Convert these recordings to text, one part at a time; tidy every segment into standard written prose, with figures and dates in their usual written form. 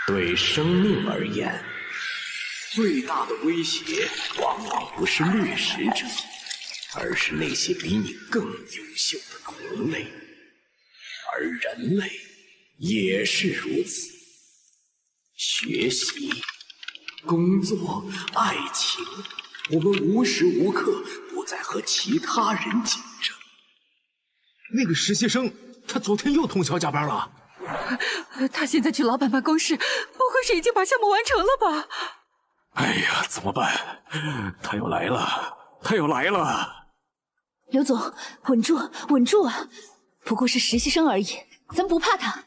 对生命而言，最大的威胁往往不是掠食者，而是那些比你更优秀的同类。而人类也是如此。学习、工作、爱情，我们无时无刻不在和其他人竞争。那个实习生，他昨天又通宵加班了。他现在去老板办公室，不会是已经把项目完成了吧？哎呀，怎么办？他又来了，他又来了！刘总，稳住，稳住啊！不过是实习生而已，咱不怕他。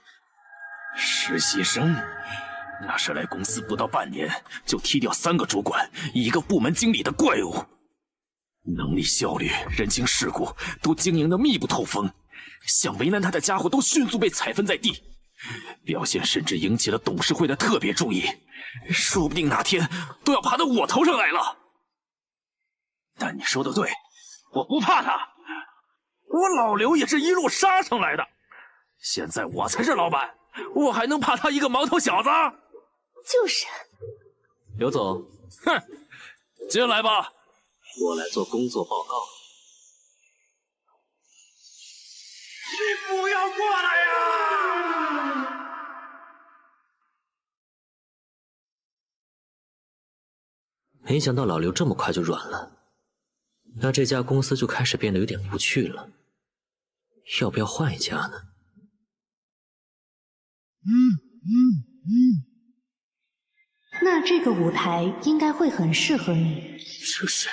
实习生？那是来公司不到半年就踢掉3个主管、1个部门经理的怪物，能力、效率、人情世故都经营得密不透风，想为难他的家伙都迅速被踩分在地，表现甚至引起了董事会的特别注意，说不定哪天都要爬到我头上来了。但你说的对，我不怕他，我老刘也是一路杀上来的，现在我才是老板，我还能怕他一个毛头小子？就是。刘总，哼，进来吧，我来做工作报告。你不要过来呀！没想到老刘这么快就软了，那这家公司就开始变得有点无趣了。要不要换一家呢？那这个舞台应该会很适合你。这是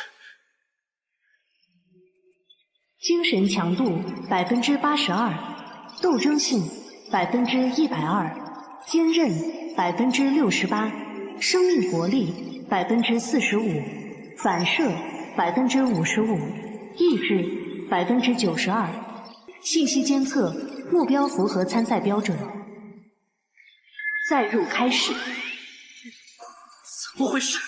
精神强度82%，斗争性120%，坚韧68%，生命活力45%，反射55%，意志92%，信息监测目标符合参赛标准。载入开始。怎么回事？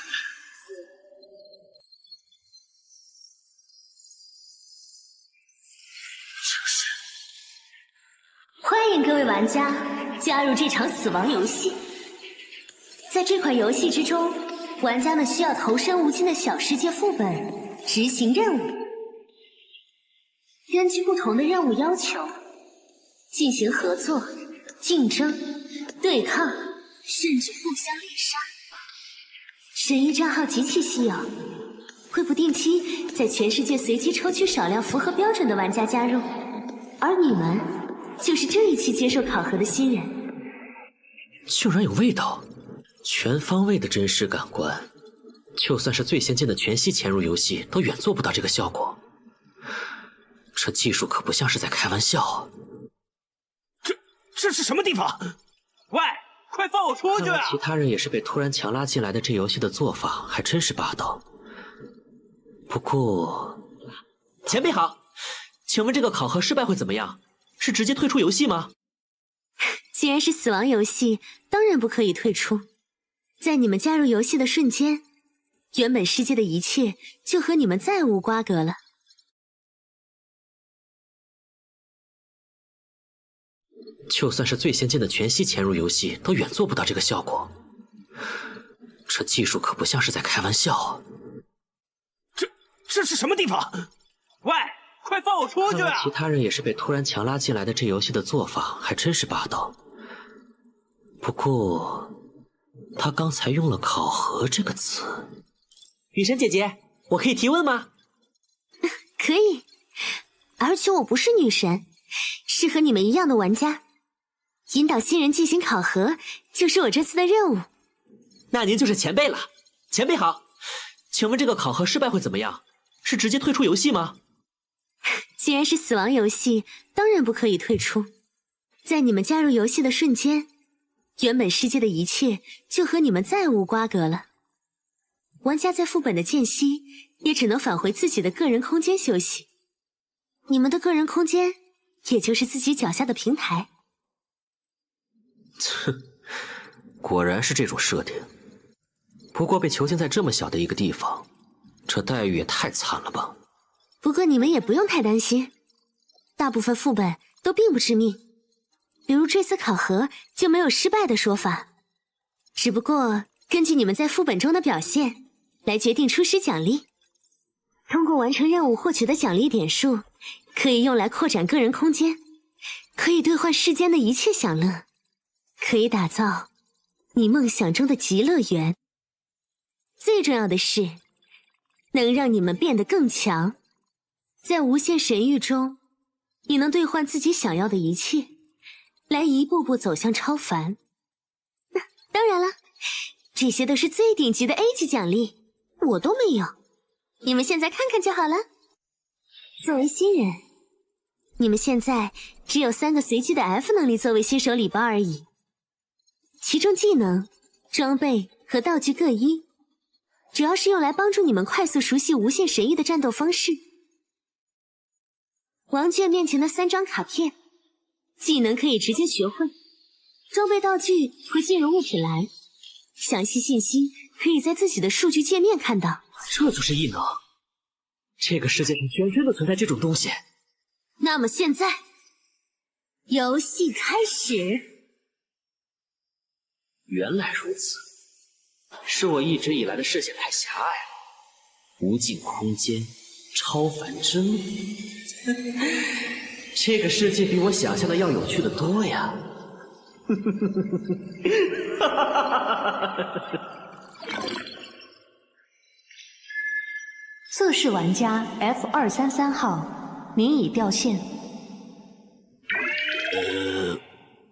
欢迎各位玩家加入这场死亡游戏。在这款游戏之中，玩家们需要投身无尽的小世界副本，执行任务。根据不同的任务要求，进行合作、竞争、对抗，甚至互相猎杀。神域账号极其稀有，会不定期在全世界随机抽取少量符合标准的玩家加入，而你们就是这一期接受考核的新人。竟然有味道，全方位的真实感官，就算是最先进的全息潜入游戏都远做不到这个效果。这技术可不像是在开玩笑啊！这是什么地方？喂，快放我出去啊！其他人也是被突然强拉进来的，这游戏的做法还真是霸道。不过，前辈好，请问这个考核失败会怎么样？是直接退出游戏吗？既然是死亡游戏，当然不可以退出。在你们加入游戏的瞬间，原本世界的一切就和你们再无瓜葛了。就算是最先进的全息潜入游戏都远做不到这个效果。这技术可不像是在开玩笑啊！这是什么地方？喂，快放我出去啊！其他人也是被突然强拉进来的，这游戏的做法还真是霸道。不过，他刚才用了“考核”这个词。雨神姐姐，我可以提问吗？可以，而且我不是女神，是和你们一样的玩家。引导新人进行考核，就是我这次的任务。那您就是前辈了。前辈好，请问这个考核失败会怎么样？是直接退出游戏吗？既然是死亡游戏，当然不可以退出。在你们加入游戏的瞬间，原本世界的一切就和你们再无瓜葛了。玩家在副本的间隙，也只能返回自己的个人空间休息。你们的个人空间，也就是自己脚下的平台。哼，果然是这种设定。不过被囚禁在这么小的一个地方，这待遇也太惨了吧。不过你们也不用太担心，大部分副本都并不致命，比如这次考核就没有失败的说法。只不过根据你们在副本中的表现来决定初始奖励。通过完成任务获取的奖励点数，可以用来扩展个人空间，可以兑换世间的一切享乐，可以打造你梦想中的极乐园。最重要的是，能让你们变得更强。在无限神域中，你能兑换自己想要的一切，来一步步走向超凡。当然了，这些都是最顶级的 A 级奖励，我都没有，你们现在看看就好了。作为新人，你们现在只有3个随机的 F 能力作为新手礼包而已，其中技能、装备和道具各一，主要是用来帮助你们快速熟悉无限神域的战斗方式。王卷面前的3张卡片，技能可以直接学会，装备道具会进入物品栏，详细信息可以在自己的数据界面看到。这就是异能，这个世界上居然真的存在这种东西。那么现在，游戏开始。原来如此，是我一直以来的视线太狭隘了。无尽空间，超凡之路，这个世界比我想象的要有趣的多呀！测试玩家 F233号，您已掉线。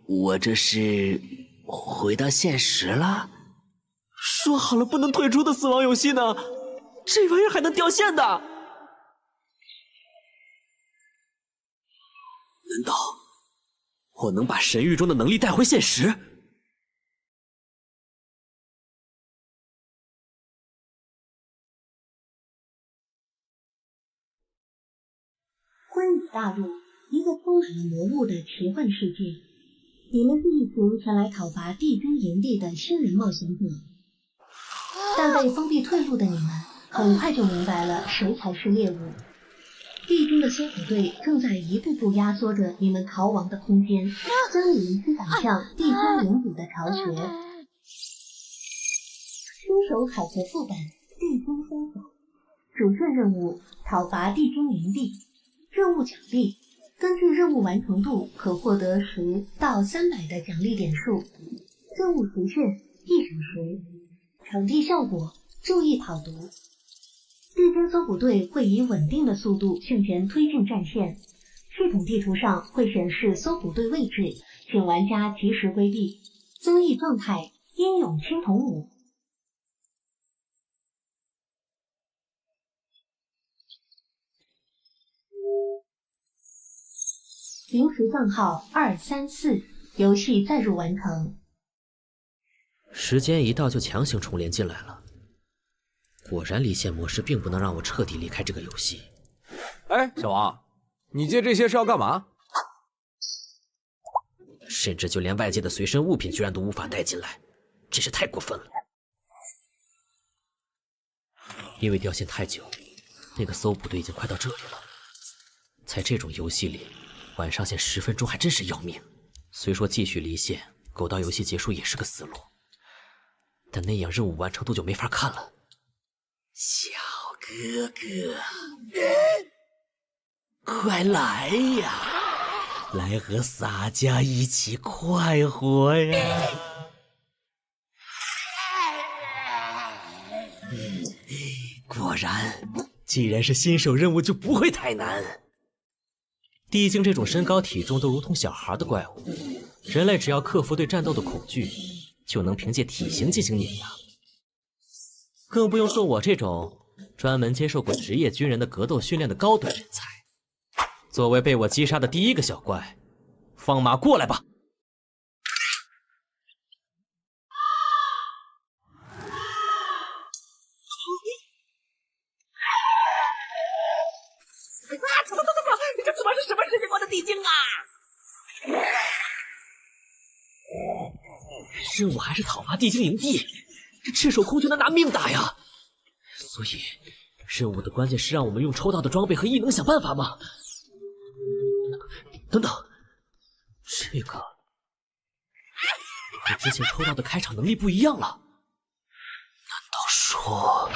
我这是回到现实了？说好了不能退出的死亡游戏呢？这玩意儿还能掉线的？难道我能把神域中的能力带回现实？昏雨大陆，一个充满了魔物的奇幻世界。你们是一群前来讨伐地军营地的新人冒险者，但被封闭退路的你们很快就明白了谁才是猎物。地军的搜捕队正在一步步压缩着你们逃亡的空间，将你们驱赶向地军营地的巢穴。新手考核副本：地军封锁，主线任务：讨伐地军营地。任务奖励：根据任务完成度可获得10到300的奖励点数。任务时限1小时。场地效果：注意跑毒。地军搜捕队会以稳定的速度向前推进战线，系统地图上会显示搜捕队位置，请玩家及时规避。增益状态：英勇青铜5。临时账号234，游戏载入完成。时间一到就强行重连进来了。果然离线模式并不能让我彻底离开这个游戏。哎，小王，你接这些是要干嘛？甚至就连外界的随身物品居然都无法带进来，真是太过分了。因为掉线太久，那个搜捕队已经快到这里了。在这种游戏里，晚上线10分钟还真是要命。虽说继续离线，苟到游戏结束也是个思路，但那样任务完成度就没法看了。小哥哥，快来呀，来和洒家一起快活呀！果然，既然是新手任务，就不会太难。地精这种身高体重都如同小孩的怪物，人类只要克服对战斗的恐惧，就能凭借体型进行碾压。更不用说我这种专门接受过职业军人的格斗训练的高端人才。作为被我击杀的第一个小怪，放马过来吧！走！这他妈是什么世界观的地精啊！任务还是讨伐地精营地，这赤手空拳的拿命打呀！所以，任务的关键是让我们用抽到的装备和异能想办法吗？等等，这个和之前抽到的开场能力不一样了。难道说……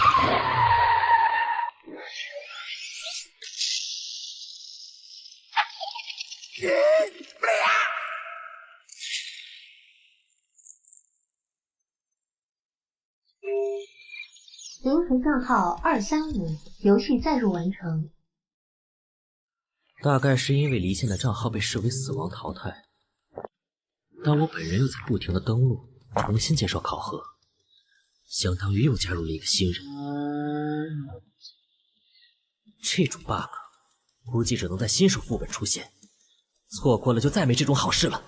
临时账号235，游戏载入完成。大概是因为离线的账号被视为死亡淘汰，但我本人又在不停的登录，重新接受考核，相当于又加入了一个新人。这种 bug 估计只能在新手副本出现，错过了就再没这种好事了。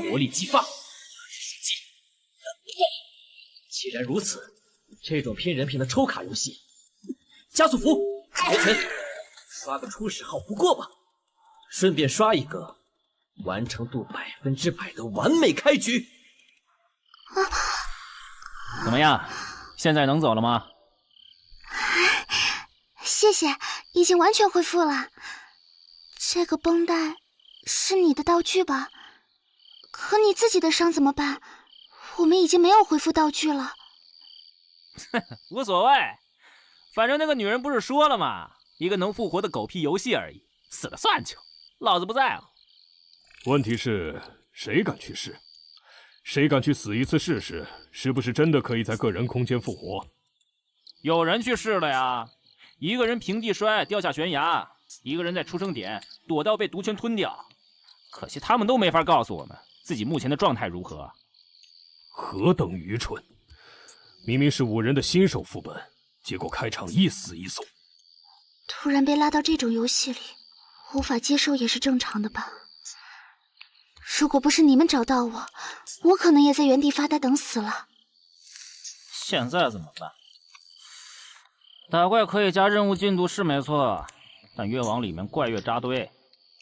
魔力激发，既然如此，这种拼人品的抽卡游戏，加速服别拳，刷个初始号不过吧？顺便刷一个完成度100%的完美开局。怎么样？现在能走了吗？谢谢，已经完全恢复了。这个绷带是你的道具吧？可你自己的伤怎么办？我们已经没有恢复道具了。无所谓，反正那个女人不是说了吗？一个能复活的狗屁游戏而已，死了算球，老子不在乎。问题是，谁敢去试？谁敢去死一次试试？是不是真的可以在个人空间复活？有人去试了呀，一个人平地摔掉下悬崖，一个人在出生点躲到被毒圈吞掉。可惜他们都没法告诉我们自己目前的状态如何。何等愚蠢！明明是5人的新手副本，结果开场一死一送。突然被拉到这种游戏里，无法接受也是正常的吧。如果不是你们找到我，我可能也在原地发呆等死了。现在怎么办？打怪可以加任务进度是没错，但越往里面怪越扎堆，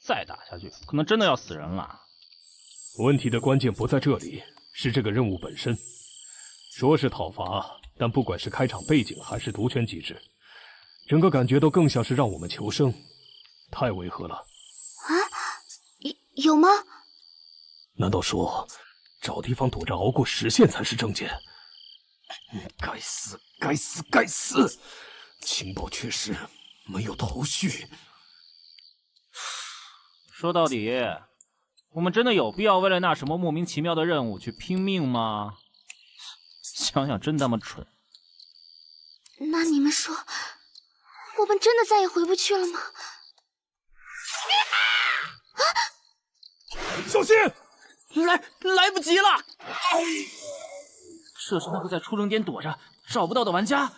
再打下去可能真的要死人了。问题的关键不在这里，是这个任务本身。说是讨伐，但不管是开场背景还是毒圈机制，整个感觉都更像是让我们求生，太违和了。啊？有吗？难道说找地方躲着熬过时限才是正解？该死，该死，该死！情报缺失，没有头绪。说到底，我们真的有必要为了那什么莫名其妙的任务去拼命吗？想想真他妈蠢。那你们说，我们真的再也回不去了吗？小心！来不及了！这是那个在出生点躲着找不到的玩家，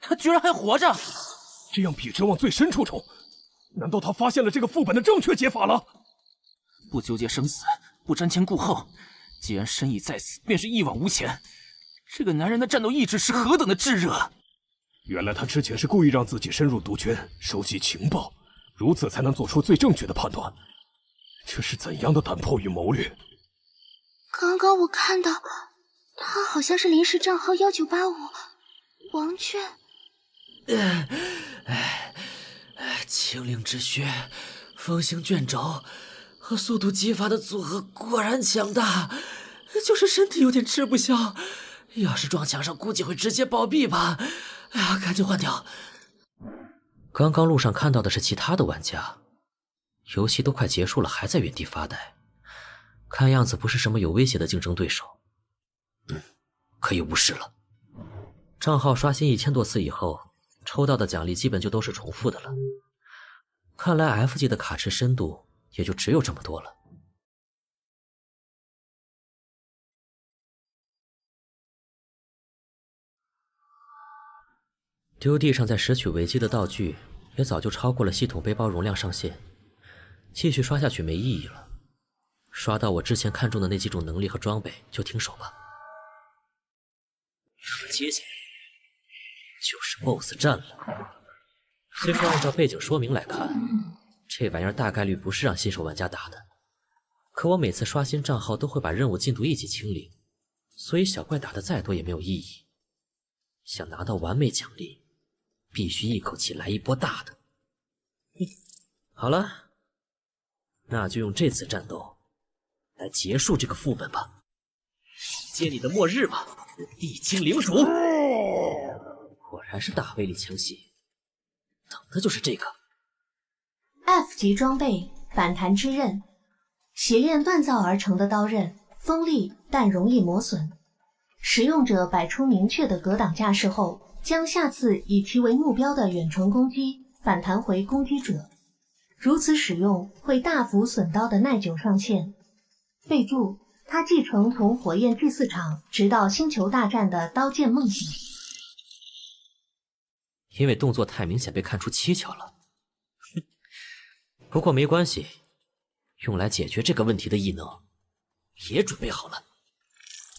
他居然还活着！这样比直往最深处冲，难道他发现了这个副本的正确解法了？不纠结生死，不瞻前顾后，既然身已在此，便是一往无前。这个男人的战斗意志是何等的炙热！原来他之前是故意让自己深入毒圈，收集情报，如此才能做出最正确的判断。这是怎样的胆魄与谋略？刚刚我看到他好像是临时账号1985王娟。清灵之血、风行卷轴和速度激发的组合果然强大，就是身体有点吃不消。要是撞墙上，估计会直接暴毙吧。哎呀，赶紧换掉。刚刚路上看到的是其他的玩家，游戏都快结束了，还在原地发呆，看样子不是什么有威胁的竞争对手。可以无视了。账号刷新1000多次以后，抽到的奖励基本就都是重复的了。看来 F 级的卡池深度也就只有这么多了。丢地上在拾取维基的道具也早就超过了系统背包容量上限，继续刷下去没意义了。刷到我之前看中的那几种能力和装备就停手吧。接下来就是 BOSS 战了。虽说按照背景说明来看，这玩意儿大概率不是让新手玩家打的，可我每次刷新账号都会把任务进度一起清零，所以小怪打的再多也没有意义。想拿到完美奖励，必须一口气来一波大的。好了，那就用这次战斗来结束这个副本吧。接你的末日吧，地精灵主！果然是大威力枪械，等的就是这个。F 级装备反弹之刃，洗炼锻造而成的刀刃，锋利但容易磨损。使用者摆出明确的格挡架势后，将下次以其为目标的远程攻击反弹回攻击者。如此使用会大幅损刀的耐久上限。备注：它继承从火焰祭祀场直到星球大战的刀剑梦想。因为动作太明显被看出蹊跷了。不过没关系，用来解决这个问题的异能也准备好了。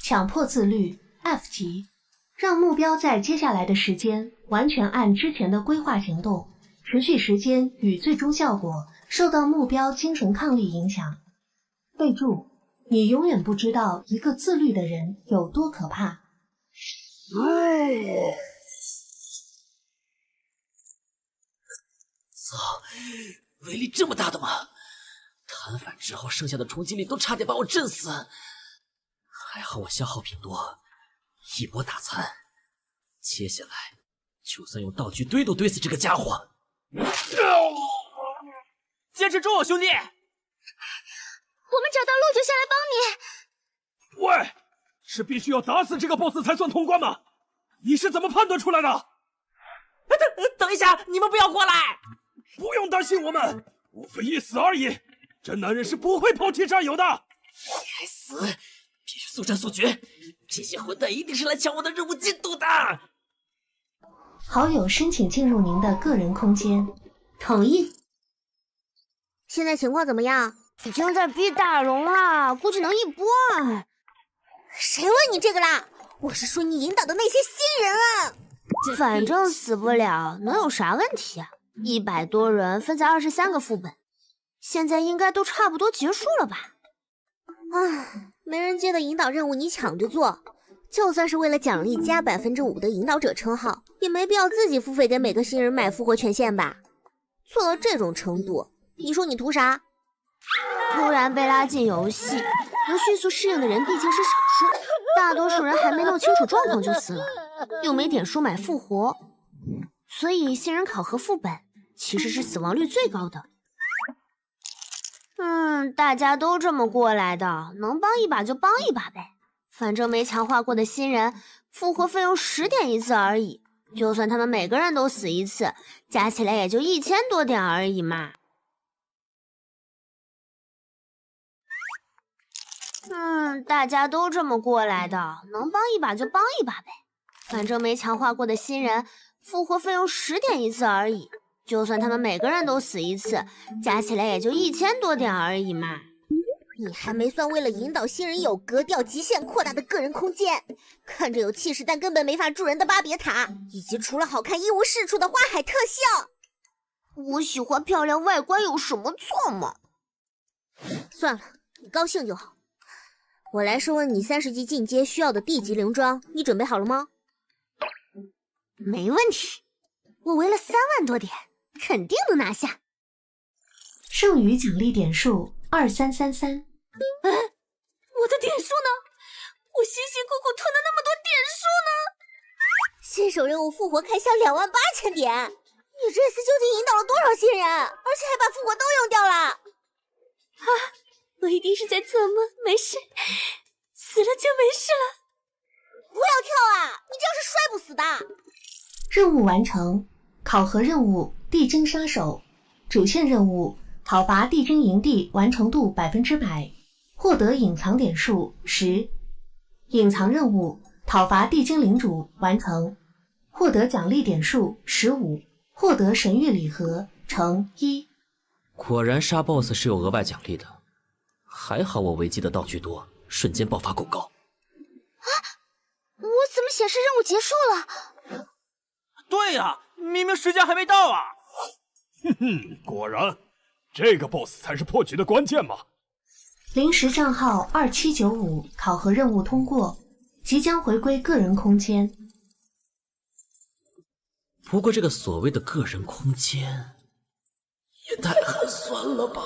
强迫自律 F 级，让目标在接下来的时间完全按之前的规划行动，持续时间与最终效果受到目标精神抗力影响。备注：你永远不知道一个自律的人有多可怕。操，威力这么大的吗？弹反之后剩下的冲击力都差点把我震死，还好我消耗品多，一波打残。接下来就算用道具堆都堆死这个家伙。坚持住，兄弟！我们找到路就下来帮你。喂，是必须要打死这个 BOSS 才算通关吗？你是怎么判断出来的？等一下，你们不要过来！不用担心我们，无非一死而已。真男人是不会抛弃战友的。该死！必须速战速决！这些混蛋一定是来抢我的任务进度的。好友申请进入您的个人空间，同意。现在情况怎么样？已经在逼大龙了，估计能一波。谁问你这个啦？我是说你引导的那些新人啊。反正死不了，能有啥问题啊？100多人分在23个副本，现在应该都差不多结束了吧？唉，没人接的引导任务你抢着做，就算是为了奖励加5%的引导者称号，也没必要自己付费给每个新人买复活权限吧？做到这种程度，你说你图啥？突然被拉进游戏，能迅速适应的人毕竟是少数，大多数人还没弄清楚状况就死了，又没点数买复活，所以新人考核副本其实是死亡率最高的。大家都这么过来的，能帮一把就帮一把呗。反正没强化过的新人，复活费用10点一次而已，就算他们每个人都死一次，加起来也就1000多点而已嘛。大家都这么过来的，能帮一把就帮一把呗。反正没强化过的新人，复活费用10点一次而已，就算他们每个人都死一次，加起来也就1000多点而已嘛。你还没算为了引导新人有格调极限扩大的个人空间，看着有气势但根本没法助人的巴别塔，以及除了好看一无是处的花海特效。我喜欢漂亮外观有什么错吗？算了，你高兴就好。我来说问你30级进阶需要的地级灵装，你准备好了吗？没问题，我围了3万多点，肯定能拿下。剩余奖励点数2333。我的点数呢？我辛辛苦苦囤的那么多点数呢？新手任务复活开销28000点，你这次究竟引导了多少新人？而且还把复活都用掉了。我一定是在做梦，没事，死了就没事了。不要跳啊，你这样是摔不死的。任务完成，考核任务地精杀手，主线任务讨伐地精营地完成度100%，获得隐藏点数10。隐藏任务讨伐地精领主完成，获得奖励点数15，获得神谕礼盒乘1。果然杀 BOSS 是有额外奖励的，还好我维基的道具多，瞬间爆发够高。我怎么显示任务结束了？对呀，明明时间还没到啊！果然，这个 BOSS 才是破局的关键嘛。临时账号2795考核任务通过，即将回归个人空间。不过这个所谓的个人空间，也太寒酸了吧！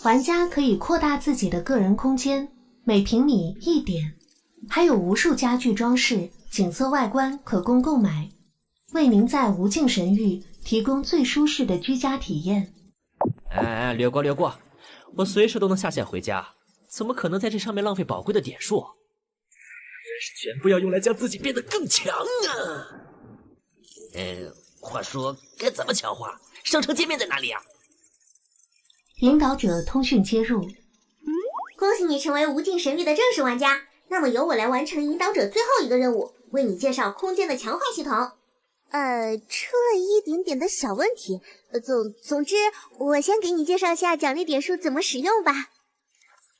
玩家可以扩大自己的个人空间，每平米1点，还有无数家具装饰、景色外观可供购买，为您在无尽神域提供最舒适的居家体验。哎，略过略过，我随时都能下线回家，怎么可能在这上面浪费宝贵的点数？真是全部要用来将自己变得更强啊！话说该怎么强化？商城界面在哪里啊？引导者通讯接入。恭喜你成为无尽神域的正式玩家，那么由我来完成引导者最后一个任务，为你介绍空间的强化系统。出了一点点的小问题。总之，我先给你介绍一下奖励点数怎么使用吧。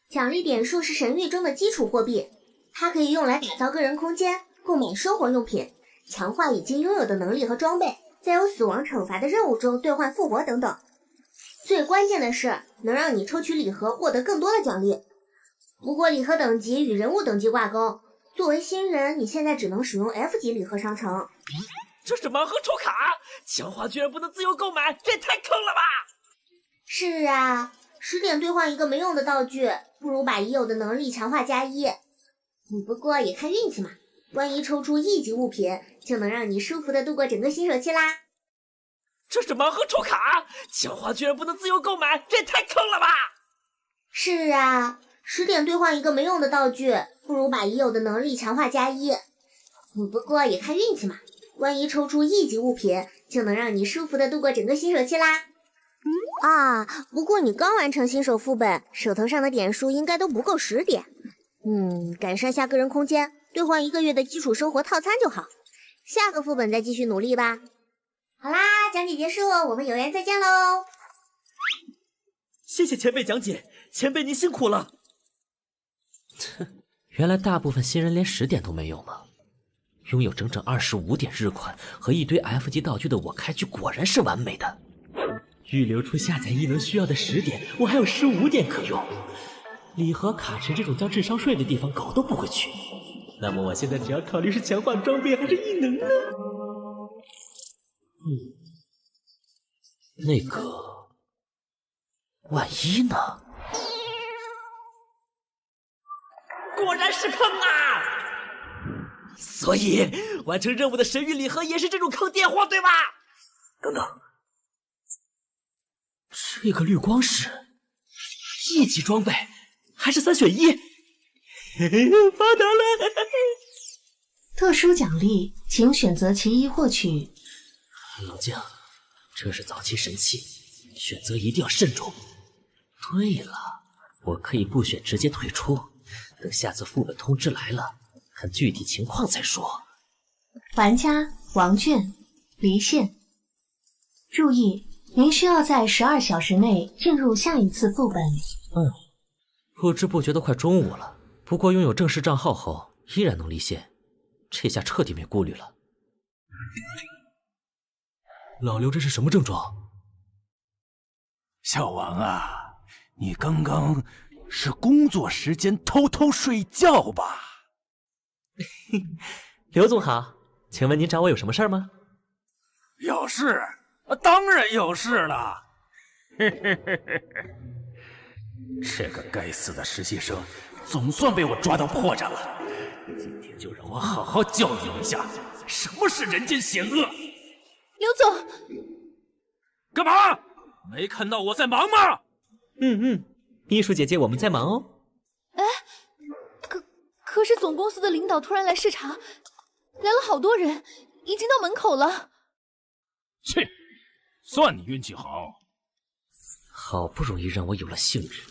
奖励点数是神域中的基础货币，它可以用来打造个人空间、购买生活用品、强化已经拥有的能力和装备，在有死亡惩罚的任务中兑换复活等等。最关键的是，能让你抽取礼盒获得更多的奖励。不过礼盒等级与人物等级挂钩，作为新人，你现在只能使用 F 级礼盒商城。这是盲盒抽卡，强化居然不能自由购买，这也太坑了吧！是啊，10点兑换一个没用的道具，不如把已有的能力强化加1。不过也看运气嘛，万一抽出1级物品，就能让你舒服的度过整个新手期啦。这是盲盒抽卡，强化居然不能自由购买，这也太坑了吧！是啊，10点兑换一个没用的道具，不如把已有的能力强化加1。不过也看运气嘛，万一抽出1级物品，就能让你舒服的度过整个新手期啦。不过你刚完成新手副本，手头上的点数应该都不够10点。改善下个人空间，兑换1个月的基础生活套餐就好。下个副本再继续努力吧。好啦，讲解结束，我们有缘再见喽。谢谢前辈讲解，前辈您辛苦了。原来大部分新人连10点都没有吗？拥有整整25点日款和一堆 F 级道具的我开局果然是完美的。预留出下载异能需要的10点，我还有15点可用。礼盒、卡池这种交智商税的地方狗都不会去。那么我现在只要考虑是强化装备还是异能呢？那个，万一呢？果然是坑啊！所以完成任务的神域礼盒也是这种坑电货，对吧？等等，这个绿光石1级装备还是3选1，发达了！特殊奖励，请选择其一获取。老将，这是早期神器，选择一定要慎重。对了，我可以不选直接退出，等下次副本通知来了，看具体情况再说。玩家王卷离线，注意，您需要在12小时内进入下一次副本。不知不觉都快中午了，不过拥有正式账号后依然能离线，这下彻底没顾虑了。老刘这是什么症状？小王啊，你刚刚是工作时间偷偷睡觉吧？刘总好，请问您找我有什么事儿吗？有事，当然有事了。这个该死的实习生，总算被我抓到破绽了。今天就让我好好教育一下，什么是人间险恶。刘总，干嘛？没看到我在忙吗？秘书姐姐，我们在忙哦。可是总公司的领导突然来视察，来了好多人，已经到门口了。切，算你运气好。好不容易让我有了兴致，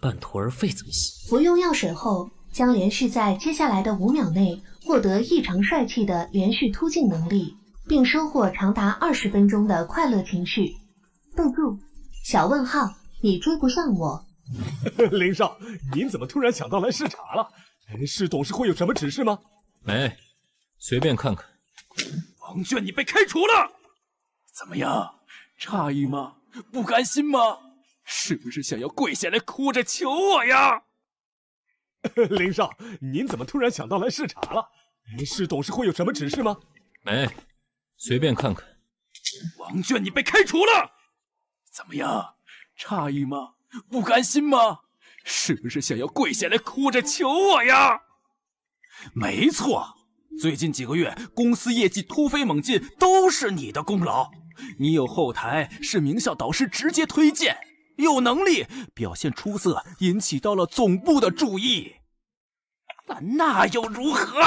半途而废怎么行？服用药水后，将连续在接下来的5秒内获得异常帅气的连续突进能力，并收获长达20分钟的快乐情绪。备注：小问号，你追不上我。林少，您怎么突然想到来视察了？是董事会有什么指示吗？没，随便看看。王卷，你被开除了，怎么样？诧异吗？不甘心吗？是不是想要跪下来哭着求我呀？林少，您怎么突然想到来视察了？是董事会有什么指示吗？没，随便看看。王娟，你被开除了，怎么样？诧异吗？不甘心吗？是不是想要跪下来哭着求我呀？没错，最近几个月公司业绩突飞猛进，都是你的功劳。你有后台，是名校导师直接推荐，有能力，表现出色，引起到了总部的注意。但那又如何？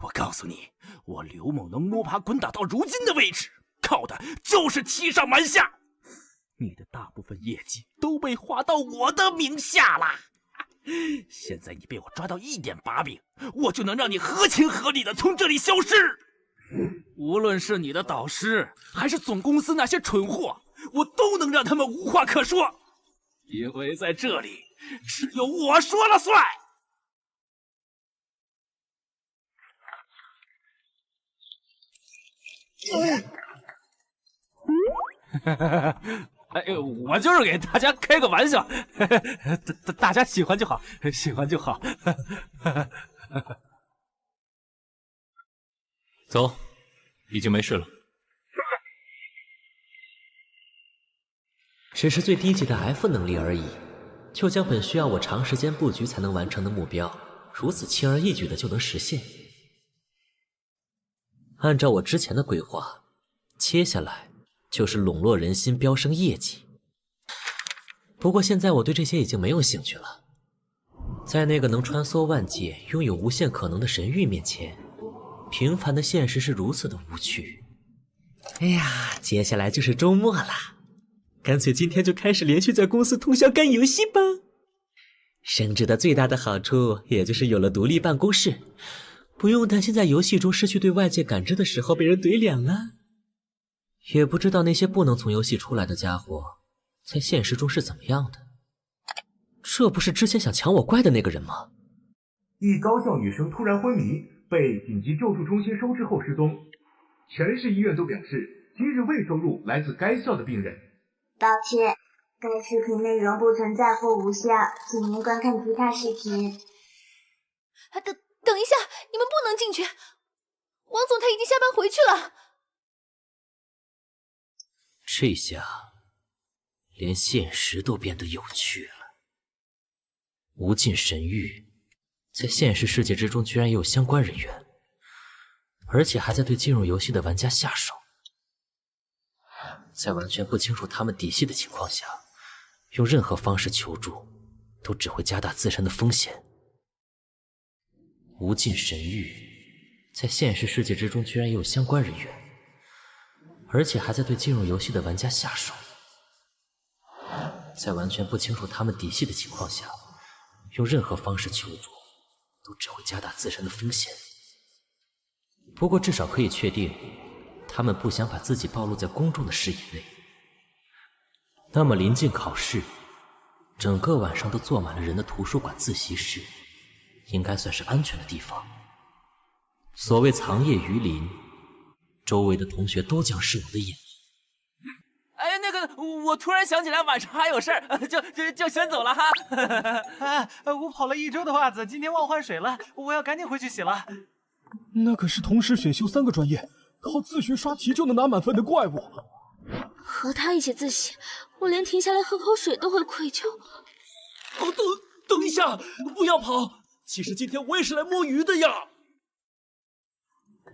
我告诉你，我刘某能摸爬滚打到如今的位置，靠的就是欺上瞒下。你的大部分业绩都被划到我的名下了。现在你被我抓到一点把柄，我就能让你合情合理的从这里消失。无论是你的导师，还是总公司那些蠢货，我都能让他们无话可说，因为在这里只有我说了算。哎，我就是给大家开个玩笑，大家喜欢就好，喜欢就好。走，已经没事了。只是最低级的 F 能力而已，就将本需要我长时间布局才能完成的目标，如此轻而易举的就能实现。按照我之前的规划，接下来就是笼络人心，飙升业绩。不过现在我对这些已经没有兴趣了。在那个能穿梭万界、拥有无限可能的神域面前，平凡的现实是如此的无趣。哎呀，接下来就是周末了，干脆今天就开始连续在公司通宵干游戏吧。升职的最大的好处，也就是有了独立办公室，不用担心在游戏中失去对外界感知的时候被人怼脸了。也不知道那些不能从游戏出来的家伙，在现实中是怎么样的。这不是之前想抢我怪的那个人吗？一高校女生突然昏迷，被紧急救助中心收治后失踪，全市医院都表示今日未收录来自该校的病人。抱歉，该视频内容不存在或无效，请您观看其他视频。等一下，你们不能进去，王总他已经下班回去了。这下连现实都变得有趣了。无尽神域在现实世界之中居然也有相关人员，而且还在对进入游戏的玩家下手。在完全不清楚他们底细的情况下，用任何方式求助，都只会加大自身的风险。无尽神域在现实世界之中居然也有相关人员，而且还在对进入游戏的玩家下手。在完全不清楚他们底细的情况下，用任何方式求助，都只会加大自身的风险。不过至少可以确定，他们不想把自己暴露在公众的视野内。那么临近考试，整个晚上都坐满了人的图书馆自习室，应该算是安全的地方。所谓藏业于林，周围的同学都将是我的眼。哎，那个，我突然想起来晚上还有事儿，就先走了哈。我跑了1周的袜子，今天忘换水了，我要赶紧回去洗了。那可是同时选修3个专业，靠自学刷题就能拿满分的怪物。和他一起自习，我连停下来喝口水都会愧疚。等一下，不要跑！其实今天我也是来摸鱼的呀。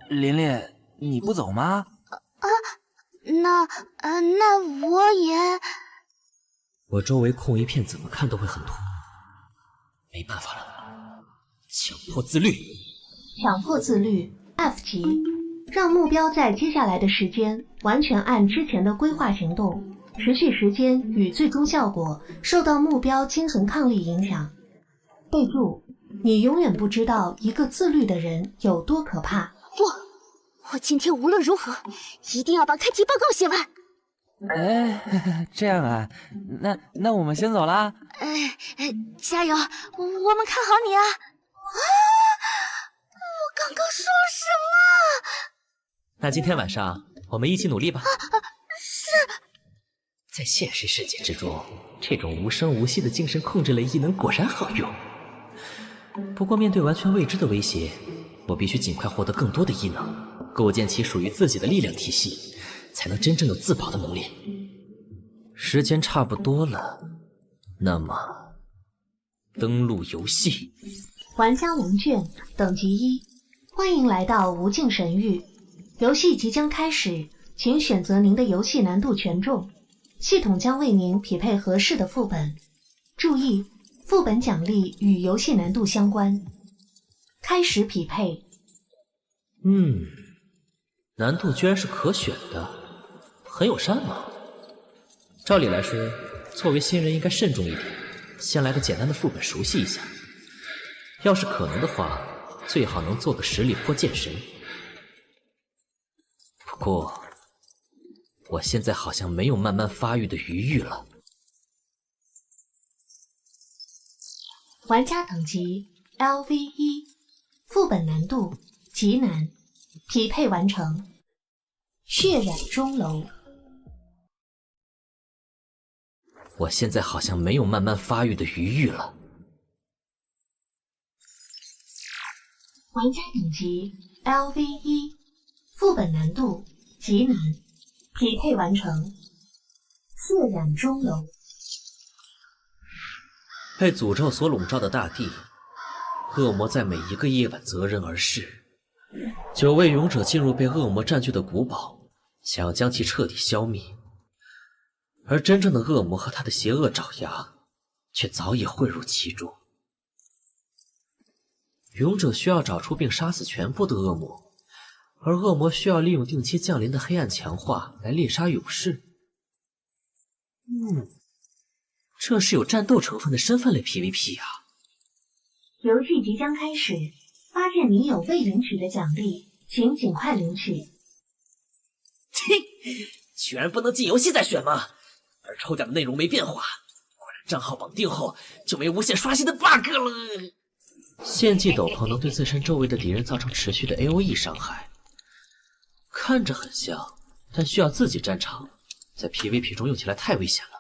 琳琳，你不走吗？那我也……我周围空一片，怎么看都会很突兀。没办法了，强迫自律。强迫自律 F 级，让目标在接下来的时间完全按之前的规划行动，持续时间与最终效果受到目标精神抗力影响。备注：你永远不知道一个自律的人有多可怕。我今天无论如何一定要把开题报告写完。哎，这样啊，那我们先走啦。加油，我们看好你啊！我刚刚说了什么？那今天晚上我们一起努力吧。是。在现实世界之中，这种无声无息的精神控制类异能果然好用。不过面对完全未知的威胁，我必须尽快获得更多的异能，构建起属于自己的力量体系，才能真正有自保的能力。时间差不多了，那么登录游戏。玩家王卷，等级1，欢迎来到无尽神域。游戏即将开始，请选择您的游戏难度权重，系统将为您匹配合适的副本。注意，副本奖励与游戏难度相关。开始匹配。难度居然是可选的，很友善嘛。照理来说，作为新人应该慎重一点，先来个简单的副本熟悉一下。要是可能的话，最好能做个实力破剑神。不过，我现在好像没有慢慢发育的余裕了。玩家等级 LV1，副本难度极难，匹配完成。血染钟楼。我现在好像没有慢慢发育的余裕了。玩家等级 LV1，副本难度极难，匹配完成。血染钟楼。被诅咒所笼罩的大地，恶魔在每一个夜晚择人而噬。9位勇者进入被恶魔占据的古堡，想要将其彻底消灭。而真正的恶魔和他的邪恶爪牙，却早已混入其中。勇者需要找出并杀死全部的恶魔，而恶魔需要利用定期降临的黑暗强化来猎杀勇士。这是有战斗成分的身份类 PVP 啊！游戏即将开始，发现您有未领取的奖励，请尽快领取。居然不能进游戏再选吗？而抽奖的内容没变化，果然账号绑定后就没无限刷新的 bug 了。献祭斗篷能对自身周围的敌人造成持续的 AOE 伤害，看着很像，但需要自己战场，在 PVP 中用起来太危险了。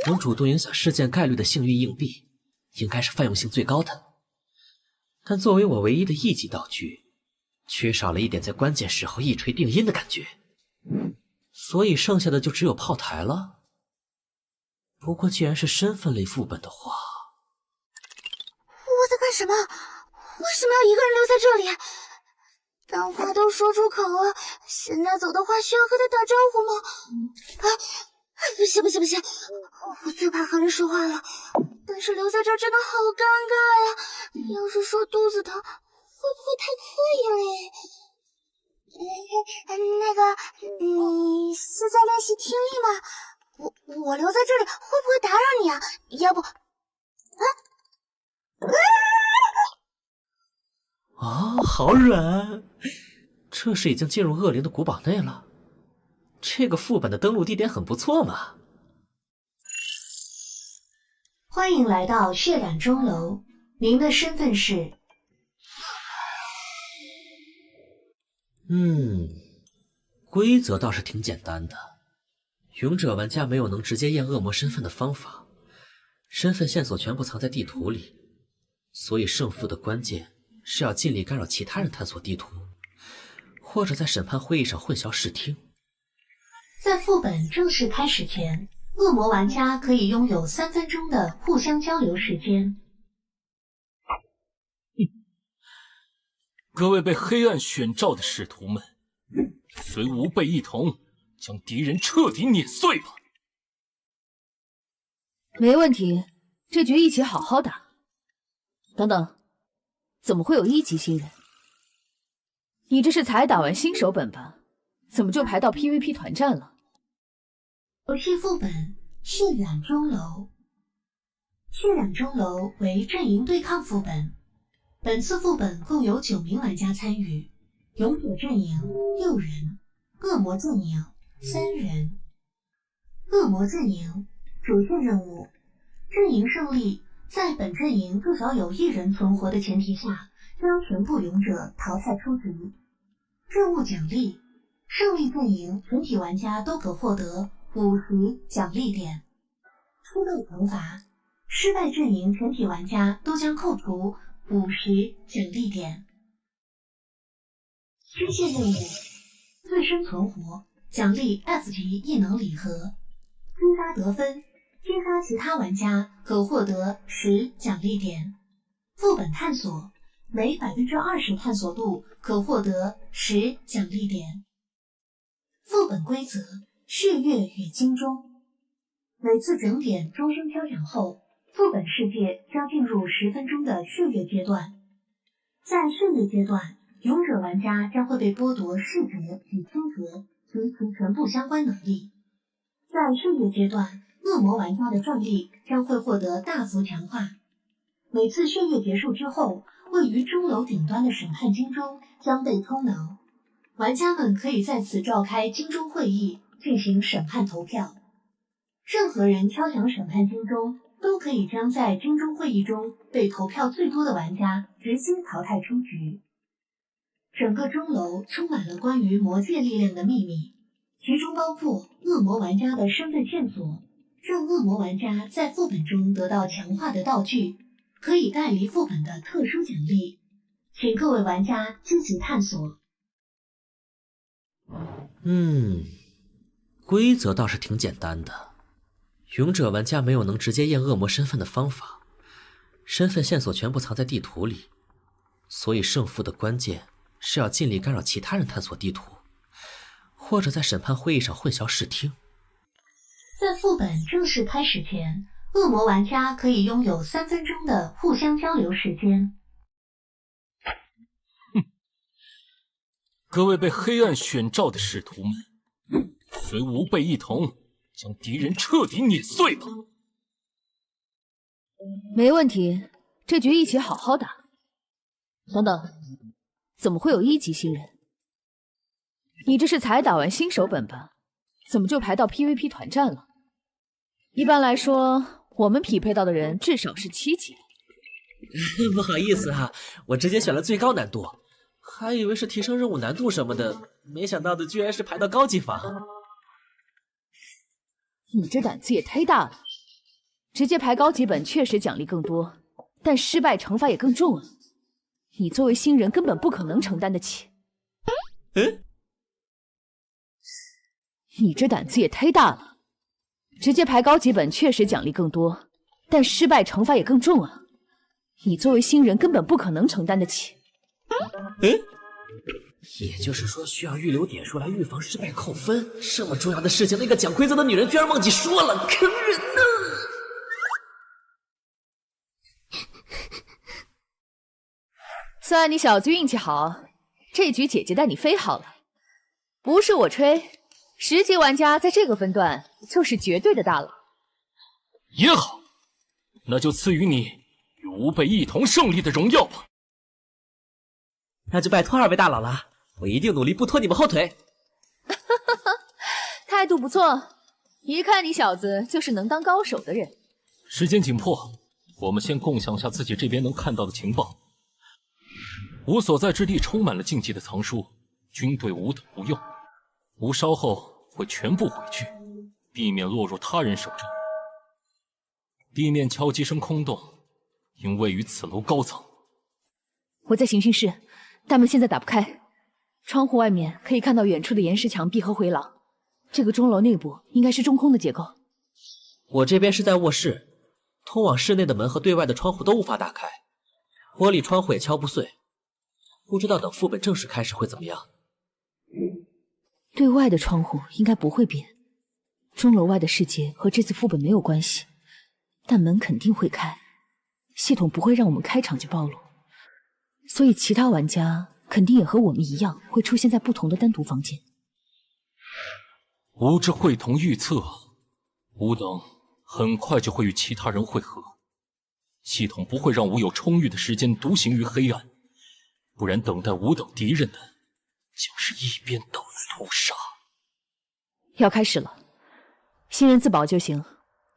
能主动影响事件概率的幸运硬币，应该是泛用性最高的。但作为我唯一的一级道具，缺少了一点在关键时候一锤定音的感觉，所以剩下的就只有炮台了。不过既然是身份类副本的话，我在干什么？为什么要一个人留在这里？当话都说出口了，现在走的话需要和他打招呼吗？不行，我最怕和人说话了，但是留在这儿真的好尴尬呀！要是说肚子疼，会不会太刻意了？那个，你是在练习听力吗？我留在这里会不会打扰你啊？要不，好软！这是已经进入恶灵的古堡内了。这个副本的登录地点很不错嘛。欢迎来到血染钟楼，您的身份是？规则倒是挺简单的。勇者玩家没有能直接验恶魔身份的方法，身份线索全部藏在地图里，所以胜负的关键是要尽力干扰其他人探索地图，或者在审判会议上混淆视听。在副本正式开始前，恶魔玩家可以拥有3分钟的互相交流时间。各位被黑暗选召的使徒们，随吾辈一同将敌人彻底碾碎吧！没问题，这局一起好好打。等等，怎么会有1级新人？你这是才打完新手本吧？怎么就排到 PVP 团战了？游戏副本血染钟楼。血染钟楼为阵营对抗副本，本次副本共有9名玩家参与，勇者阵营6人，恶魔阵营3人。恶魔阵营主线任务：阵营胜利，在本阵营至少有1人存活的前提下，将全部勇者淘汰出局。任务奖励：胜利阵营全体玩家都可获得50奖励点。出队惩罚：失败阵营全体玩家都将扣除50奖励点。支线任务：自身存活，奖励 F 级异能礼盒，追杀得分，追杀其他玩家可获得10奖励点。副本探索，每 20% 探索度可获得10奖励点。副本规则：血月与金钟。每次整点钟声敲响后，副本世界将进入10分钟的血月阶段。在血月阶段，勇者玩家将会被剥夺视觉与听觉及其全部相关能力。在血月阶段，恶魔玩家的战力将会获得大幅强化。每次血月结束之后，位于钟楼顶端的审判金钟将被通挠，玩家们可以在此召开金钟会议进行审判投票。任何人敲响审判金钟，都可以将在金钟会议中被投票最多的玩家直接淘汰出局。整个钟楼充满了关于魔界力量的秘密，其中包括恶魔玩家的身份线索，让恶魔玩家在副本中得到强化的道具，可以带离副本的特殊奖励，请各位玩家积极探索。规则倒是挺简单的。勇者玩家没有能直接验恶魔身份的方法，身份线索全部藏在地图里，所以胜负的关键是要尽力干扰其他人探索地图，或者在审判会议上混淆视听。在副本正式开始前，恶魔玩家可以拥有3分钟的互相交流时间。各位被黑暗选召的使徒们，随吾辈一同将敌人彻底碾碎吧！没问题，这局一起好好打。等等，怎么会有1级新人？你这是才打完新手本吧？怎么就排到 PVP 团战了？一般来说，我们匹配到的人至少是7级。不好意思啊，我直接选了最高难度，还以为是提升任务难度什么的，没想到的居然是排到高级房。你这胆子也忒大了！直接排高级本确实奖励更多，但失败惩罚也更重啊！你作为新人根本不可能承担得起。你这胆子也忒大了！直接排高级本确实奖励更多，但失败惩罚也更重啊！你作为新人根本不可能承担得起。也就是说，需要预留点数来预防失败扣分。这么重要的事情，那个讲规则的女人居然忘记说了，坑人呢！算你小子运气好，这局姐姐带你飞好了。不是我吹，10级玩家在这个分段就是绝对的大佬。也好，那就赐予你与吾辈一同胜利的荣耀吧。那就拜托2位大佬了，我一定努力不拖你们后腿。态度不错，一看你小子就是能当高手的人。时间紧迫，我们先共享下自己这边能看到的情报。吾所在之地充满了禁忌的藏书，均对吾等无用。吾稍后会全部毁去，避免落入他人手中。地面敲击声空洞，应位于此楼高层。我在刑讯室，大门现在打不开，窗户外面可以看到远处的岩石墙壁和回廊。这个钟楼内部应该是中空的结构。我这边是在卧室，通往室内的门和对外的窗户都无法打开，玻璃窗户也敲不碎。不知道等副本正式开始会怎么样。对外的窗户应该不会变，钟楼外的世界和这次副本没有关系，但门肯定会开，系统不会让我们开场就暴露，所以其他玩家肯定也和我们一样会出现在不同的单独房间。吾之会同预测，吾等很快就会与其他人会合，系统不会让吾有充裕的时间独行于黑暗，不然等待吾等敌人的将是一边倒的屠杀。要开始了，新人自保就行，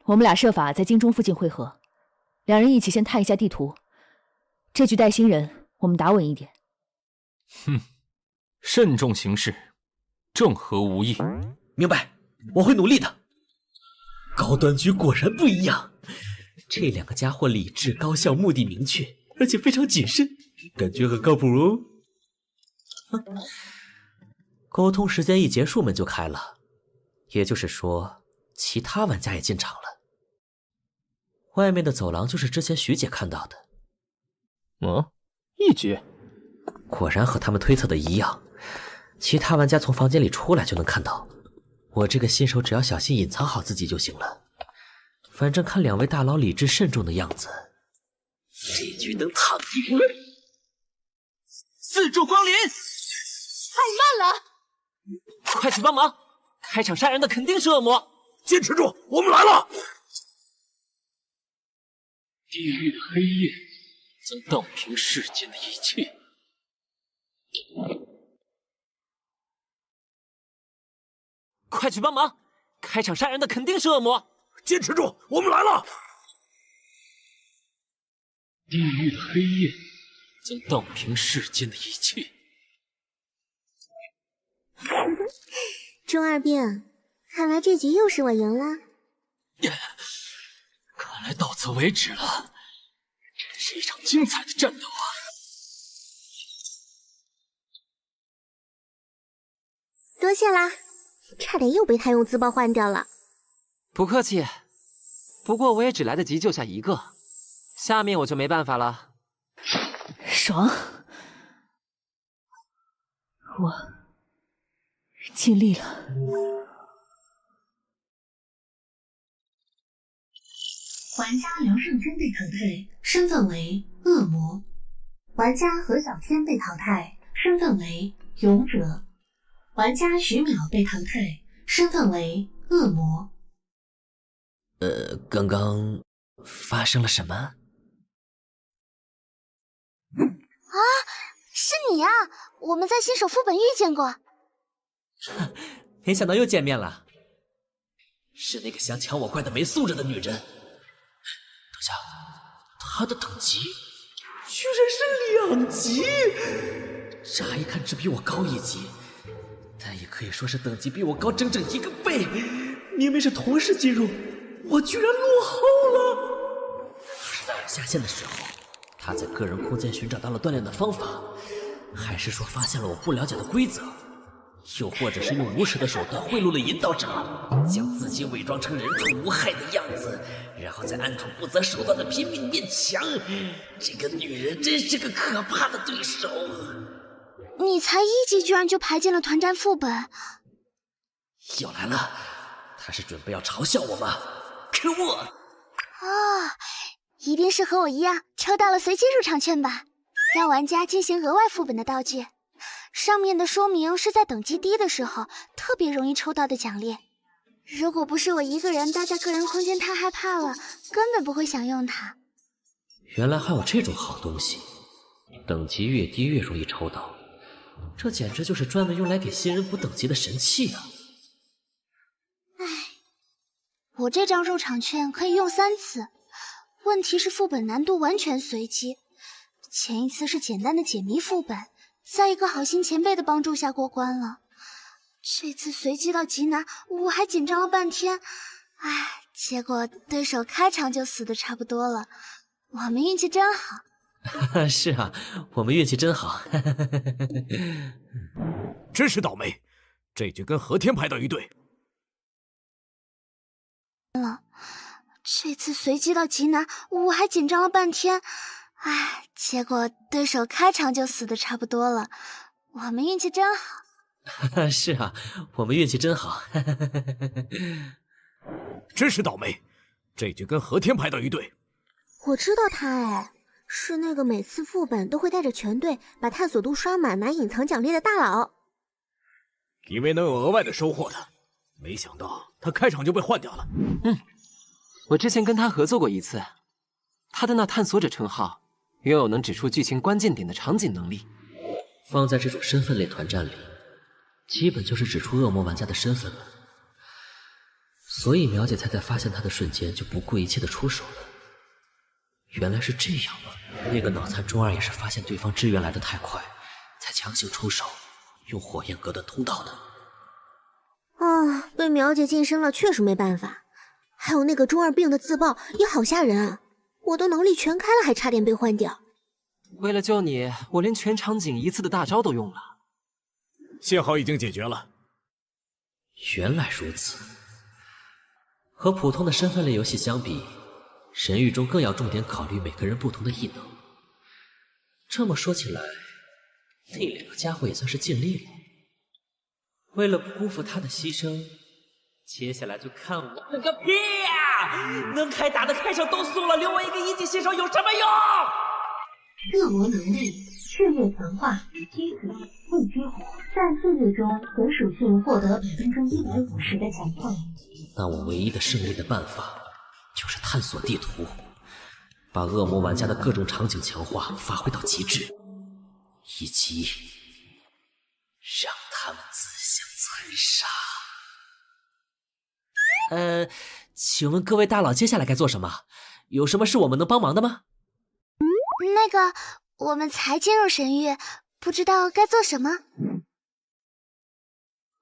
我们俩设法在金钟附近会合，2人一起先探一下地图。这局带新人，我们打稳一点。慎重行事，正合吾意。明白，我会努力的。高端局果然不一样，这2个家伙理智、高效、目的明确，而且非常谨慎，感觉很靠谱哦。沟通时间一结束，门就开了，也就是说，其他玩家也进场了。外面的走廊就是之前徐姐看到的。一级，果然和他们推测的一样，其他玩家从房间里出来就能看到。我这个新手只要小心隐藏好自己就行了。反正看两位大佬理智慎重的样子，这局能躺赢了。四柱光临，太慢了！快去帮忙！开场杀人的肯定是恶魔。坚持住，我们来了！地狱的黑夜将荡平世间的一切。快去帮忙！开场杀人的肯定是恶魔。坚持住，我们来了！地狱的黑夜将荡平世间的一切。钟二病，看来这局又是我赢了。看来到此为止了，真是一场精彩的战斗啊！多谢啦，差点又被他用自爆换掉了。不客气，不过我也只来得及救下一个，下面我就没办法了。爽，我尽力了。玩家刘胜珍被淘汰，身份为恶魔。玩家何小天被淘汰，身份为勇者。玩家徐淼被淘汰，身份为恶魔。刚刚发生了什么？啊，是你啊！我们在新手副本遇见过。没想到又见面了。是那个想抢我怪的没素质的女人。等下，她的等级居然是2级，乍一看只比我高1级，但也可以说是等级比我高整整1个倍。明明是同时进入，我居然落后了。是在我下线的时候，他在个人空间寻找到了锻炼的方法，还是说发现了我不了解的规则？又或者是用无耻的手段贿赂了引导者，将自己伪装成人畜无害的样子，然后在暗处不择手段的拼命变强。这个女人真是个可怕的对手。你才1级居然就排进了团战副本，又来了，她是准备要嘲笑我吗？可恶！啊，一定是和我一样抽到了随机入场券吧？让玩家进行额外副本的道具。上面的说明是在等级低的时候特别容易抽到的奖励。如果不是我一个人待在个人空间太害怕了，根本不会想用它。原来还有这种好东西，等级越低越容易抽到，这简直就是专门用来给新人补等级的神器啊！唉，我这张入场券可以用3次，问题是副本难度完全随机。前一次是简单的解谜副本，在一个好心前辈的帮助下过关了。这次随机到极难，我还紧张了半天，唉，结果对手开场就死的差不多了。我们运气真好。是啊，我们运气真好。真是倒霉，这局跟和天排到一队。这次随机到极难，我还紧张了半天，唉，结果对手开场就死的差不多了。我们运气真好。是啊，我们运气真好。真是倒霉，这局跟和天排到一队。我知道他哎，是那个每次副本都会带着全队把探索度刷满拿隐藏奖励的大佬。以为能有额外的收获的，没想到他开场就被换掉了。我之前跟他合作过一次，他的那探索者称号拥有能指出剧情关键点的场景能力。放在这种身份类团战里，基本就是指出恶魔玩家的身份了。所以苗姐才在发现他的瞬间就不顾一切的出手了。原来是这样啊！那个脑残中二也是发现对方支援来的太快，才强行出手，用火焰隔断通道的。啊，被苗姐晋升了，确实没办法。还有那个中二病的自爆也好吓人啊！我的能力全开了，还差点被换掉。为了救你，我连全场景1次的大招都用了。幸好已经解决了。原来如此。和普通的身份类游戏相比，神域中更要重点考虑每个人不同的异能。这么说起来，那两个家伙也算是尽力了。为了不辜负他的牺牲，接下来就看我个屁呀！能开打的开上都输了，留我一个1级新手有什么用？恶魔能力：血液强化，激死，未激活，在血液中可属性获得150%的强化。那我唯一的胜利的办法，就是探索地图，把恶魔玩家的各种场景强化发挥到极致，以及让他们自相残杀。请问各位大佬，接下来该做什么？有什么是我们能帮忙的吗？那个，我们才进入神域，不知道该做什么。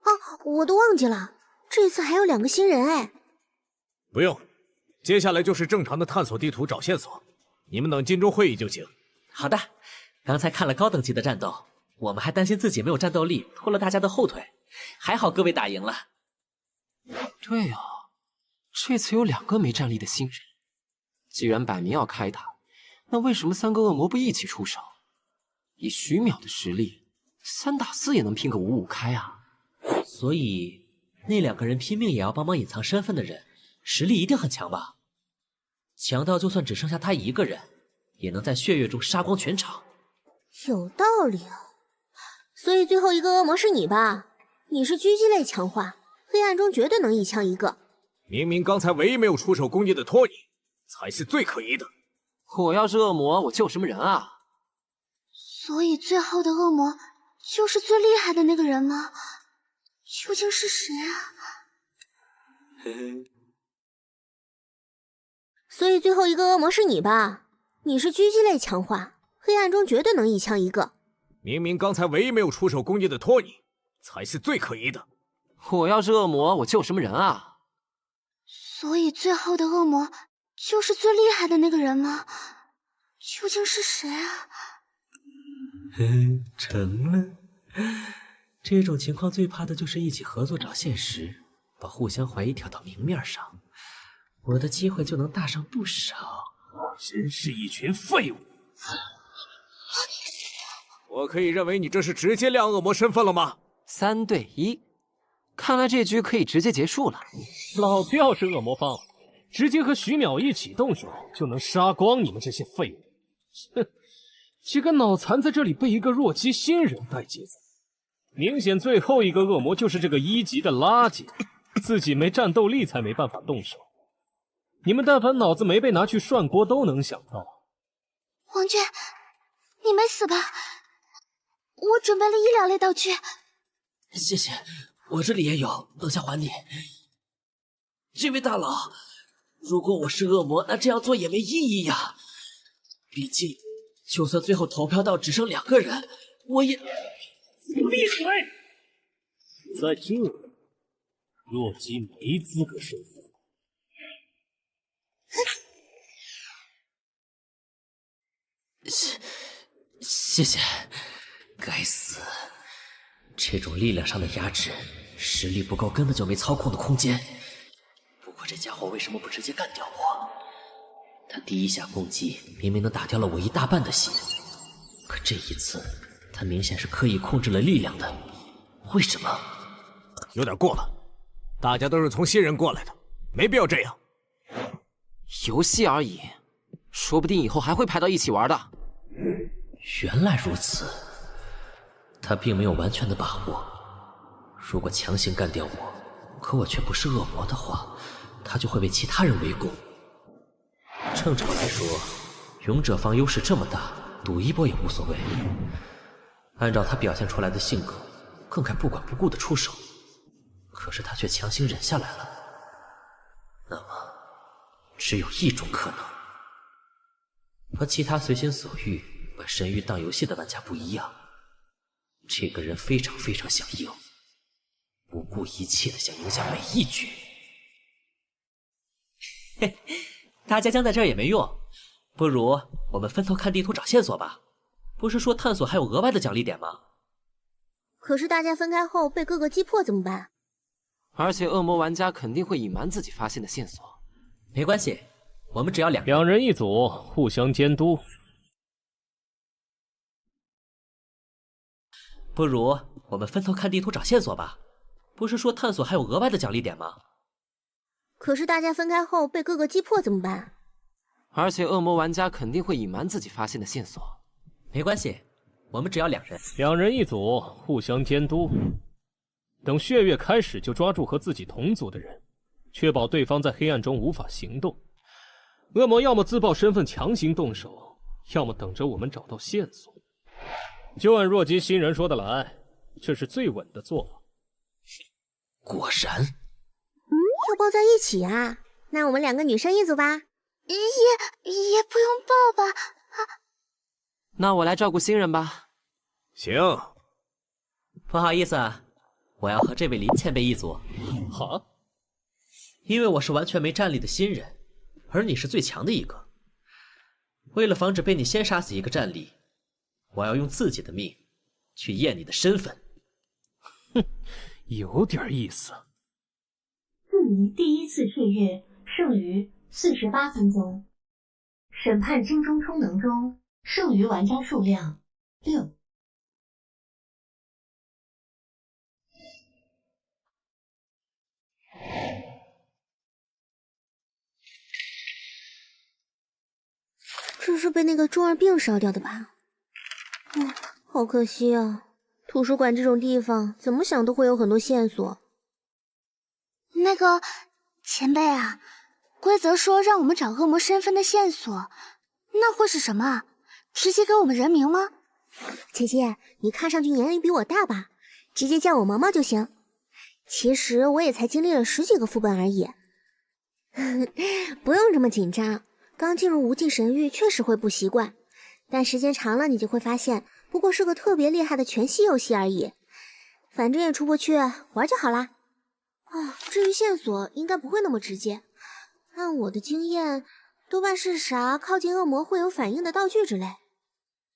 哦，我都忘记了，这次还有2个新人哎。不用，接下来就是正常的探索地图找线索，你们等金钟会议就行。好的，刚才看了高等级的战斗，我们还担心自己没有战斗力，拖了大家的后腿，还好各位打赢了。对呀，这次有2个没战力的新人，既然摆明要开打，那为什么3个恶魔不一起出手？以徐淼的实力，3打4也能拼个5-5开啊！所以那2个人拼命也要帮忙隐藏身份的人，实力一定很强吧？强到就算只剩下他一个人，也能在血月中杀光全场。有道理啊！所以最后一个恶魔是你吧？你是狙击类强化，黑暗中绝对能1枪1个。明明刚才唯一没有出手攻击的托尼，才是最可疑的。我要是恶魔，我救什么人啊？所以最后的恶魔就是最厉害的那个人吗？究竟是谁啊？所以最后一个恶魔是你吧？你是狙击类强化，黑暗中绝对能1枪1个。明明刚才唯一没有出手攻击的托尼，才是最可疑的。我要是恶魔，我救什么人啊？所以最后的恶魔就是最厉害的那个人吗？究竟是谁啊？成了。这种情况最怕的就是一起合作找现实，把互相怀疑挑到明面上，我的机会就能大上不少。真是一群废物！我可以认为你这是直接亮恶魔身份了吗？3对1，看来这局可以直接结束了。老子要是恶魔方，直接和徐淼一起动手，就能杀光你们这些废物。哼，几个脑残在这里被一个弱鸡新人带节奏，明显最后一个恶魔就是这个1级的垃圾，自己没战斗力才没办法动手。你们但凡脑子没被拿去涮锅，都能想到。王娟，你没死吧？我准备了医疗类道具。谢谢，我这里也有，等下还你。这位大佬，如果我是恶魔，那这样做也没意义呀。毕竟，就算最后投票到只剩2个人，我也……闭嘴！在这里，弱鸡没资格说话。谢谢。该死，这种力量上的压制，实力不够根本就没操控的空间。不过这家伙为什么不直接干掉我？他第1下攻击明明能打掉了我1大半的血，可这一次他明显是刻意控制了力量的。为什么？有点过了，大家都是从新人过来的，没必要这样。游戏而已，说不定以后还会排到一起玩的。原来如此，他并没有完全的把握。如果强行干掉我，可我却不是恶魔的话，他就会被其他人围攻。正常来说，勇者方优势这么大，赌一波也无所谓。按照他表现出来的性格，更该不管不顾的出手。可是他却强行忍下来了。那么，只有一种可能。和其他随心所欲把神域当游戏的玩家不一样，这个人非常非常想赢，不顾一切的想赢下每一局。嘿，大家僵在这儿也没用，不如我们分头看地图找线索吧。不是说探索还有额外的奖励点吗？可是大家分开后被各个击破怎么办？而且恶魔玩家肯定会隐瞒自己发现的线索。没关系，我们只要两人一组，互相监督。不如我们分头看地图找线索吧。不是说探索还有额外的奖励点吗？可是大家分开后被各个击破怎么办？而且恶魔玩家肯定会隐瞒自己发现的线索。没关系，我们只要两人一组，互相监督。等血月开始就抓住和自己同组的人，确保对方在黑暗中无法行动。恶魔要么自曝身份强行动手，要么等着我们找到线索。就按若姬新人说的来，这是最稳的做法。果然，要抱在一起啊？那我们2个女生一组吧。也不用抱吧。那我来照顾新人吧。行。不好意思啊，我要和这位林前辈一组。好。因为我是完全没战力的新人，而你是最强的一个。为了防止被你先杀死一个战力，我要用自己的命去验你的身份。哼，有点意思。距离第1次血月剩余48分钟。审判金钟充能中剩余玩家数量6。这是被那个中二病烧掉的吧？好可惜啊！图书馆这种地方，怎么想都会有很多线索。那个前辈啊，规则说让我们找恶魔身份的线索，那会是什么？直接给我们人名吗？姐姐，你看上去年龄比我大吧？直接叫我毛毛就行。其实我也才经历了10几个副本而已。不用这么紧张，刚进入无尽神域确实会不习惯，但时间长了你就会发现，不过是个特别厉害的全息游戏而已。反正也出不去，玩就好啦。至于线索，应该不会那么直接。按我的经验，多半是啥靠近恶魔会有反应的道具之类。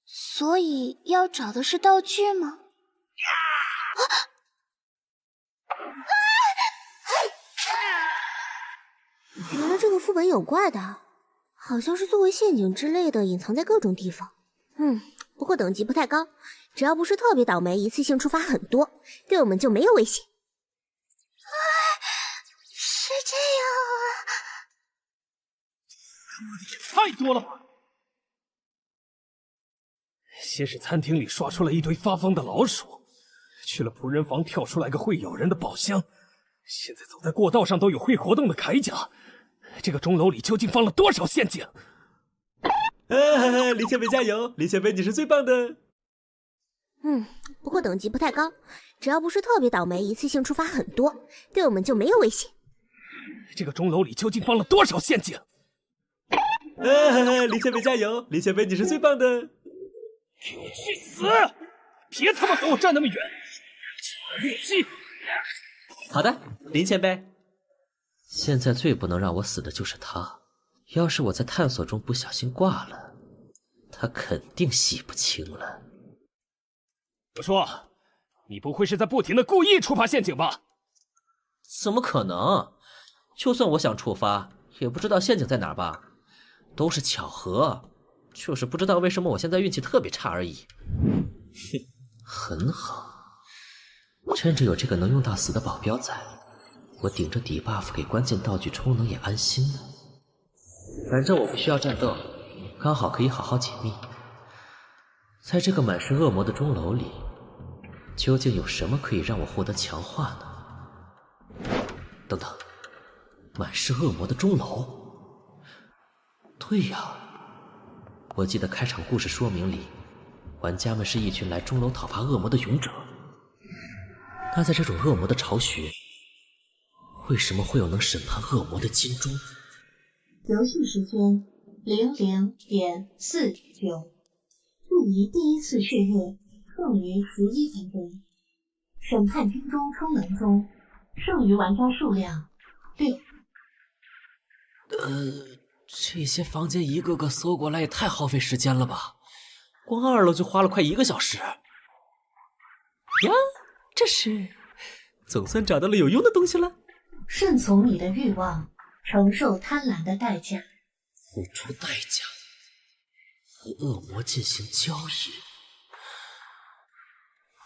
所以要找的是道具吗？原来这个副本有怪的，好像是作为陷阱之类的，隐藏在各种地方。不过等级不太高，只要不是特别倒霉，一次性触发很多，对我们就没有威胁。是这样啊！太多了吧！先是餐厅里刷出来一堆发疯的老鼠，去了仆人房跳出来个会咬人的宝箱，现在走在过道上都有会活动的铠甲。这个钟楼里究竟放了多少陷阱？林前辈加油！林前辈你是最棒的。不过等级不太高，只要不是特别倒霉，一次性触发很多，对我们就没有威胁。这个钟楼里究竟放了多少陷阱？林前辈加油！林前辈你是最棒的。给我去死！别他妈跟我站那么远！劣迹！好的，林前辈。现在最不能让我死的就是他。要是我在探索中不小心挂了，他肯定洗不清了。我说，你不会是在不停的故意触发陷阱吧？怎么可能？就算我想触发，也不知道陷阱在哪儿吧？都是巧合，就是不知道为什么我现在运气特别差而已。很好，趁着有这个能用到死的保镖在，我顶着底 buff 给关键道具充能也安心了。反正我不需要战斗，刚好可以好好解密。在这个满是恶魔的钟楼里，究竟有什么可以让我获得强化呢？等等，满是恶魔的钟楼？对呀，我记得开场故事说明里，玩家们是一群来钟楼讨伐恶魔的勇者。那在这种恶魔的巢穴，为什么会有能审判恶魔的金钟？游戏时间00:49，距离第1次血月剩余11分钟。审判金钟充能中，剩余玩家数量6。这些房间一个个搜过来也太耗费时间了吧？光2楼就花了快1个小时。呀，这是总算找到了有用的东西了。顺从你的欲望，承受贪婪的代价。付出代价，和恶魔进行交易。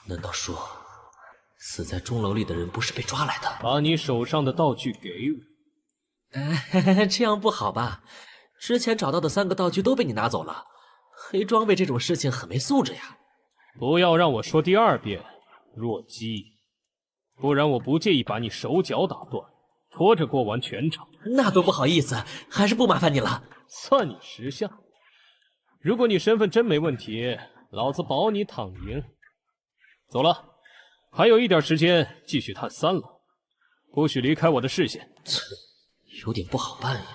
难道说，死在钟楼里的人不是被抓来的？把你手上的道具给我。这样不好吧？之前找到的3个道具都被你拿走了，黑装备这种事情很没素质呀。不要让我说第2遍，弱鸡，不然我不介意把你手脚打断，拖着过完全场。那多不好意思，还是不麻烦你了。算你识相。如果你身份真没问题，老子保你躺赢。走了，还有一点时间继续探3了，不许离开我的视线。有点不好办呀。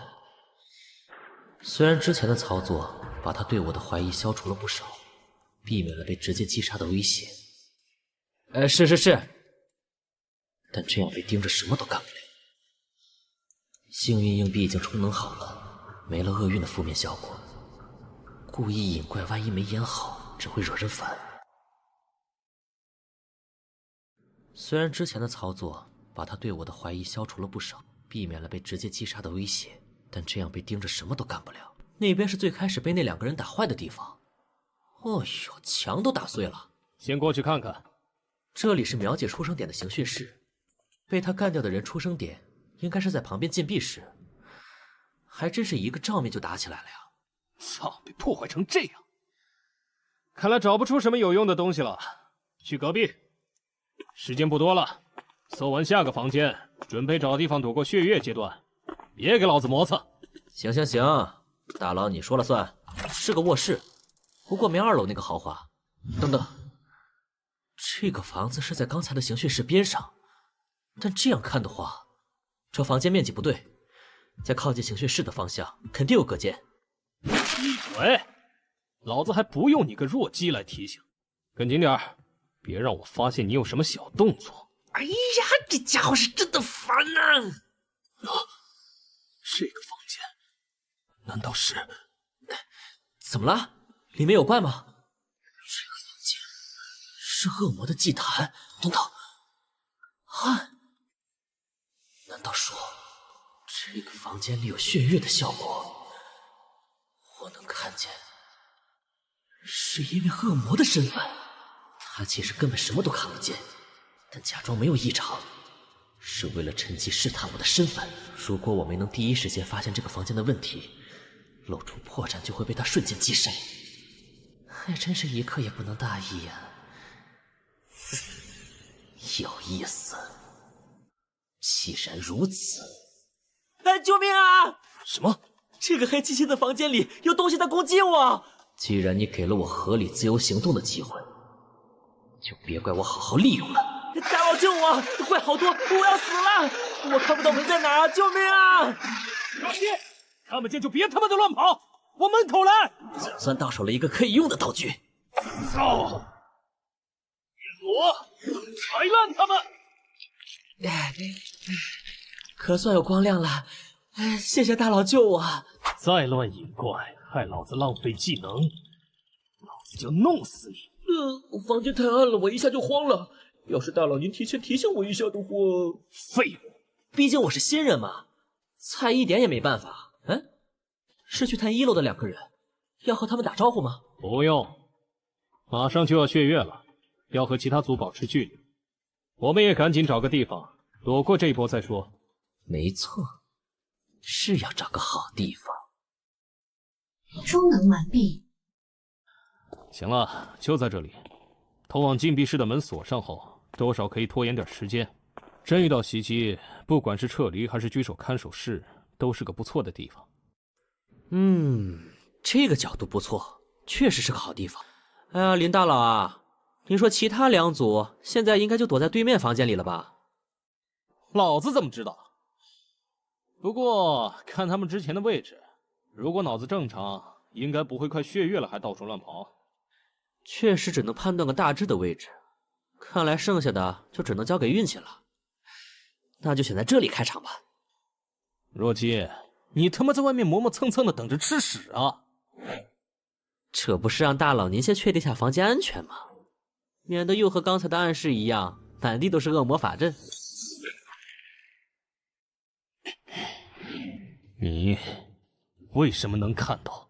虽然之前的操作把他对我的怀疑消除了不少，避免了被直接击杀的危险。是，但这样被盯着什么都干不了。幸运硬币已经充能好了，没了厄运的负面效果。故意引怪，万一没演好，只会惹人烦。虽然之前的操作把他对我的怀疑消除了不少，避免了被直接击杀的威胁，但这样被盯着什么都干不了。那边是最开始被那2个人打坏的地方。哦呦，墙都打碎了。先过去看看。这里是苗姐出生点的刑讯室，被他干掉的人出生点应该是在旁边禁闭室，还真是一个照面就打起来了呀！操，被破坏成这样，看来找不出什么有用的东西了。去隔壁，时间不多了，搜完下个房间，准备找地方躲过血月阶段，别给老子磨蹭。行，大佬你说了算，是个卧室，不过没2楼那个豪华。等等，这个房子是在刚才的刑讯室边上，但这样看的话，这房间面积不对，在靠近刑讯室的方向肯定有隔间。闭嘴！老子还不用你个弱鸡来提醒，跟紧点，别让我发现你有什么小动作。哎呀，这家伙是真的烦啊！这个房间难道是？怎么了？里面有怪吗？这个房间是恶魔的祭坛。等等，啊！难道说这个房间里有血月的效果？我能看见，是因为恶魔的身份，他其实根本什么都看不见，但假装没有异常，是为了趁机试探我的身份。如果我没能第一时间发现这个房间的问题，露出破绽就会被他瞬间击杀。还真是一刻也不能大意呀。有意思。既然如此，救命啊！什么？这个黑漆漆的房间里有东西在攻击我！既然你给了我合理自由行动的机会，就别怪我好好利用了。大佬救我！怪好多，我要死了！我看不到门在哪儿，救命啊！老七，看不见就别他妈的乱跑，往门口来！总算到手了一个可以用的道具。操！我踩烂他们！可算有光亮了，谢谢大佬救我。再乱引怪，害老子浪费技能，老子就弄死你！房间太暗了，我一下就慌了。要是大佬您提前提醒我一下的话……废物！毕竟我是新人嘛，菜一点也没办法。是去探1楼的2个人，要和他们打招呼吗？不用，马上就要血月了，要和其他组保持距离。我们也赶紧找个地方躲过这一波再说。没错，是要找个好地方。充能完毕。行了，就在这里。通往禁闭室的门锁上后，多少可以拖延点时间。真遇到袭击，不管是撤离还是居守看守室，都是个不错的地方。这个角度不错，确实是个好地方。哎呀，林大佬啊，您说其他2组现在应该就躲在对面房间里了吧？老子怎么知道？不过看他们之前的位置，如果脑子正常，应该不会快血月了还到处乱跑。确实只能判断个大致的位置，看来剩下的就只能交给运气了。那就选在这里开场吧。若姬，你他妈在外面磨磨蹭蹭的等着吃屎啊！这不是让大佬您先确定下房间安全吗？免得又和刚才的暗示一样，满地都是恶魔法阵。你为什么能看到？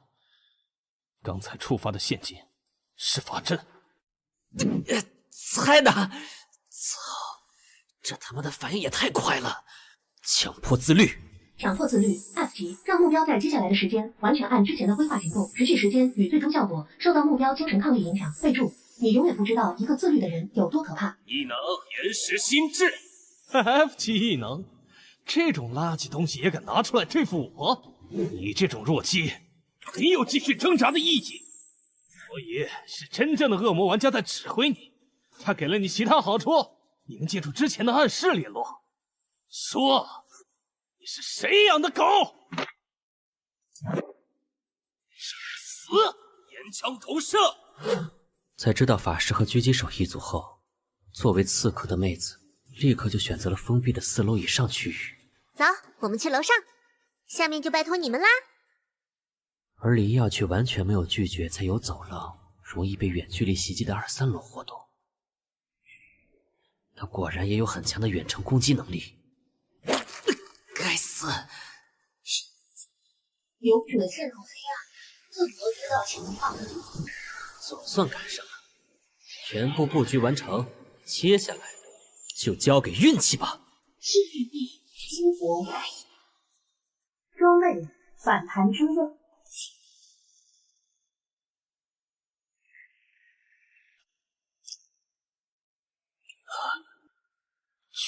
刚才触发的陷阱是法阵。猜的！操，这他妈的反应也太快了！强迫自律。强迫自律 F 级，让目标在接下来的时间完全按之前的规划行动，持续时间与最终效果受到目标精神抗力影响。备注：你永远不知道一个自律的人有多可怕。异能延时心智 F 级异能，这种垃圾东西也敢拿出来对付我？你这种弱鸡，没有继续挣扎的意义。所以是真正的恶魔玩家在指挥你，他给了你其他好处，你能借助之前的暗示联络。说，你是谁养的狗？死！岩枪投射。在知道法师和狙击手一组后，作为刺客的妹子立刻就选择了封闭的4楼以上区域。走，我们去楼上，下面就拜托你们啦。而李耀却完全没有拒绝在有走廊容易被远距离袭击的2、3楼活动。他果然也有很强的远程攻击能力。该死！勇者陷入黑暗，恶魔知道情况，总算赶上了，全部布局完成，接下来就交给运气吧。幸运币激活外衣，装备反弹之刃。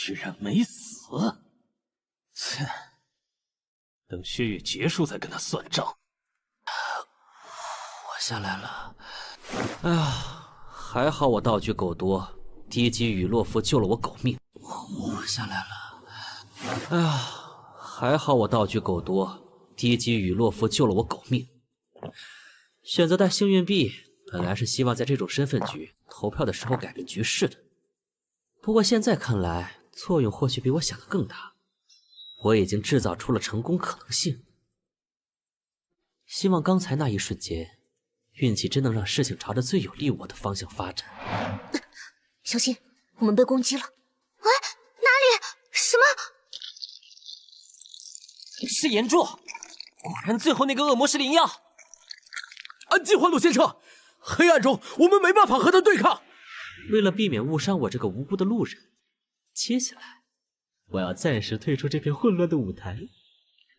居然没死！切，等血月结束再跟他算账。我下来了。哎呀，还好我道具够多，低级雨洛夫救了我狗命。我下来了。哎呀，还好我道具够多，低级雨洛夫救了我狗命。选择带幸运币，本来是希望在这种身份局投票的时候改变局势的，不过现在看来，作用或许比我想的更大。我已经制造出了成功可能性。希望刚才那一瞬间，运气真能让事情朝着最有利我的方向发展。小心，我们被攻击了！哎，哪里？什么？是岩柱！果然，最后那个恶魔是灵药。安静，幻斗先生，黑暗中我们没办法和他对抗。为了避免误伤我这个无辜的路人，接下来我要暂时退出这片混乱的舞台。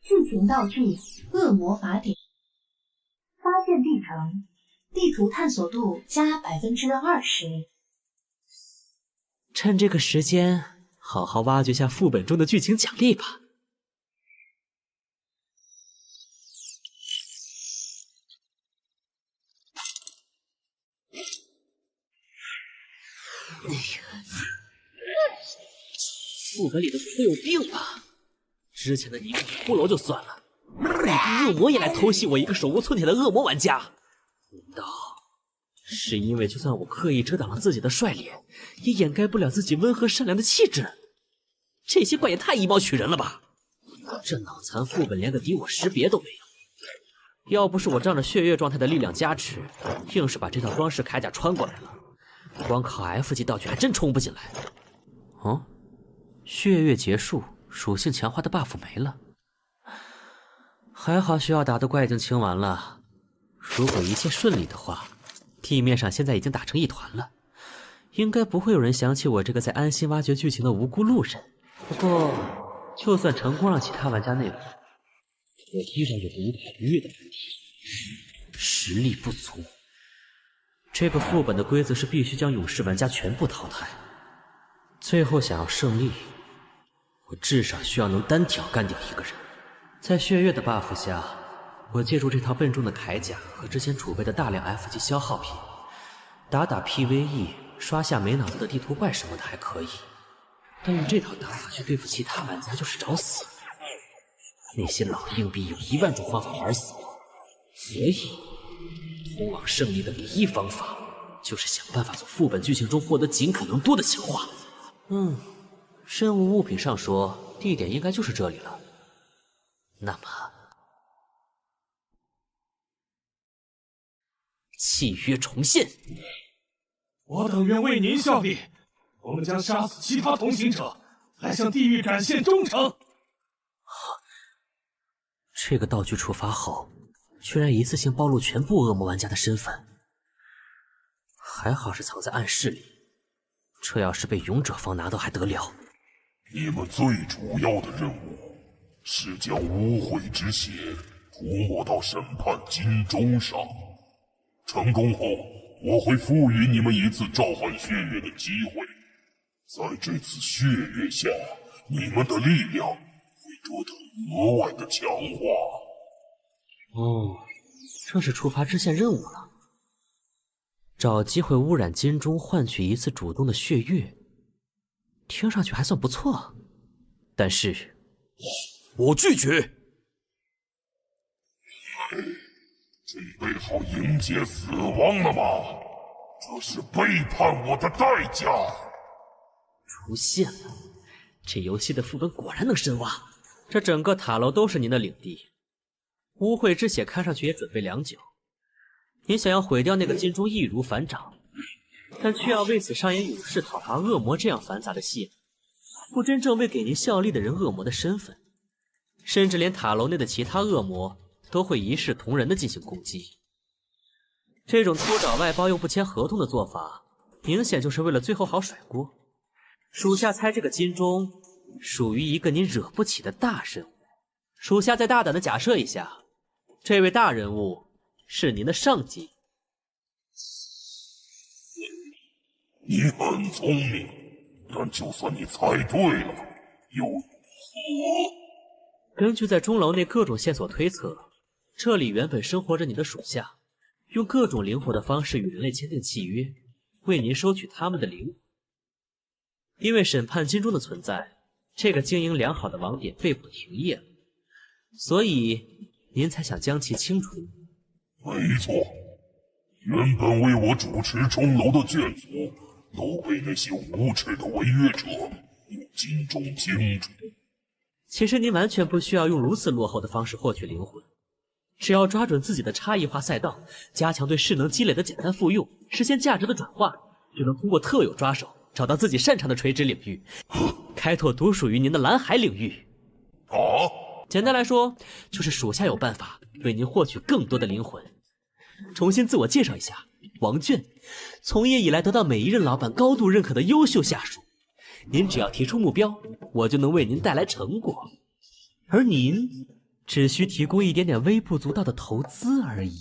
剧情道具：恶魔法典。发现地城，地图探索度加20%。趁这个时间，好好挖掘下副本中的剧情奖励吧。副本里的都有病吧？之前的尼克骷髅就算了，那个恶魔也来偷袭我一个手无寸铁的恶魔玩家。难道是因为就算我刻意遮挡了自己的帅脸，也掩盖不了自己温和善良的气质？这些怪也太以貌取人了吧！这脑残副本连个敌我识别都没有。要不是我仗着血月状态的力量加持，硬是把这套装饰铠甲穿过来了，光靠 F 级道具还真冲不进来。哦，血月结束，属性强化的 buff 没了。还好需要打的怪已经清完了，如果一切顺利的话，地面上现在已经打成一团了，应该不会有人想起我这个在安心挖掘剧情的无辜路人。不过，就算成功让其他玩家内服，我依然有个无法逾越的问题：实力不足。这个副本的规则是必须将勇士玩家全部淘汰，最后想要胜利，我至少需要能单挑干掉一个人。在血月的 buff 下，我借助这套笨重的铠甲和之前储备的大量 F 级消耗品，打 PVE， 刷下没脑子的地图怪什么的还可以，但用这套打法去对付其他玩家就是找死。那些老硬币有1万种方法玩死我，所以通往胜利的唯一方法就是想办法从副本剧情中获得尽可能多的强化。任务物品上说地点应该就是这里了。那么契约重现，我等愿为您效力，我们将杀死其他同行者，来向地狱展现忠诚。这个道具触发后，居然一次性暴露全部恶魔玩家的身份，还好是藏在暗室里，这要是被勇者方拿到还得了？你们最主要的任务是将污秽之血涂抹到审判金钟上，成功后我会赋予你们一次召唤血月的机会，在这次血月下，你们的力量会得到额外的强化。哦，这是触发支线任务了。找机会污染金钟，换取一次主动的血月，听上去还算不错。但是，我拒绝。准备好迎接死亡了吗？这是背叛我的代价。出现了，这游戏的副本果然能深挖。这整个塔楼都是您的领地，污秽之血看上去也准备良久。您想要毁掉那个金钟易如反掌，但却要为此上演勇士讨伐恶魔这样繁杂的戏，不真正为给您效力的人恶魔的身份，甚至连塔楼内的其他恶魔都会一视同仁的进行攻击。这种偷找外包又不签合同的做法，明显就是为了最后好甩锅。属下猜这个金钟属于一个您惹不起的大人物。属下再大胆的假设一下，这位大人物是您的上级。你很聪明，但就算你猜对了，又如何？根据在钟楼内各种线索推测，这里原本生活着你的属下，用各种灵活的方式与人类签订契约，为您收取他们的灵魂。因为审判金钟的存在，这个经营良好的网点被迫停业了，所以您才想将其清除。没错，原本为我主持钟楼的眷族都被那些无耻的违约者用金钟清除。其实您完全不需要用如此落后的方式获取灵魂，只要抓准自己的差异化赛道，加强对势能积累的简单复用，实现价值的转化，就能通过特有抓手找到自己擅长的垂直领域，开拓独属于您的蓝海领域。简单来说，就是属下有办法为您获取更多的灵魂。重新自我介绍一下，王倦，从业以来得到每一任老板高度认可的优秀下属。您只要提出目标，我就能为您带来成果，而您只需提供一点点微不足道的投资而已。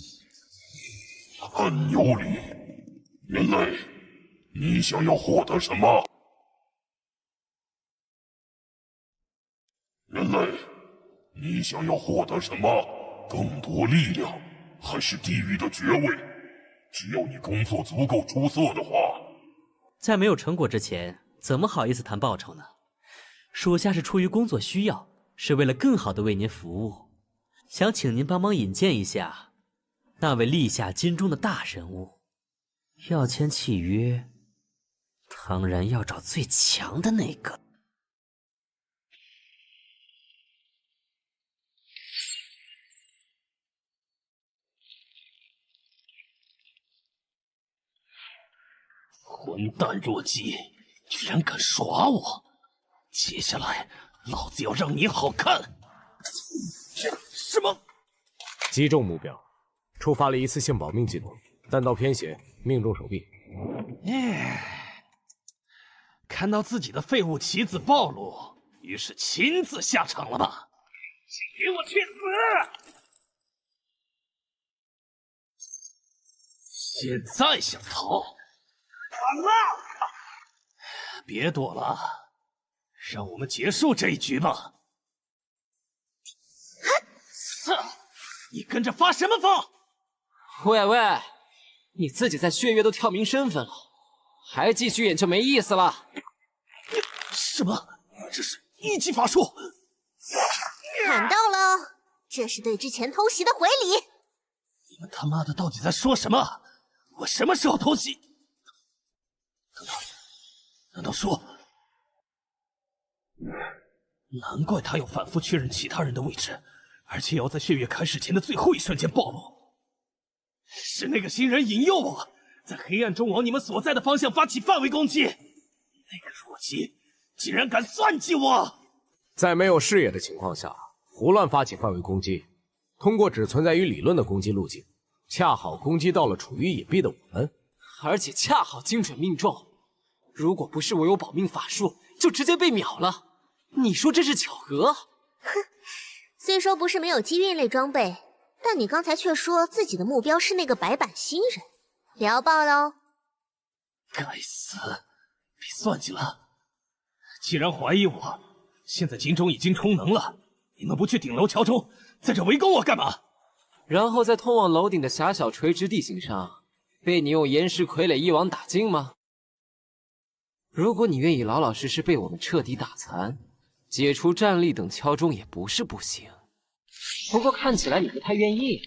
很有理，人类，你想要获得什么？人类，你想要获得什么？更多力量，还是地狱的爵位？只要你工作足够出色的话，在没有成果之前，怎么好意思谈报酬呢？属下是出于工作需要，是为了更好的为您服务，想请您帮忙引荐一下那位立下金钟的大人物。要签契约，当然要找最强的那个。混蛋弱鸡，居然敢耍我！接下来，老子要让你好看！什么？击中目标，触发了一次性保命技能，弹道偏斜，命中手臂。看到自己的废物棋子暴露，于是亲自下场了吧？请给我去死！现在想逃？完了！别躲了，让我们结束这一局吧。你跟着发什么疯？喂喂，你自己在血月都跳明身份了，还继续演就没意思了。什么？这是一级法术？看到了，这是对之前偷袭的回礼。你们他妈的到底在说什么？我什么时候偷袭？难道说？难怪他要反复确认其他人的位置，而且要在血月开始前的最后一瞬间暴露。是那个新人引诱我，在黑暗中往你们所在的方向发起范围攻击。那个弱鸡竟然敢算计我！在没有视野的情况下，胡乱发起范围攻击，通过只存在于理论的攻击路径，恰好攻击到了处于隐蔽的我们，而且恰好精准命中。如果不是我有保命法术，就直接被秒了。你说这是巧合？哼，虽说不是没有机运类装备，但你刚才却说自己的目标是那个白板新人，聊爆喽！该死，被算计了！既然怀疑我，现在金钟已经充能了，你们不去顶楼敲钟，在这围攻我干嘛？然后在通往楼顶的狭小垂直地形上，被你用岩石傀儡一网打尽吗？如果你愿意老老实实被我们彻底打残，解除战力等敲钟也不是不行。不过看起来你不太愿意。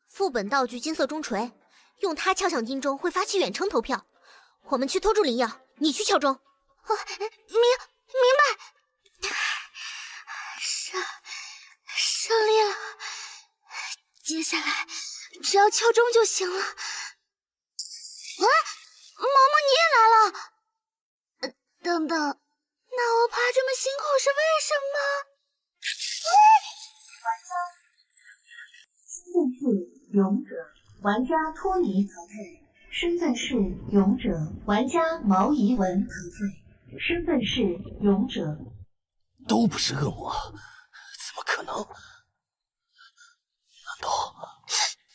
副本道具金色钟锤，用它敲响金钟会发起远程投票。我们去拖住灵药，你去敲钟。明白。胜利了，接下来只要敲钟就行了。啊，毛毛你也来了。等等，那我爬这么辛苦是为什么？身份是勇者，玩家托尼淘汰。身份是勇者，玩家毛怡文淘汰。身份是勇者。都不是恶魔，怎么可能？难道？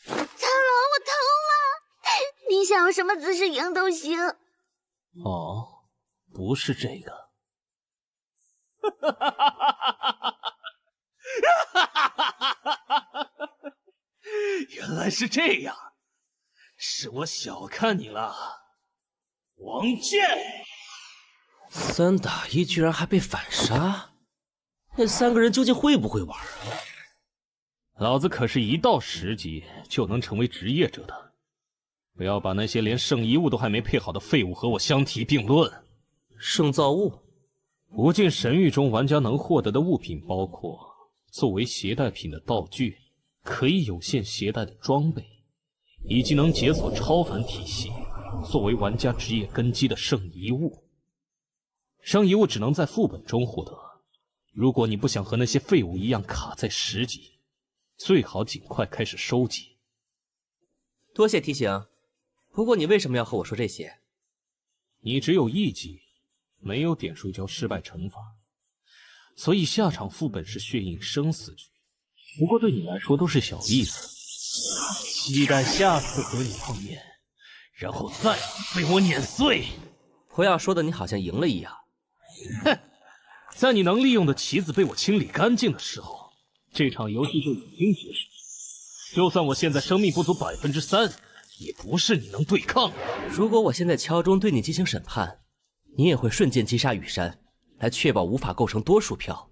苍龙，我疼了！你想用什么姿势赢都行。哦，不是这个。原来是这样，是我小看你了，王健。3打1居然还被反杀，那3个人究竟会不会玩啊？老子可是1到10级就能成为职业者的，不要把那些连圣遗物都还没配好的废物和我相提并论。圣造物，无尽神域中玩家能获得的物品包括作为携带品的道具，可以有限携带的装备，以及能解锁超凡体系作为玩家职业根基的圣遗物。圣遗物只能在副本中获得，如果你不想和那些废物一样卡在10级，最好尽快开始收集。多谢提醒，不过你为什么要和我说这些？你只有1级，没有点数交失败惩罚，所以下场副本是血印生死局。不过对你来说都是小意思，期待下次和你碰面，然后再次被我碾碎。不要说的你好像赢了一样。哼，在你能利用的棋子被我清理干净的时候，这场游戏就已经结束。就算我现在生命不足3%，也不是你能对抗的。如果我现在敲钟对你进行审判，你也会瞬间击杀雨山，来确保无法构成多数票。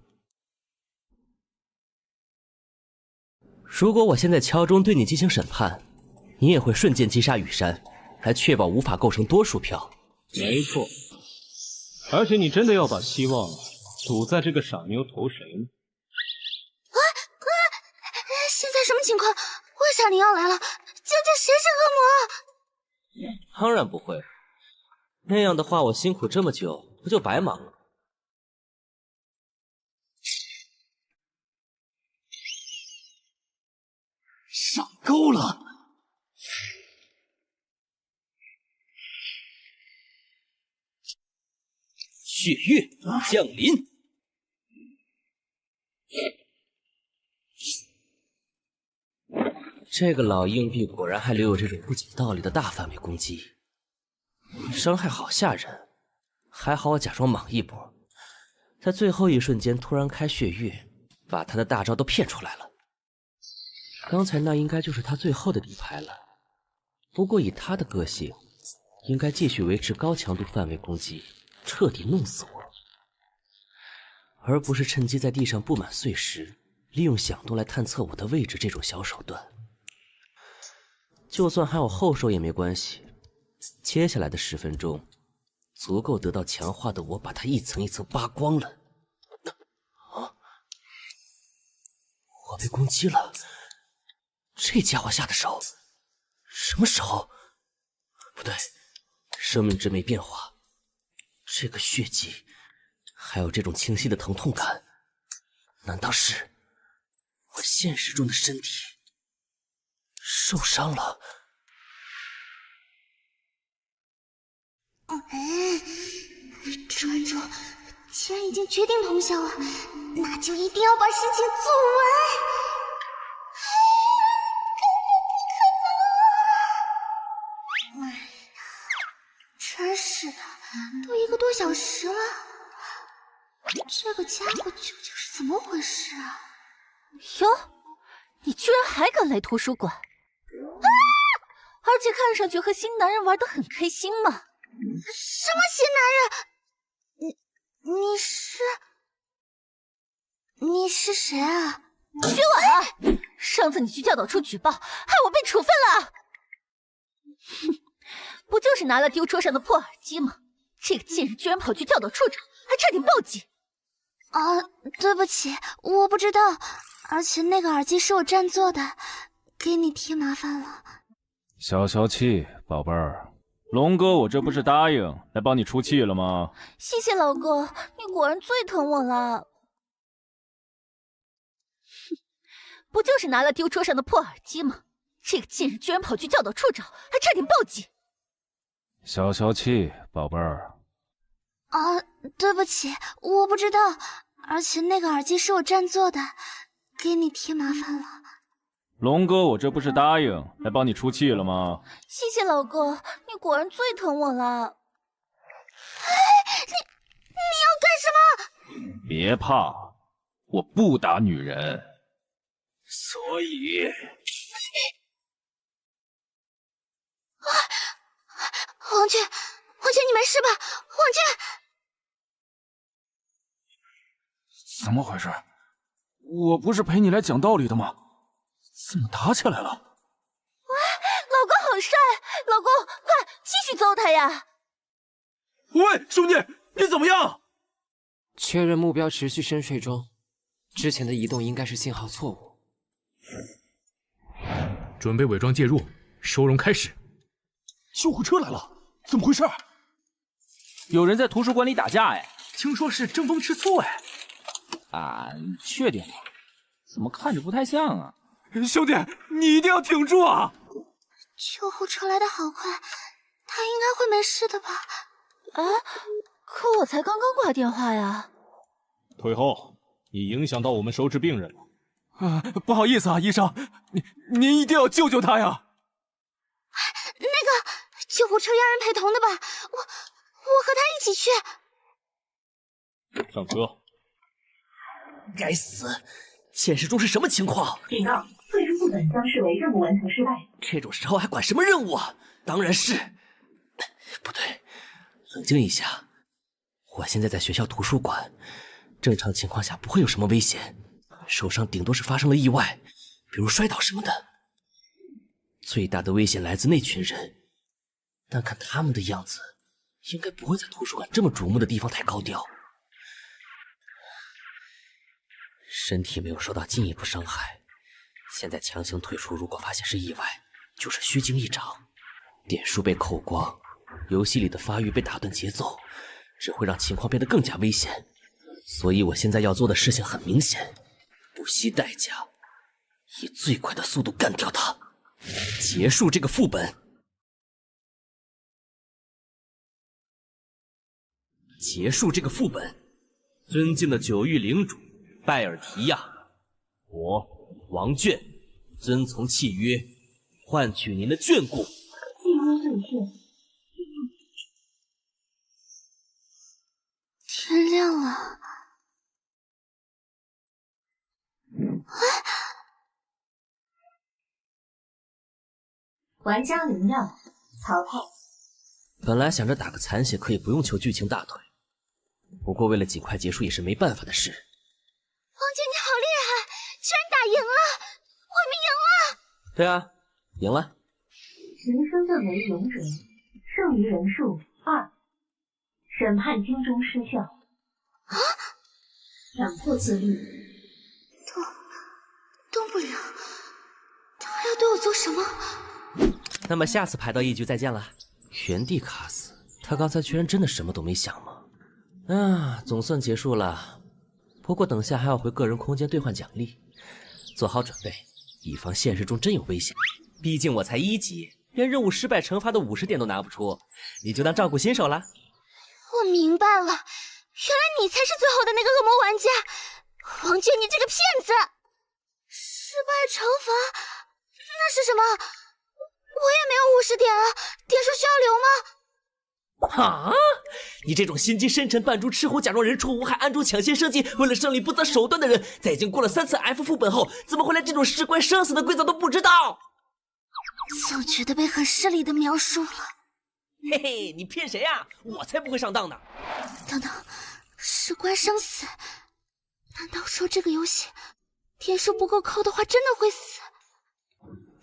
如果我现在敲钟对你进行审判，你也会瞬间击杀雨山，来确保无法构成多数票。没错，而且你真的要把希望赌在这个傻妞投谁呢？现在什么情况？为啥你要来了？究竟谁是恶魔？当然不会，那样的话我辛苦这么久不就白忙了？上钩了！血月降临。这个老硬币果然还留有这种不讲道理的大范围攻击，伤害好吓人。还好我假装莽一波，在最后一瞬间突然开血月，把他的大招都骗出来了。刚才那应该就是他最后的底牌了。不过以他的个性，应该继续维持高强度范围攻击，彻底弄死我，而不是趁机在地上布满碎石，利用响动来探测我的位置这种小手段。就算还有后手也没关系，接下来的10分钟足够得到强化的我把它一层一层扒光了。啊！我被攻击了，这家伙下的手，什么手？不对，生命值没变化。这个血迹，还有这种清晰的疼痛感，难道是我现实中的身体受伤了？传主，既然已经决定通宵了，那就一定要把事情做完。根本不可能！真是的，都1个多小时了，这个家伙究竟是怎么回事啊？哟，你居然还敢来图书馆！啊！而且看上去和新男人玩得很开心嘛。什么新男人？你是谁啊？徐婉，上次你去教导处举报，害我被处分了。哼，不就是拿了丢桌上的破耳机吗？这个贱人居然跑去教导处找，还差点报警。啊，对不起，我不知道，而且那个耳机是我占做的，给你添麻烦了。消消气，宝贝儿。龙哥，我这不是答应来帮你出气了吗？谢谢老公，你果然最疼我了。哼，不就是拿了丢桌上的破耳机吗？这个贱人居然跑去教导处找，还差点报警。消消气，宝贝儿。啊，对不起，我不知道，而且那个耳机是我占做的，给你添麻烦了。龙哥，我这不是答应来帮你出气了吗？谢谢老公，你果然最疼我了。你要干什么？别怕，我不打女人，所以……王俊，你没事吧？王俊，怎么回事？我不是陪你来讲道理的吗？怎么打起来了？哇，老公好帅！老公，快继续揍他呀！喂，兄弟，你怎么样？确认目标持续深睡中，之前的移动应该是信号错误。准备伪装介入，收容开始。救护车来了，怎么回事？有人在图书馆里打架哎，听说是争风吃醋哎。啊，确定吗？怎么看着不太像啊？兄弟，你一定要挺住啊！救护车来得好快，他应该会没事的吧？啊，可我才刚刚挂电话呀。退后，你影响到我们收治病人了。不好意思啊，医生，您一定要救救他呀！那个救护车要人陪同的吧？我和他一起去。上车。该死！现实中是什么情况？警告！退出副本将视为任务完成失败。这种时候还管什么任务啊？当然是……不对，冷静一下。我现在在学校图书馆，正常情况下不会有什么危险，受伤顶多是发生了意外，比如摔倒什么的。最大的危险来自那群人，但看他们的样子，应该不会在图书馆这么瞩目的地方太高调。身体没有受到进一步伤害，现在强行退出，如果发现是意外，就是虚惊一场。点数被扣光，游戏里的发育被打断节奏，只会让情况变得更加危险。所以我现在要做的事情很明显，不惜代价，以最快的速度干掉他，结束这个副本。结束这个副本。尊敬的九域领主拜尔提亚，我王卷遵从契约，换取您的眷顾。契约兑现。天亮了。玩家灵药淘汰。本来想着打个残血可以不用求剧情大腿，不过为了尽快结束也是没办法的事。王姐你好厉害，居然打赢了，我们赢了。对啊，赢了。人生顿为勇者，剩余人数2。审判金钟失效。啊！强迫自律。动不了，他要对我做什么？那么下次排到一局再见了。原地卡死，他刚才居然真的什么都没想吗？啊，总算结束了。不过等下还要回个人空间兑换奖励，做好准备，以防现实中真有危险。毕竟我才1级，连任务失败惩罚的50点都拿不出，你就当照顾新手了。我明白了，原来你才是最后的那个恶魔玩家，王娟，你这个骗子！失败惩罚，那是什么？我也没有50点啊，点数需要留吗？啊！你这种心机深沉、扮猪吃虎、假装人畜无害、暗中抢先升级、为了胜利不择手段的人，在已经过了3次 F 副本后，怎么会连这种事关生死的规则都不知道？总觉得被很失礼的描述了。嘿嘿，你骗谁呀？我才不会上当呢！等等，事关生死，难道说这个游戏点数不够扣的话，真的会死？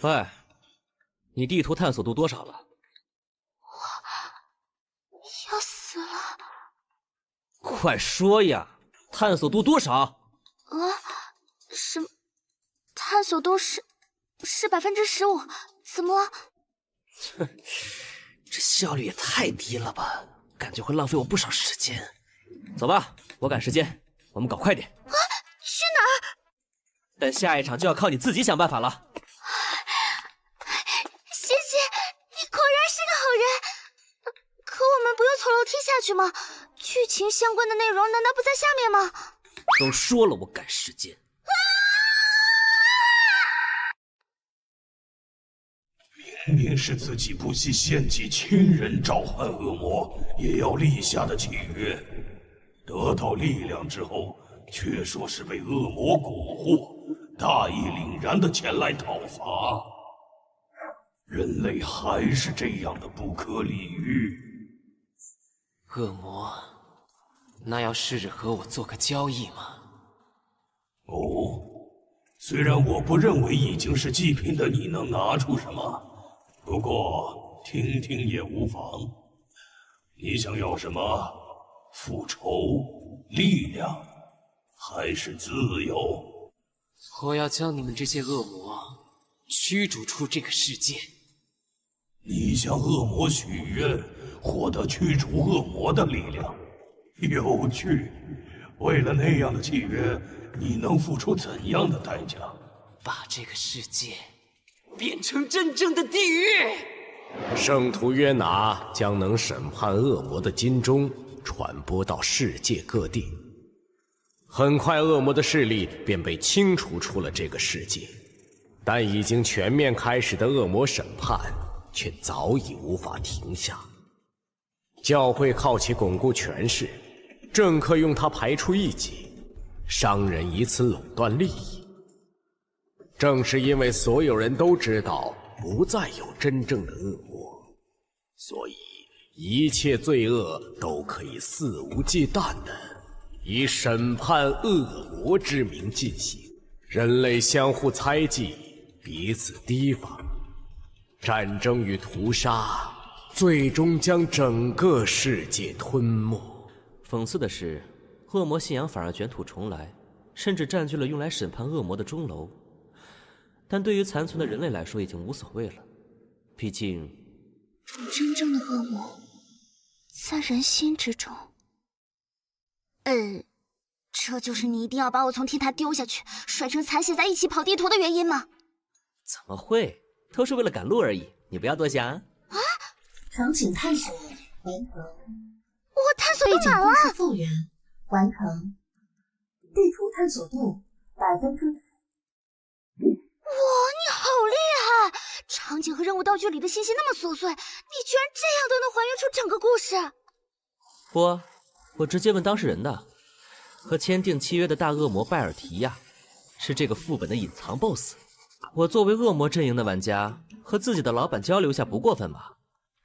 喂，你地图探索度多少了？要死了！快说呀，探索度多少？啊？什么？探索度是15%？怎么了？哼，这效率也太低了吧！感觉会浪费我不少时间。走吧，我赶时间，我们搞快点。啊？去哪儿？但下一场就要靠你自己想办法了。谢谢，你果然是个好人。可我们不用从楼梯下去吗？剧情相关的内容难道不在下面吗？都说了我赶时间。明明是自己不惜献祭亲人召唤恶魔，也要立下的契约，得到力量之后，却说是被恶魔蛊惑，大义凛然的前来讨伐。人类还是这样的不可理喻。恶魔，那要试着和我做个交易吗？哦，虽然我不认为已经是祭品的你能拿出什么。不过听听也无妨。你想要什么？复仇、力量，还是自由？我要将你们这些恶魔驱逐出这个世界。你向恶魔许愿，获得驱除恶魔的力量。有趣。为了那样的契约，你能付出怎样的代价？把这个世界变成真正的地狱。圣徒约拿将能审判恶魔的金钟传播到世界各地，很快恶魔的势力便被清除出了这个世界，但已经全面开始的恶魔审判却早已无法停下。教会靠其巩固权势，政客用它排除异己，商人以此垄断利益。正是因为所有人都知道不再有真正的恶魔，所以一切罪恶都可以肆无忌惮地以审判恶魔之名进行。人类相互猜忌，彼此提防，战争与屠杀最终将整个世界吞没。讽刺的是，恶魔信仰反而卷土重来，甚至占据了用来审判恶魔的钟楼。但对于残存的人类来说已经无所谓了，毕竟真正的恶魔在人心之中。这就是你一定要把我从天台丢下去，摔成残血再一起跑地图的原因吗？怎么会，都是为了赶路而已，你不要多想啊。场景探索完成，我探索都满了。背景故事复原完成，地图探索度100%。哇，你好厉害！场景和任务道具里的信息那么琐碎，你居然这样都能还原出整个故事。我直接问当事人的，和签订契约的大恶魔拜尔提亚，是这个副本的隐藏 BOSS。我作为恶魔阵营的玩家，和自己的老板交流下不过分吧？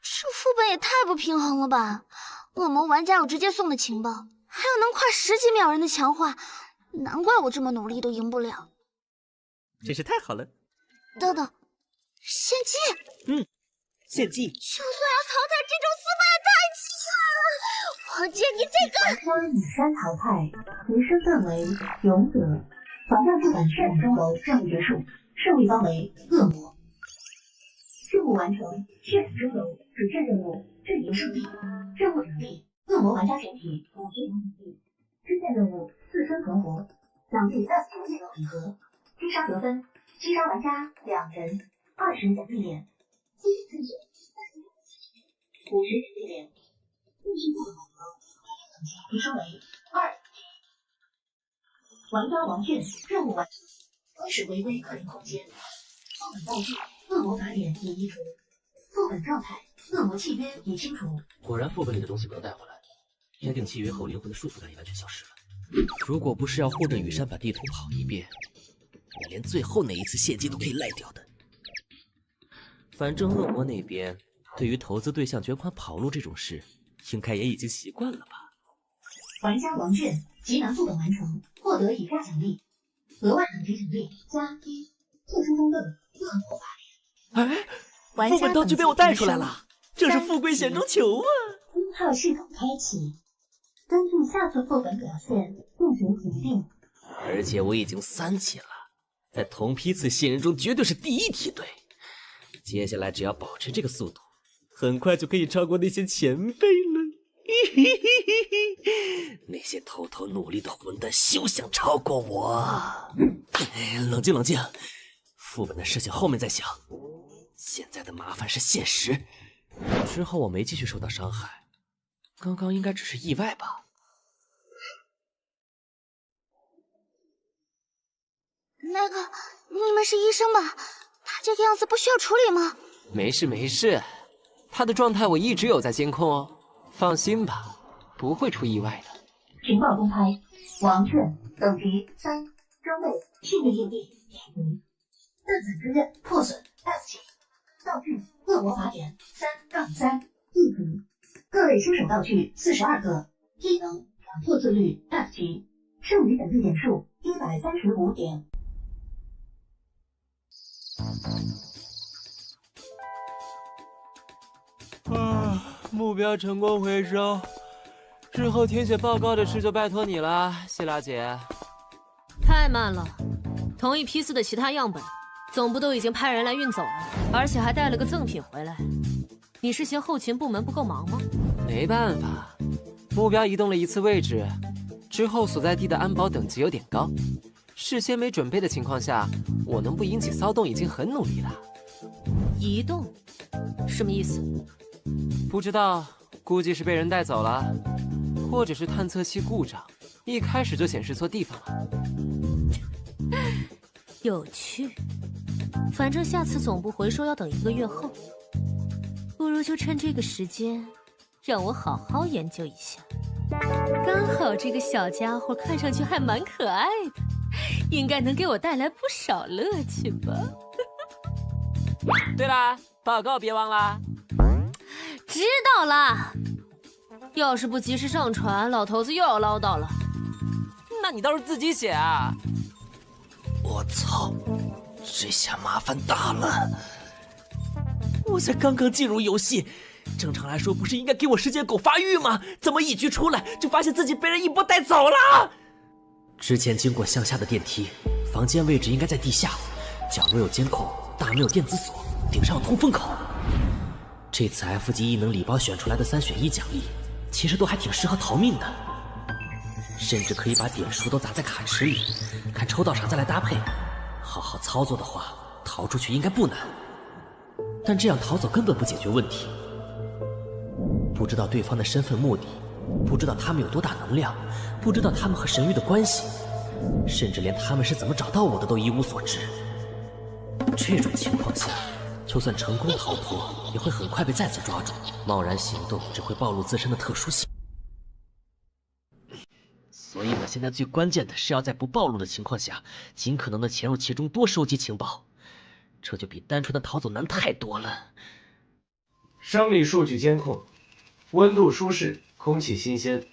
这副本也太不平衡了吧！恶魔玩家有直接送的情报，还有能快10几秒人的强化，难怪我这么努力都赢不了。真是太好了。等等，献祭？献祭。就算要淘汰这种死法也太奇怪了！我借你这个。玩家以山淘汰，其身份为勇者。挑战副本圣人钟楼任务结束，胜利方为恶魔。这任务完成，血染钟楼，主线任务阵营胜利。任务奖励：恶魔玩家全体50奖励。支线任务：自身存活，奖励S级技能礼盒。击杀得分，击杀玩家2人，20奖励点。继续探索，50奖励点。继续不可完成，等级提升为2级。玩家王卷任务完成，开始回归个人空间。副本道具：恶魔法典已移除。副本状态：恶魔契约已清除。果然副本里的东西不能带回来。签订契约后，灵魂的束缚感也完全消失了。如果不是要护着雨山把地图跑一遍，我连最后那一次献祭都可以赖掉的。反正恶魔那边对于投资对象卷款跑路这种事，应该也已经习惯了吧。玩家王卷极难副本完成，获得以下奖励：额外等级奖励+1，特殊中的恶魔法典。哎，副本道具被我带出来了，这是富贵险中求啊！1号系统开启，根据下次副本表现进行决定。而且我已经3级了，在同批次新人中绝对是第1梯队。接下来只要保持这个速度，很快就可以超过那些前辈了。那些偷偷努力的混蛋休想超过我！冷静冷静，副本的事情后面再想。现在的麻烦是现实。之后我没继续受到伤害，刚刚应该只是意外吧。那个，你们是医生吧？他这个样子不需要处理吗？没事没事，他的状态我一直有在监控哦，放心吧，不会出意外的。情报公开，王卷等级3，装备训练硬币1级，弹伞之刃破损 S 级，道具恶魔法典3-31级，各类新手道具42个，技能强迫自律 F 级，剩余奖励点数135点。目标成功回收，日后填写报告的事就拜托你了，谢拉姐。太慢了，同一批次的其他样本，总部都已经派人来运走了，而且还带了个赠品回来。你是嫌后勤部门不够忙吗？没办法，目标移动了1次位置，之后所在地的安保等级有点高，事先没准备的情况下，我能不引起骚动已经很努力了。移动？什么意思？不知道，估计是被人带走了，或者是探测器故障，一开始就显示错地方了。有趣，反正下次总部回收要等1个月后，不如就趁这个时间，让我好好研究一下。刚好这个小家伙看上去还蛮可爱的，应该能给我带来不少乐趣吧。对啦，报告别忘啦。知道啦，要是不及时上传，老头子又要唠叨了。那你倒是自己写啊！我操，这下麻烦大了！我才刚刚进入游戏，正常来说不是应该给我时间狗发育吗？怎么一局出来就发现自己被人一波带走了？之前经过向下的电梯，房间位置应该在地下，角落有监控，大门有电子锁，顶上有通风口。这次 F 级异能礼包选出来的3选1奖励，其实都还挺适合逃命的，甚至可以把点数都砸在卡池里，看抽到啥再来搭配。好好操作的话，逃出去应该不难。但这样逃走根本不解决问题，不知道对方的身份目的，不知道他们有多大能量，不知道他们和神域的关系，甚至连他们是怎么找到我的都一无所知。这种情况下，就算成功逃脱，也会很快被再次抓住。贸然行动只会暴露自身的特殊性。所以我现在最关键的是要在不暴露的情况下，尽可能的潜入其中，多收集情报。这就比单纯的逃走难太多了。生理数据监控，温度舒适，空气新鲜，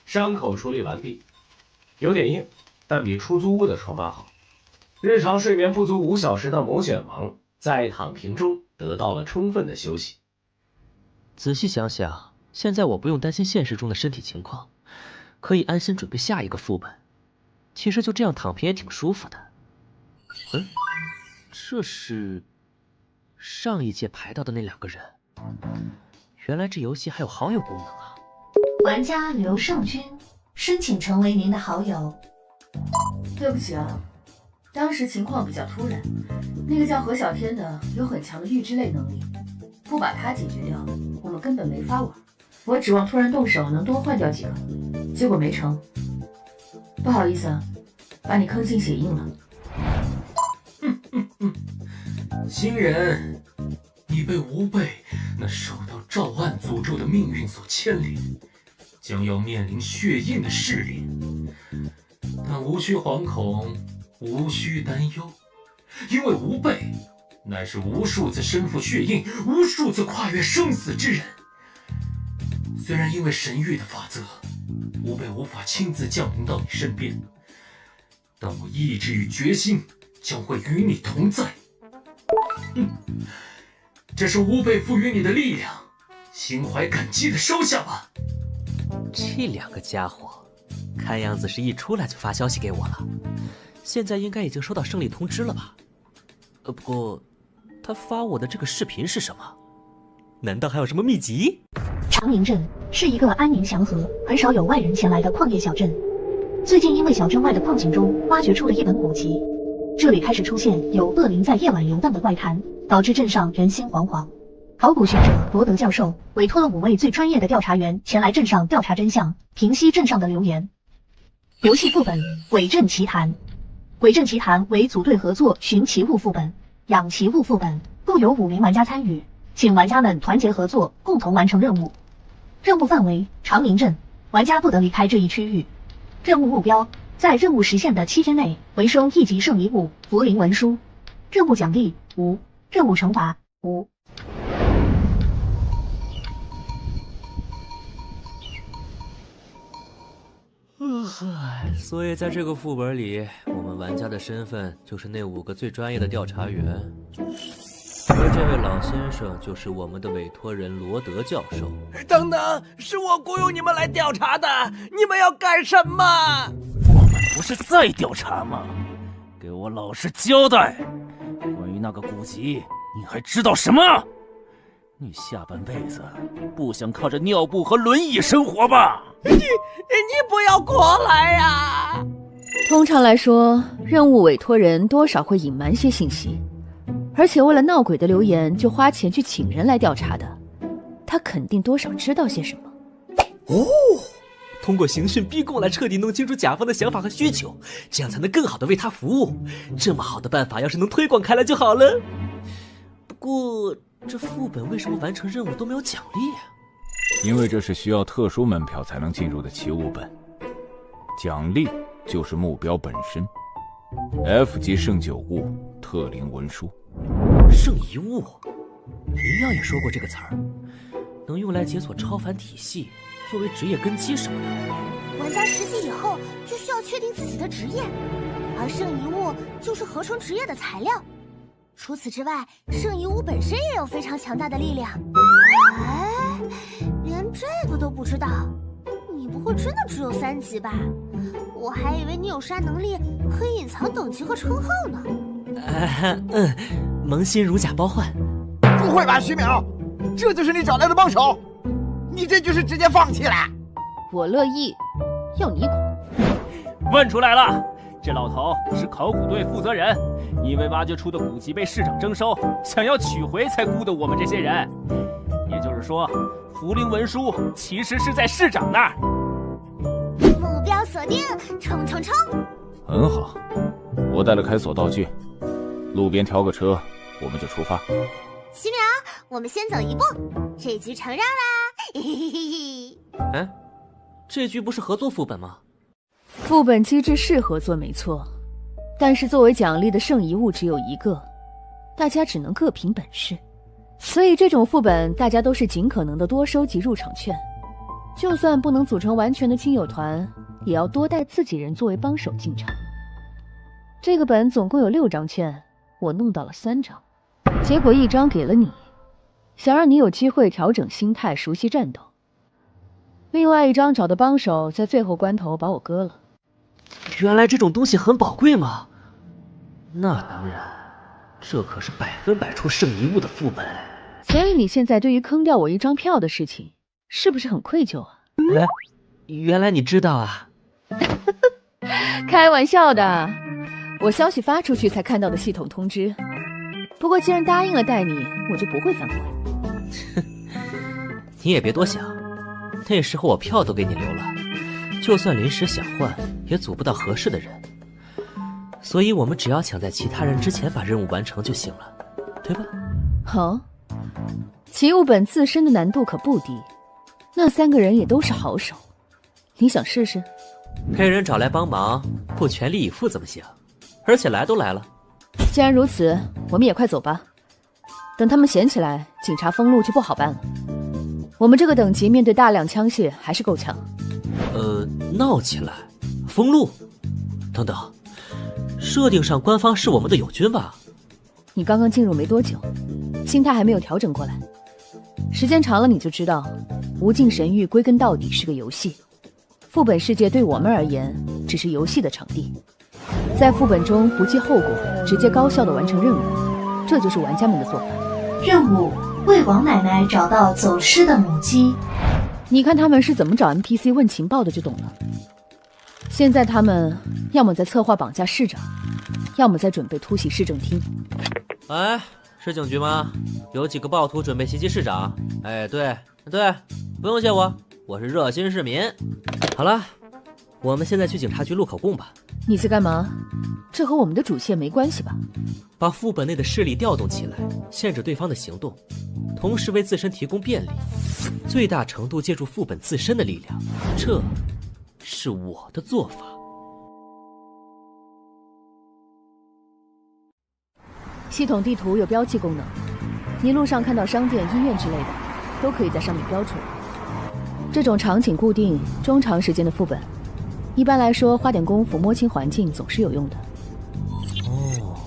伤口处理完毕。有点硬，但比出租屋的床板好。日常睡眠不足5小时的某选王，在躺平中得到了充分的休息。仔细想想，现在我不用担心现实中的身体情况，可以安心准备下一个副本。其实就这样躺平也挺舒服的。这是上一届排到的那2个人，原来这游戏还有好友功能啊！玩家刘胜军申请成为您的好友。对不起啊，当时情况比较突然，那个叫何小天的有很强的预知类能力，不把他解决掉，我们根本没法玩。我指望突然动手能多换掉几个，结果没成。不好意思啊，把你坑进血印了。新人，你被吾辈那受到赵岸诅咒的命运所牵连，将要面临血印的试炼。但无需惶恐，无需担忧，因为吾辈乃是无数次身负血印、无数次跨越生死之人。虽然因为神域的法则，吾辈无法亲自降临到你身边，但我意志与决心将会与你同在。这是吾辈赋予你的力量，心怀感激的收下吧。这2个家伙，看样子是一出来就发消息给我了，现在应该已经收到胜利通知了吧？不过，他发我的这个视频是什么？难道还有什么秘籍？长明镇是一个安宁祥和、很少有外人前来的矿业小镇。最近因为小镇外的矿井中挖掘出了一本古籍，这里开始出现有恶灵在夜晚游荡的怪谈，导致镇上人心惶惶。考古学者罗德教授委托了5位最专业的调查员前来镇上调查真相，平息镇上的流言。游戏副本《伪镇奇谈》，《伪镇奇谈》为组队合作寻奇物副本、养奇物副本，共有5名玩家参与，请玩家们团结合作，共同完成任务。任务范围：长明镇，玩家不得离开这一区域。任务目标：在任务实现的7天内回收1级圣遗物符灵文书。任务奖励5，任务惩罚5。所以在这个副本里，我们玩家的身份就是那5个最专业的调查员，而这位老先生就是我们的委托人罗德教授。等等，是我雇佣你们来调查的，你们要干什么？我们不是在调查吗？给我老实交代，关于那个古籍，你还知道什么？你下半辈子不想靠着尿布和轮椅生活吧？你不要过来呀！通常来说，任务委托人多少会隐瞒些信息，而且为了闹鬼的流言就花钱去请人来调查的，他肯定多少知道些什么。哦，通过刑讯逼供来彻底弄清楚甲方的想法和需求，这样才能更好的为他服务。这么好的办法要是能推广开来就好了。不过这副本为什么完成任务都没有奖励啊？因为这是需要特殊门票才能进入的奇物本，奖励就是目标本身。F 级圣酒物特灵文书。圣遗物，林耀也说过这个词儿，能用来解锁超凡体系，作为职业根基什么的。玩家10级以后就需要确定自己的职业，而圣遗物就是合成职业的材料。除此之外，圣遗物本身也有非常强大的力量。哎，连这个都不知道，你不会真的只有3级吧？我还以为你有啥能力可以隐藏等级和称号呢。萌新如假包换。不会吧，徐淼，这就是你找来的帮手？你这就是直接放弃了？我乐意，要你管。问出来了，这老头是考古队负责人，因为挖掘出的古籍被市长征收，想要取回才雇的我们这些人。也就是说，符灵文书其实是在市长那儿。目标锁定，冲冲冲！很好，我带了开锁道具，路边调个车，我们就出发。徐淼，我们先走一步，这局承让啦！嘿嘿嘿嘿。哎，这局不是合作副本吗？副本机制是合作没错，但是作为奖励的圣遗物只有1个，大家只能各凭本事。所以这种副本大家都是尽可能的多收集入场券，就算不能组成完全的亲友团，也要多带自己人作为帮手进场。这个本总共有6张券，我弄到了3张，结果1张给了你，想让你有机会调整心态，熟悉战斗。另外1张找的帮手在最后关头把我割了。原来这种东西很宝贵吗？那当然，这可是100%出圣遗物的副本。所以你现在对于坑掉我一张票的事情，是不是很愧疚啊？原来你知道啊？开玩笑的，我消息发出去才看到的系统通知。不过既然答应了带你，我就不会反悔。你也别多想，那时候我票都给你留了，就算临时想换，也组不到合适的人。所以我们只要抢在其他人之前把任务完成就行了，对吧？好，奇物本自身的难度可不低，那3个人也都是好手，你想试试？被人找来帮忙，不全力以赴怎么行？而且来都来了。既然如此，我们也快走吧。等他们闲起来，警察封路就不好办了。我们这个等级面对大量枪械还是够呛。闹起来，封路，等等，设定上官方是我们的友军吧？你刚刚进入没多久，心态还没有调整过来。时间长了你就知道，无尽神域归根到底是个游戏。副本世界对我们而言只是游戏的场地，在副本中不计后果，直接高效的完成任务，这就是玩家们的做法。任务：为王奶奶找到走失的母鸡。你看他们是怎么找 NPC 问情报的就懂了。现在他们要么在策划绑架市长，要么在准备突袭市政厅。哎，是警局吗？有几个暴徒准备袭击市长。哎，对，不用谢我是热心市民。好了，我们现在去警察局录口供吧。你在干嘛？这和我们的主线没关系吧？把副本内的势力调动起来，限制对方的行动，同时为自身提供便利，最大程度借助副本自身的力量，这是我的做法。系统地图有标记功能，你路上看到商店、医院之类的，都可以在上面标出来。这种场景固定、中长时间的副本，一般来说花点功夫摸清环境总是有用的。哦，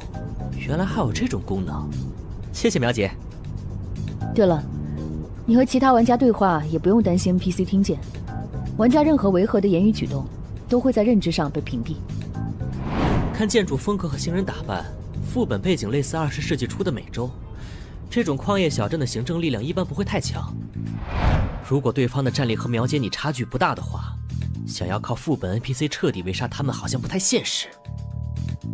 原来还有这种功能，谢谢苗姐。对了，你和其他玩家对话也不用担心 NPC 听见，玩家任何违和的言语举动都会在认知上被屏蔽。看建筑风格和行人打扮，副本背景类似20世纪初的美洲，这种矿业小镇的行政力量一般不会太强。如果对方的战力和苗姐你差距不大的话，想要靠副本 NPC 彻底围杀他们好像不太现实。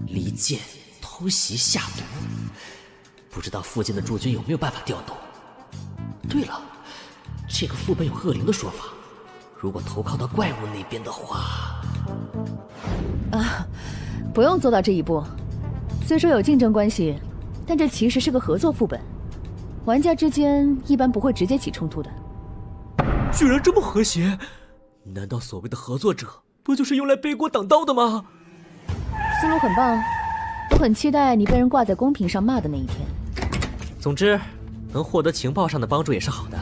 离间、偷袭、下毒，不知道附近的驻军有没有办法调动。对了，这个副本有恶灵的说法，如果投靠到怪物那边的话……不用做到这一步。虽说有竞争关系，但这其实是个合作副本，玩家之间一般不会直接起冲突的。居然这么和谐，难道所谓的合作者不就是用来背锅挡刀的吗？思路很棒，我很期待你被人挂在公屏上骂的那一天。总之，能获得情报上的帮助也是好的，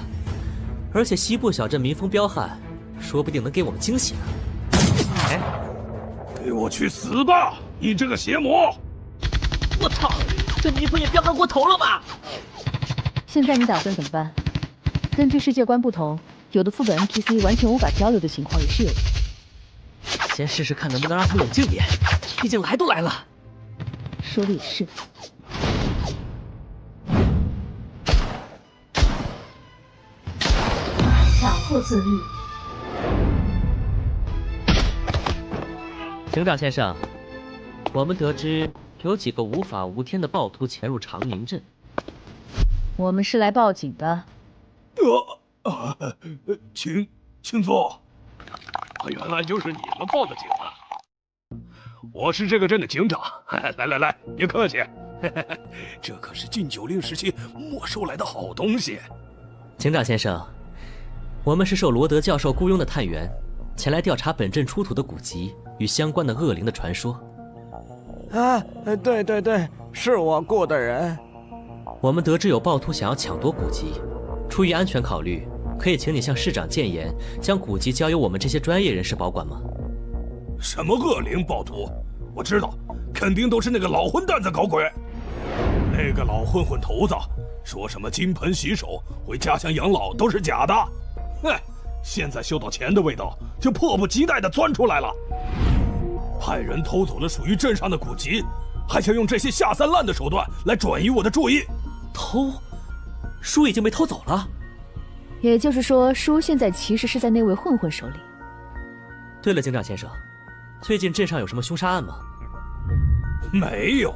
而且西部小镇民风彪悍，说不定能给我们惊喜呢。哎，给我去死吧，你这个邪魔！我操，这民风也彪悍过头了吧？现在你打算怎么办？根据世界观不同，有的副本 NPC 完全无法交流的情况也是有的。先试试看能不能让他冷静点，毕竟来都来了。说的也是。强迫自律。警长先生，我们得知有几个无法无天的暴徒潜入长宁镇。我们是来报警的。请坐。原来就是你们报的警啊！我是这个镇的警长。来，别客气。这可是禁酒令时期没收来的好东西。警长先生，我们是受罗德教授雇佣的探员，前来调查本镇出土的古籍与相关的恶灵的传说。对，是我雇的人。我们得知有暴徒想要抢夺古籍，出于安全考虑，可以请你向市长建言，将古籍交由我们这些专业人士保管吗？什么恶灵暴徒？我知道，肯定都是那个老混蛋在搞鬼。那个老混混头子说什么金盆洗手、回家乡养老都是假的。现在嗅到钱的味道，就迫不及待地钻出来了。派人偷走了属于镇上的古籍，还想用这些下三滥的手段来转移我的注意。偷？书已经被偷走了？也就是说，书现在其实是在那位混混手里。对了，警长先生，最近镇上有什么凶杀案吗？没有，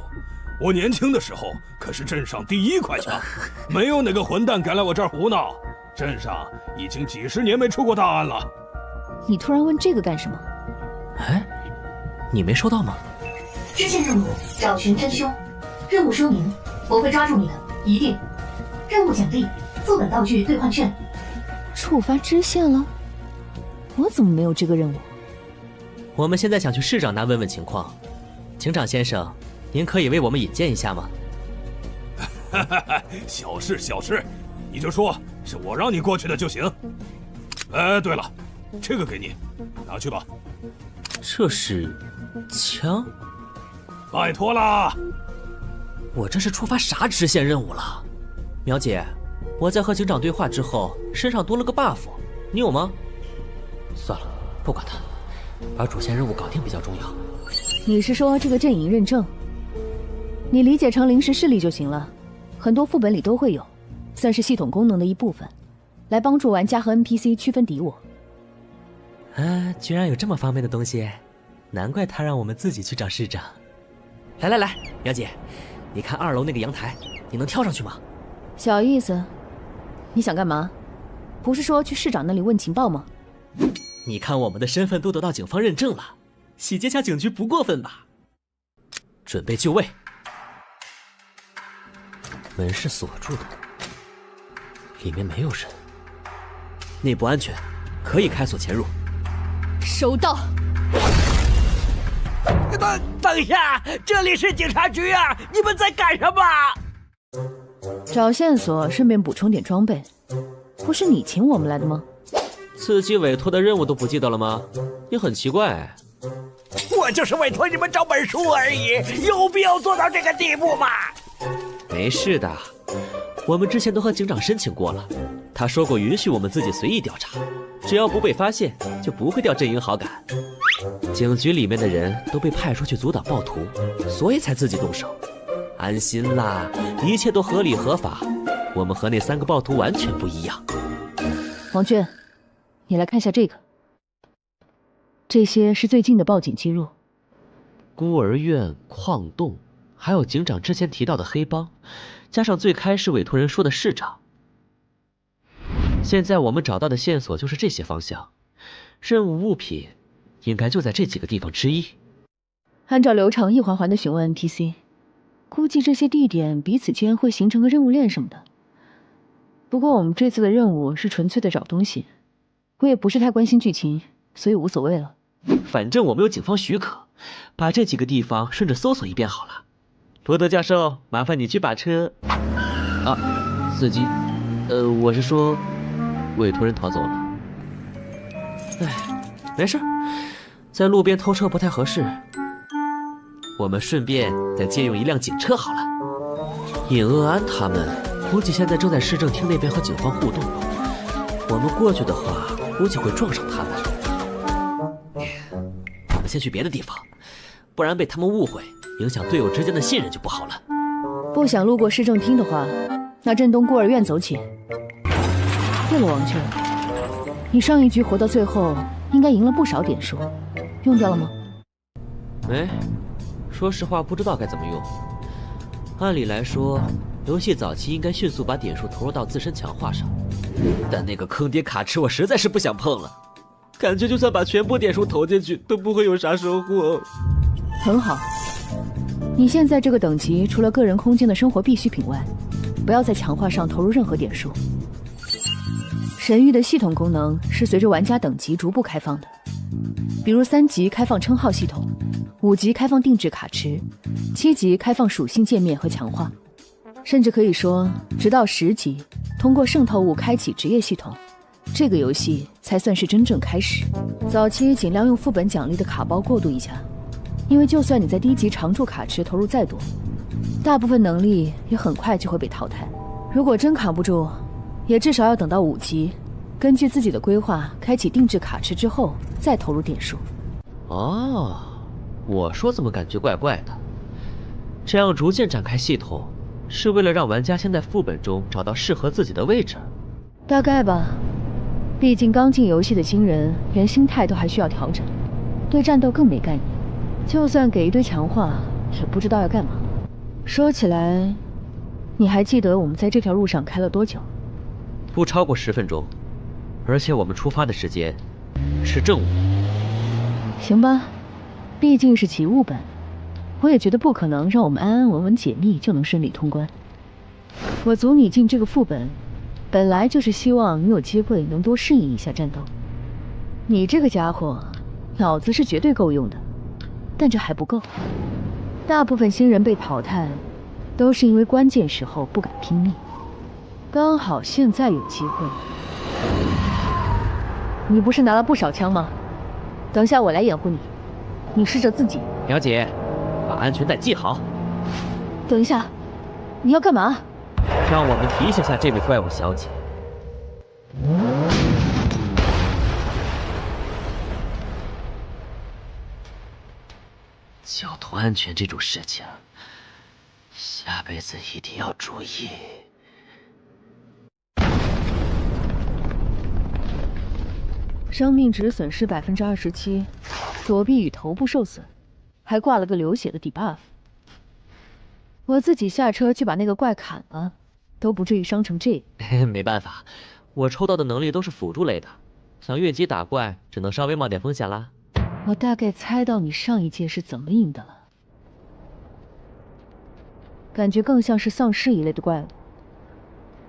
我年轻的时候可是镇上第1快枪，没有哪个混蛋敢来我这儿胡闹。镇上已经几10年没出过大案了。你突然问这个干什么？哎，你没收到吗？支线任务：找寻真凶。任务说明：我会抓住你的，一定。任务奖励：副本道具兑换券。触发支线了？我怎么没有这个任务？我们现在想去市长那问问情况。警长先生，您可以为我们引荐一下吗？小事小事，你就说是我让你过去的就行。哎，对了，这个给你，拿去吧。这是枪？拜托啦！我这是触发啥支线任务了？苗姐，我在和警长对话之后，身上多了个 buff， 你有吗？算了，不管他，把主线任务搞定比较重要。你是说这个阵营认证？你理解成临时势力就行了，很多副本里都会有，算是系统功能的一部分，来帮助玩家和 NPC 区分敌我。啊，居然有这么方便的东西，难怪他让我们自己去找市长。来，苗姐，你看2楼那个阳台，你能跳上去吗？小意思，你想干嘛？不是说去市长那里问情报吗？你看我们的身份都得到警方认证了，洗劫下警局不过分吧？准备就位。门是锁住的，里面没有人，内部安全，可以开锁潜入。收到。等一下，这里是警察局啊！你们在干什么？找线索，顺便补充点装备。不是你请我们来的吗？自己委托的任务都不记得了吗？你很奇怪。我就是委托你们找本书而已，有必要做到这个地步吗？没事的，我们之前都和警长申请过了，他说过允许我们自己随意调查，只要不被发现，就不会掉阵营好感。警局里面的人都被派出去阻挡暴徒，所以才自己动手。安心啦，一切都合理合法。我们和那3个暴徒完全不一样。王娟，你来看下这个。这些是最近的报警记录。孤儿院、矿洞，还有警长之前提到的黑帮，加上最开始委托人说的市长。现在我们找到的线索就是这些方向，任务物品应该就在这几个地方之一。按照流程一环环的询问 NPC， 估计这些地点彼此间会形成个任务链什么的。不过我们这次的任务是纯粹的找东西，我也不是太关心剧情，所以无所谓了。反正我们有警方许可，把这几个地方顺着搜索一遍好了。罗德教授，麻烦你去把车……啊，司机，我是说，委托人逃走了。哎，没事，在路边偷车不太合适，我们顺便再借用一辆警车好了。尹鄂安他们估计现在正在市政厅那边和警方互动，我们过去的话，估计会撞上他们。我们先去别的地方，不然被他们误会，影响队友之间的信任就不好了。不想路过市政厅的话，那镇东孤儿院走起。对了，王娟，你上一局活到最后，应该赢了不少点数，用掉了吗？没，说实话不知道该怎么用。按理来说，游戏早期应该迅速把点数投入到自身强化上，但那个坑爹卡池我实在是不想碰了，感觉就算把全部点数投进去，都不会有啥收获。很好，你现在这个等级，除了个人空间的生活必需品外，不要在强化上投入任何点数。神域的系统功能是随着玩家等级逐步开放的，比如3级开放称号系统，5级开放定制卡池，7级开放属性界面和强化，甚至可以说，直到10级，通过渗透物开启职业系统，这个游戏才算是真正开始。早期尽量用副本奖励的卡包过渡一下，因为就算你在低级常驻卡池投入再多，大部分能力也很快就会被淘汰。如果真扛不住，也至少要等到5级，根据自己的规划开启定制卡池之后再投入点数。哦，我说怎么感觉怪怪的？这样逐渐展开系统，是为了让玩家先在副本中找到适合自己的位置。大概吧，毕竟刚进游戏的新人，连心态都还需要调整，对战斗更没概念。就算给一堆强化，也不知道要干嘛。说起来，你还记得我们在这条路上开了多久？不超过10分钟，而且我们出发的时间是正午。行吧，毕竟是奇物本，我也觉得不可能让我们安安稳稳解密就能顺利通关。我组你进这个副本，本来就是希望你有机会能多适应一下战斗。你这个家伙，脑子是绝对够用的，但这还不够。大部分新人被淘汰，都是因为关键时候不敢拼命。刚好现在有机会。你不是拿了不少枪吗？等下我来掩护你，你试着自己。了解，把安全带系好。等一下，你要干嘛？让我们提醒下这位怪物小姐。交通安全这种事情，下辈子一定要注意。生命值损失27%，躲避与头部受损，还挂了个流血的 debuff。我自己下车去把那个怪砍了，都不至于伤成这样。没办法，我抽到的能力都是辅助类的，想越级打怪，只能稍微冒点风险啦。我大概猜到你上一届是怎么赢的了，感觉更像是丧尸一类的怪物。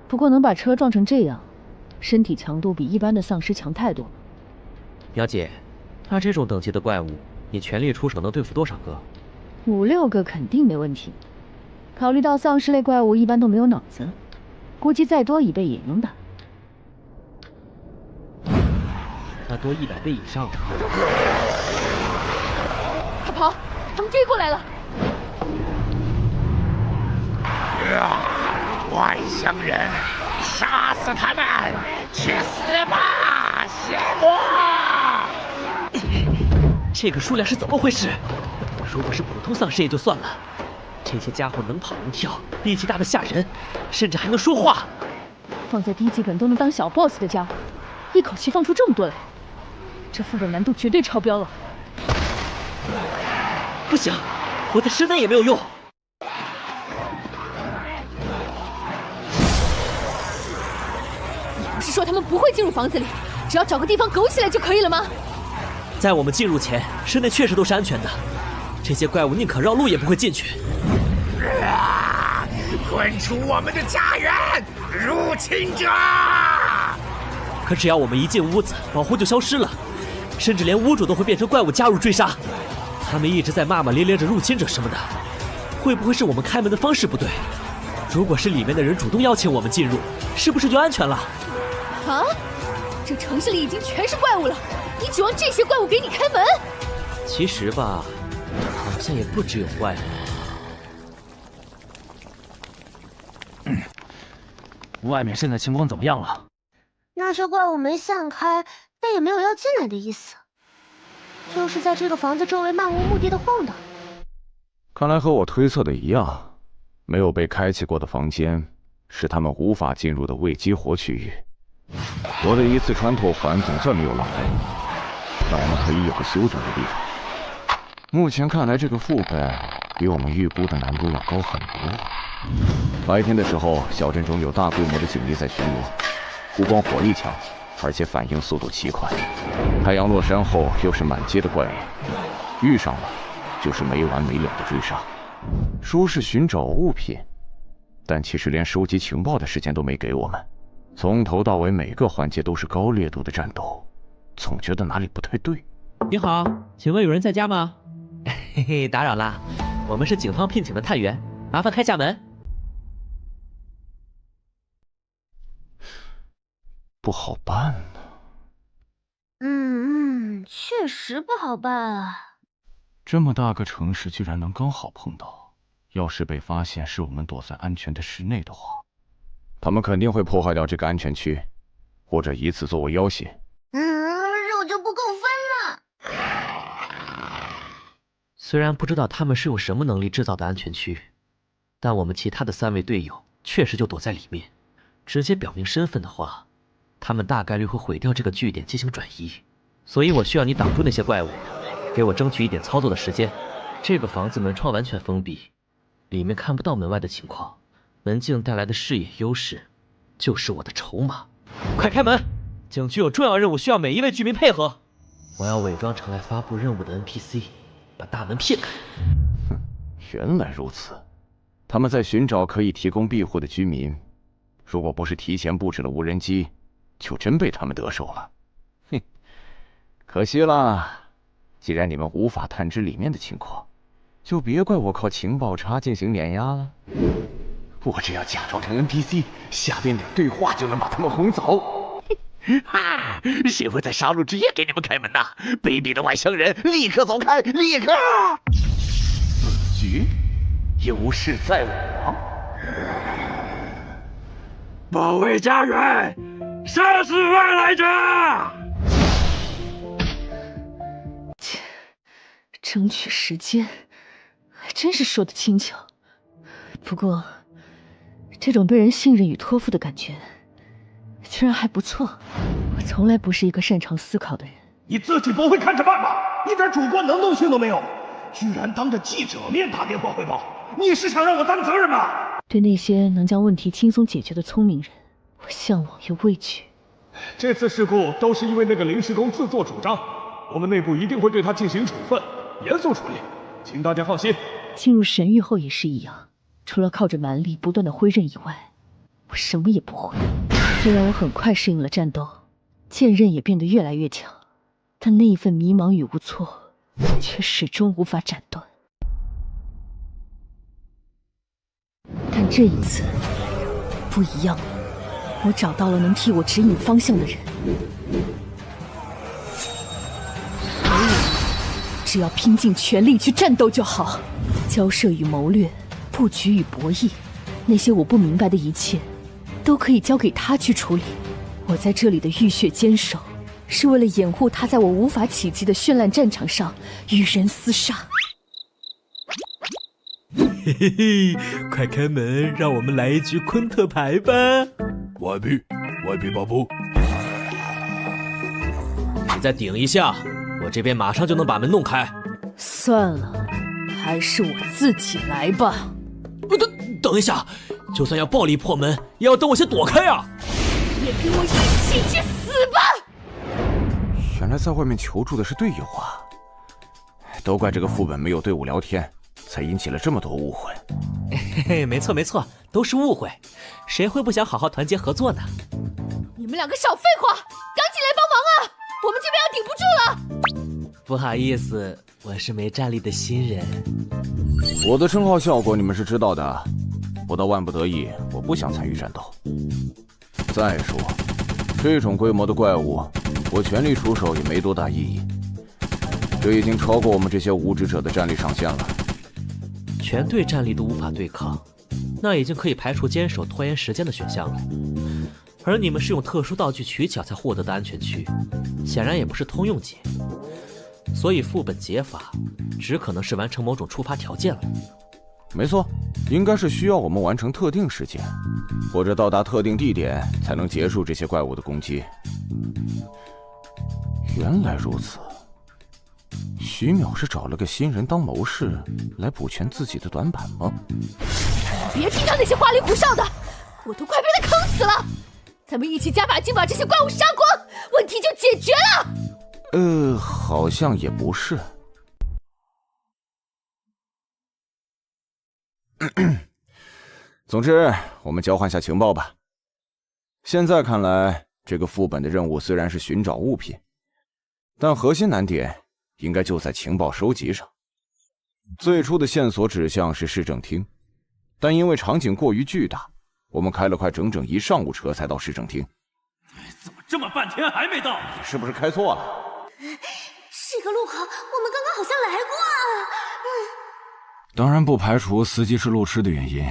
不过能把车撞成这样，身体强度比一般的丧尸强太多了。表姐，他这种等级的怪物，你全力出手能对付多少个？5、6个肯定没问题。考虑到丧尸类怪物一般都没有脑子，估计再多1倍也能打。那多100倍以上的。快跑！他们追过来了！外乡人，杀死他们！去死吧，邪魔！这个数量是怎么回事？如果是普通丧尸也就算了，这些家伙能跑能跳，力气大的吓人，甚至还能说话。放在低级本都能当小 boss 的家伙，一口气放出这么多来，这副本难度绝对超标了。不行，我的实弹也没有用。你不是说他们不会进入房子里，只要找个地方苟起来就可以了吗？在我们进入前，室内确实都是安全的，这些怪物宁可绕路也不会进去。滚出我们的家园，入侵者！可只要我们一进屋子，保护就消失了，甚至连屋主都会变成怪物加入追杀。他们一直在骂骂咧咧着入侵者什么的，会不会是我们开门的方式不对？如果是里面的人主动邀请我们进入，是不是就安全了？啊！这城市里已经全是怪物了，你指望这些怪物给你开门？其实吧，好像也不只有怪物。外面现在情况怎么样了？那些怪物没散开，但也没有要进来的意思，就是在这个房子周围漫无目的的晃荡。看来和我推测的一样，没有被开启过的房间是他们无法进入的未激活区域。我的一次穿透环总算没有浪费，那我们可以有个休整的地方。目前看来，这个副本比我们预估的难度要高很多。白天的时候，小镇中有大规模的警力在巡逻，不光火力强，而且反应速度奇快。太阳落山后，又是满街的怪物，遇上了就是没完没了的追杀。说是寻找物品，但其实连收集情报的时间都没给我们。从头到尾每个环节都是高烈度的战斗，总觉得哪里不太对。你好，请问有人在家吗？嘿嘿，打扰啦，我们是警方聘请的探员，麻烦开下门。不好办呢。确实不好办啊。这么大个城市居然能刚好碰到，要是被发现是我们躲在安全的室内的话，他们肯定会破坏掉这个安全区，或者以此作为要挟。肉就不够分了。虽然不知道他们是用什么能力制造的安全区，但我们其他的3位队友确实就躲在里面。直接表明身份的话，他们大概率会毁掉这个据点进行转移。所以我需要你挡住那些怪物，给我争取一点操作的时间。这个房子门窗完全封闭，里面看不到门外的情况，门镜带来的视野优势就是我的筹码。快开门！景区有重要任务需要每一位居民配合。我要伪装成来发布任务的 NPC， 把大门骗开。哼，原来如此。他们在寻找可以提供庇护的居民，如果不是提前布置了无人机，就真被他们得手了。哼，可惜啦。既然你们无法探知里面的情况，就别怪我靠情报差进行碾压了。我只要假装成 NPC， 下边点对话就能把他们轰走。哈！谁会在杀戮之夜给你们开门呐？卑鄙的外乡人，立刻走开！立刻！此局有事在我。保卫家园，杀死外来者！争取时间，还真是说得轻巧。不过，这种被人信任与托付的感觉，居然还不错。我从来不是一个擅长思考的人。你自己不会看着办吗？一点主观能动性都没有，居然当着记者面打电话汇报，你是想让我担责任吗？对那些能将问题轻松解决的聪明人，我向往又畏惧。这次事故都是因为那个临时工自作主张，我们内部一定会对他进行处分，严肃处理，请大家放心。进入神域后也是一样，除了靠着蛮力不断的挥刃以外，我什么也不会。虽然我很快适应了战斗，剑刃也变得越来越强，但那一份迷茫与无措却始终无法斩断。但这一次不一样了，我找到了能替我指引方向的人。只要拼尽全力去战斗就好。交涉与谋略，布局与博弈，那些我不明白的一切，都可以交给他去处理。我在这里的浴血坚守，是为了掩护他在我无法企及的绚烂战场上与人厮杀。嘿嘿嘿，快开门，让我们来一局昆特牌吧！外币巴布，你再顶一下，我这边马上就能把门弄开。算了，还是我自己来吧。等一下，就算要暴力破门，也要等我先躲开啊！也跟我一起去死吧！原来在外面求助的是队友啊！都怪这个副本没有队伍聊天，才引起了这么多误会。嘿嘿，没错没错，都是误会，谁会不想好好团结合作呢？你们两个少废话，赶紧来帮忙啊！我们这边要顶不住了。不好意思，我是没战力的新人。我的称号效果你们是知道的，不到万不得已，我不想参与战斗。再说，这种规模的怪物，我全力出手也没多大意义。这已经超过我们这些无职者的战力上限了。全队战力都无法对抗，那已经可以排除坚守拖延时间的选项了。而你们是用特殊道具取巧才获得的安全区，显然也不是通用解，所以副本解法只可能是完成某种触发条件了。没错，应该是需要我们完成特定事件，或者到达特定地点才能结束这些怪物的攻击。原来如此，徐淼是找了个新人当谋士来补全自己的短板吗？别听他那些花里胡哨的，我都快被他坑死了。咱们一起加把劲把这些怪物杀光，问题就解决了。好像也不是。总之，我们交换下情报吧。现在看来，这个副本的任务虽然是寻找物品，但核心难点应该就在情报收集上。最初的线索指向是市政厅，但因为场景过于巨大，我们开了快整整1上午车才到市政厅。怎么这么半天还没到？你是不是开错了？这个路口我们刚刚好像来过啊。当然不排除司机是路痴的原因。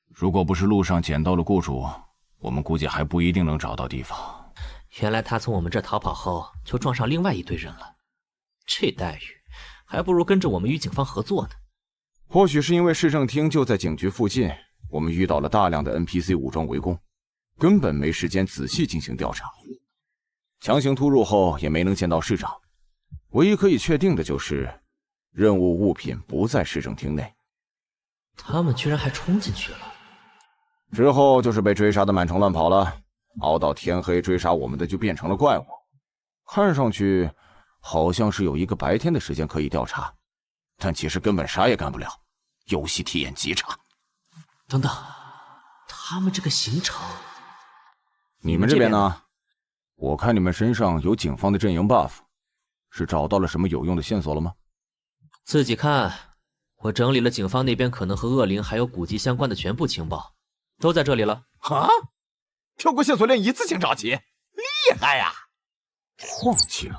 如果不是路上捡到了雇主，我们估计还不一定能找到地方。原来他从我们这逃跑后，就撞上另外一队人了。这待遇，还不如跟着我们与警方合作呢。或许是因为市政厅就在警局附近，我们遇到了大量的 NPC 武装围攻，根本没时间仔细进行调查。强行突入后也没能见到市长，唯一可以确定的就是任务物品不在市政厅内。他们居然还冲进去了。之后就是被追杀的满城乱跑了，熬到天黑追杀我们的就变成了怪物。看上去好像是有一个白天的时间可以调查，但其实根本啥也干不了，游戏体验极差。等等，他们这个行程，你们这边呢？我看你们身上有警方的阵营 buff， 是找到了什么有用的线索了吗？自己看，我整理了警方那边可能和恶灵还有古籍相关的全部情报，都在这里了。啊！跳过线索链一次性找齐，厉害呀！矿井、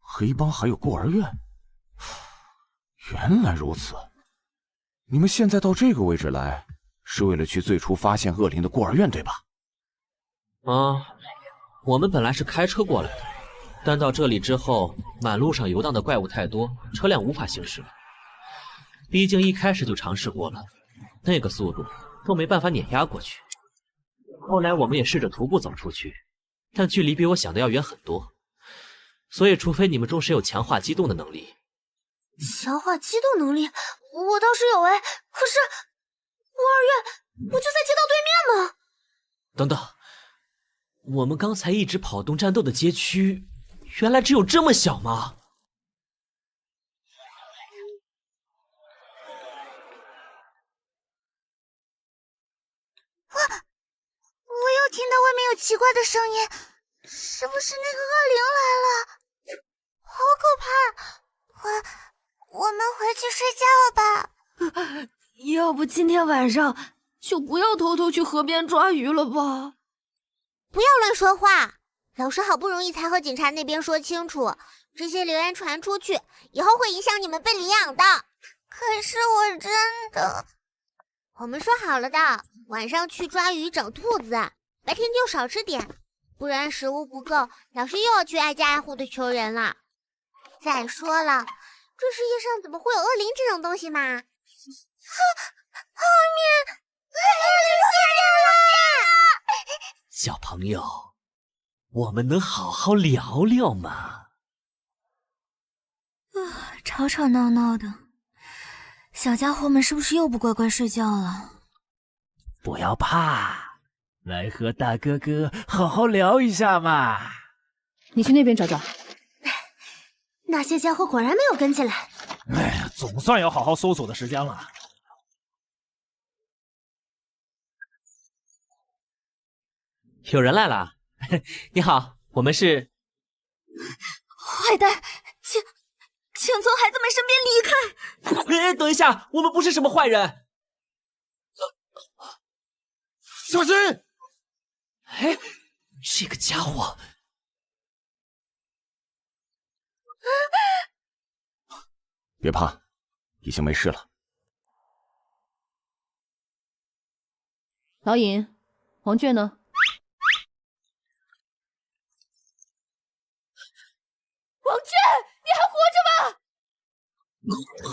黑帮还有孤儿院，原来如此。你们现在到这个位置来，是为了去最初发现恶灵的孤儿院，对吧？我们本来是开车过来的，但到这里之后，满路上游荡的怪物太多，车辆无法行驶了。毕竟一开始就尝试过了，那个速度都没办法碾压过去。后来我们也试着徒步走出去，但距离比我想的要远很多。所以，除非你们中谁有强化机动的能力。强化机动能力，我倒是有哎，可是孤儿院不就在街道对面吗？等等，我们刚才一直跑动战斗的街区，原来只有这么小吗？我又听到外面有奇怪的声音，是不是那个恶灵来了？好可怕！我们回去睡觉吧。要不今天晚上就不要偷偷去河边抓鱼了吧？不要乱说话！老师好不容易才和警察那边说清楚，这些流言传出去，以后会影响你们被领养的。可是我真的……我们说好了的，晚上去抓鱼找兔子，白天就少吃点，不然食物不够，老师又要去挨家挨户的求人了。再说了，这世界上怎么会有恶灵这种东西嘛？后面恶灵出现了！小朋友，我们能好好聊聊吗？吵吵闹闹的，小家伙们是不是又不乖乖睡觉了？不要怕，来和大哥哥好好聊一下嘛。你去那边找找。那些家伙果然没有跟进来。哎呀，总算有好好搜索的时间了。有人来了，你好，我们是……坏蛋，请从孩子们身边离开！等一下，我们不是什么坏人。小心！哎，这个家伙……别怕，已经没事了。老尹，王倦呢？王倦，你还活着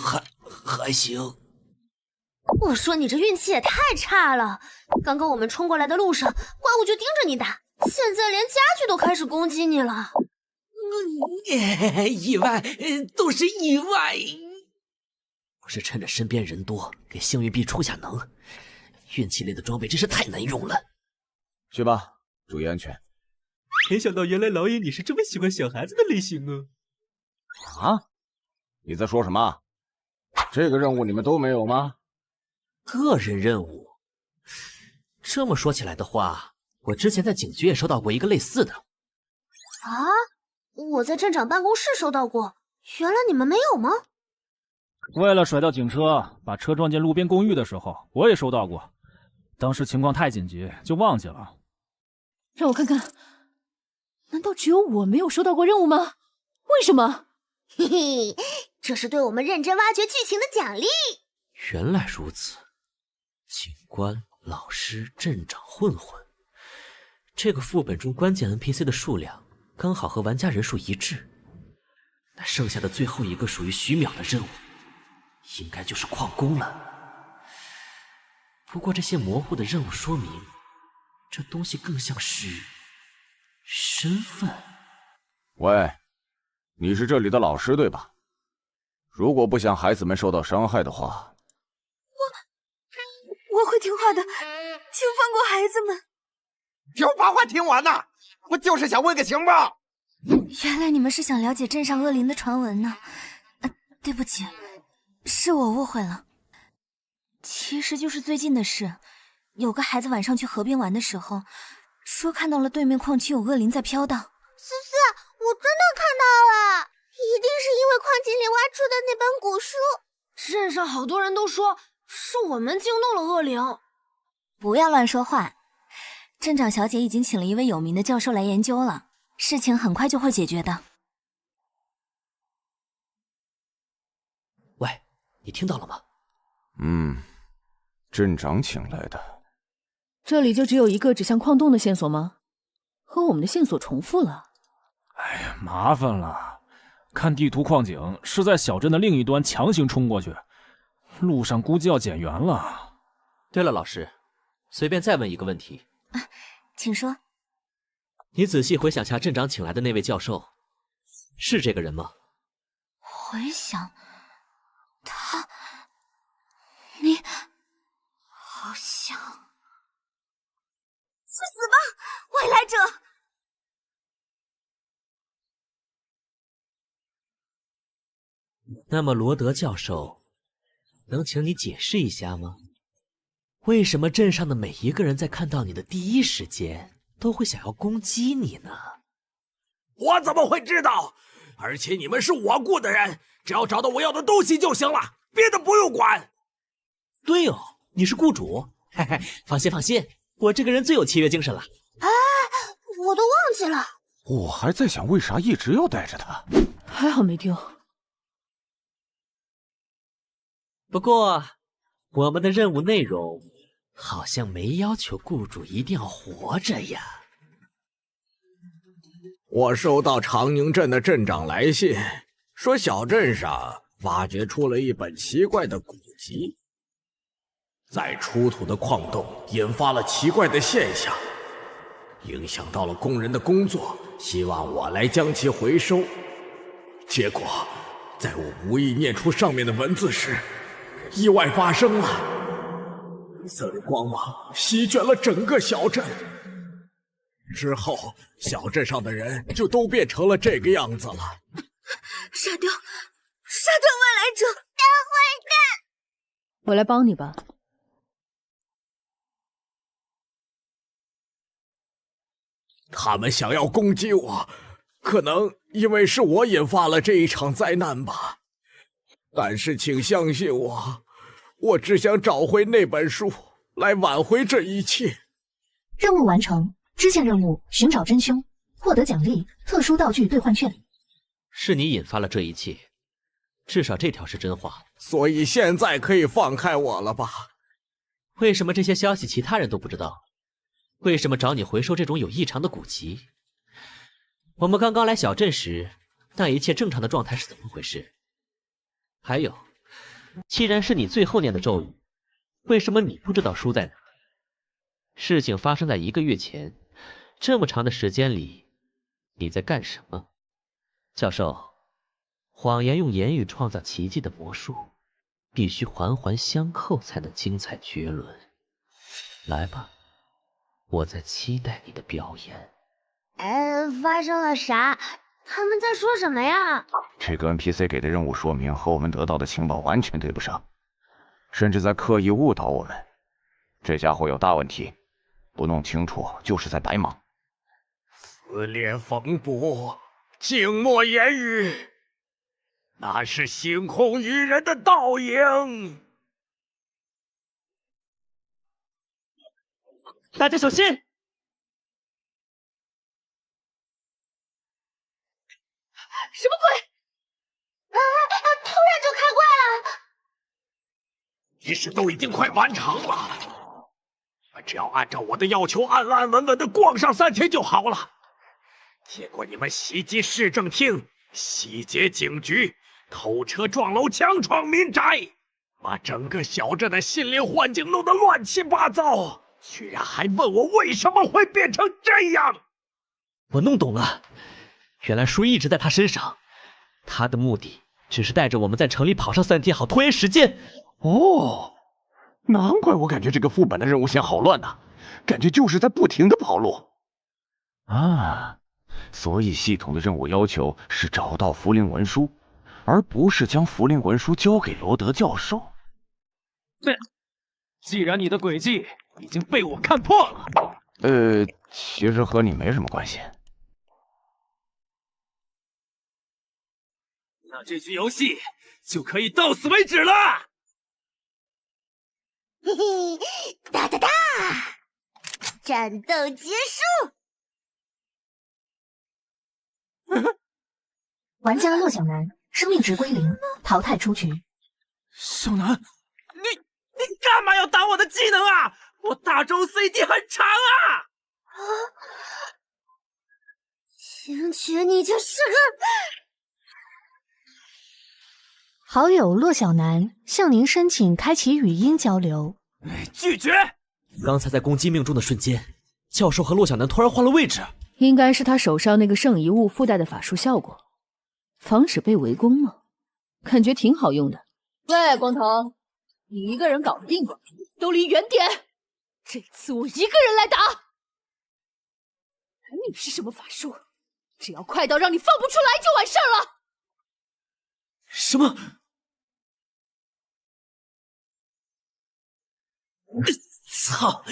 吗？还行。我说你这运气也太差了，刚刚我们冲过来的路上，怪物就盯着你打，现在连家具都开始攻击你了。意外，都是意外。我是趁着身边人多，给幸运币出下能。运气类的装备真是太难用了。去吧，注意安全。没想到原来老尹你是这么喜欢小孩子的类型啊！啊？你在说什么？这个任务你们都没有吗？个人任务？这么说起来的话，我之前在警局也收到过一个类似的。啊？我在镇长办公室收到过，原来你们没有吗？为了甩掉警车，把车撞进路边公寓的时候，我也收到过。当时情况太紧急，就忘记了。让我看看，难道只有我没有收到过任务吗？为什么？嘿嘿，这是对我们认真挖掘剧情的奖励。原来如此，警官、老师、镇长、混混，这个副本中关键 NPC 的数量刚好和玩家人数一致。那剩下的最后一个属于徐淼的任务，应该就是矿工了。不过这些模糊的任务说明，这东西更像是身份。喂，你是这里的老师对吧？如果不想孩子们受到伤害的话，我会听话的，请放过孩子们。就把话听完呐！我就是想问个情报。原来你们是想了解镇上恶灵的传闻呢。对不起，是我误会了。其实就是最近的事，有个孩子晚上去河边玩的时候，说看到了对面矿区有恶灵在飘荡。思思，我真的看到了，一定是因为矿井里挖出的那本古书。镇上好多人都说是我们惊动了恶灵。不要乱说话。镇长小姐已经请了一位有名的教授来研究了，事情很快就会解决的。喂，你听到了吗？镇长请来的。这里就只有一个指向矿洞的线索吗？和我们的线索重复了。哎呀，麻烦了。看地图，矿井是在小镇的另一端强行冲过去，路上估计要减员了。对了，老师，随便再问一个问题。请说。你仔细回想下镇长请来的那位教授，是这个人吗？回想，你好像去死吧，未来者！那么罗德教授，能请你解释一下吗？为什么镇上的每一个人在看到你的第一时间都会想要攻击你呢？我怎么会知道？而且你们是我雇的人，只要找到我要的东西就行了，别的不用管。对哦，你是雇主，嘿嘿，放心放心，我这个人最有契约精神了。我都忘记了。我还在想为啥一直要带着他，还好没丢。不过，我们的任务内容好像没要求雇主一定要活着呀。我收到长宁镇的镇长来信，说小镇上挖掘出了一本奇怪的古籍，在出土的矿洞引发了奇怪的现象，影响到了工人的工作，希望我来将其回收。结果，在我无意念出上面的文字时，意外发生了，黑色的光芒席卷了整个小镇。之后，小镇上的人就都变成了这个样子了。杀掉外来者！大坏蛋！我来帮你吧。他们想要攻击我，可能因为是我引发了这一场灾难吧。但是请相信我，我只想找回那本书，来挽回这一切。任务完成，支线任务寻找真凶，获得奖励特殊道具兑换券。是你引发了这一切，至少这条是真话。所以现在可以放开我了吧？为什么这些消息其他人都不知道？为什么找你回收这种有异常的古籍？我们刚刚来小镇时，那一切正常的状态是怎么回事？还有，既然是你最后念的咒语，为什么你不知道书在哪？事情发生在1个月前，这么长的时间里，你在干什么？教授，谎言用言语创造奇迹的魔术，必须环环相扣才能精彩绝伦。来吧，我在期待你的表演。发生了啥？他们在说什么呀？这个 NPC 给的任务说明和我们得到的情报完全对不上，甚至在刻意误导我们。这家伙有大问题，不弄清楚就是在白忙。撕裂风波，静默言语，那是星空愚人的倒影。大家小心！什么鬼？突然就开怪了！仪式都已经快完成了，你们只要按照我的要求安安稳稳的逛上3天就好了。结果你们袭击市政厅，洗劫警局，偷车撞楼，强闯民宅，把整个小镇的心灵环境弄得乱七八糟，居然还问我为什么会变成这样。我弄懂了，原来书一直在他身上，他的目的只是带着我们在城里跑上3天，好拖延时间。哦，难怪我感觉这个副本的任务线好乱呐，感觉就是在不停的跑路。啊，所以系统的任务要求是找到符灵文书，而不是将符灵文书交给罗德教授。既然你的诡计已经被我看破了，其实和你没什么关系。那这局游戏就可以到此为止了。嘿嘿，哒哒哒，战斗结束。玩家骆小南生命值归0，淘汰出局。小南，你干嘛要挡我的技能啊？我大招 CD 很长啊！星爵，你就是个……好友骆小南向您申请开启语音交流。拒绝！刚才在攻击命中的瞬间，教授和骆小南突然换了位置，应该是他手上那个圣遗物附带的法术效果，防止被围攻吗？感觉挺好用的。喂，光头，你一个人搞不定吧？都离远点！这次我一个人来打。你是什么法术？只要快到让你放不出来就完事儿了。什么？操！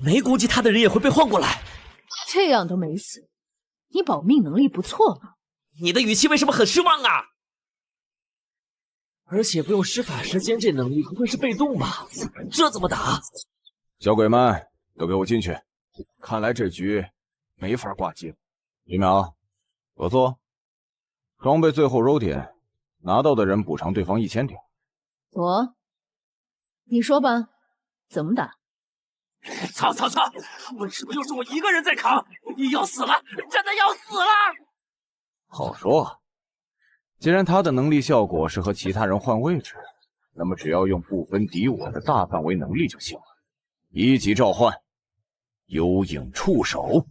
没攻击他的人也会被换过来，这样都没死，你保命能力不错嘛。你的语气为什么很失望啊？而且不用施法时间，这能力不会是被动吧？这怎么打？小鬼们都给我进去！看来这局没法挂机了。徐淼，合作，装备最后揉点，拿到的人补偿对方1000点。我，你说吧，怎么打？操！为什么又是我一个人在扛？要死了，真的要死了！好说，既然他的能力效果是和其他人换位置，那么只要用不分敌我的大范围能力就行了。1级召唤，幽影触手。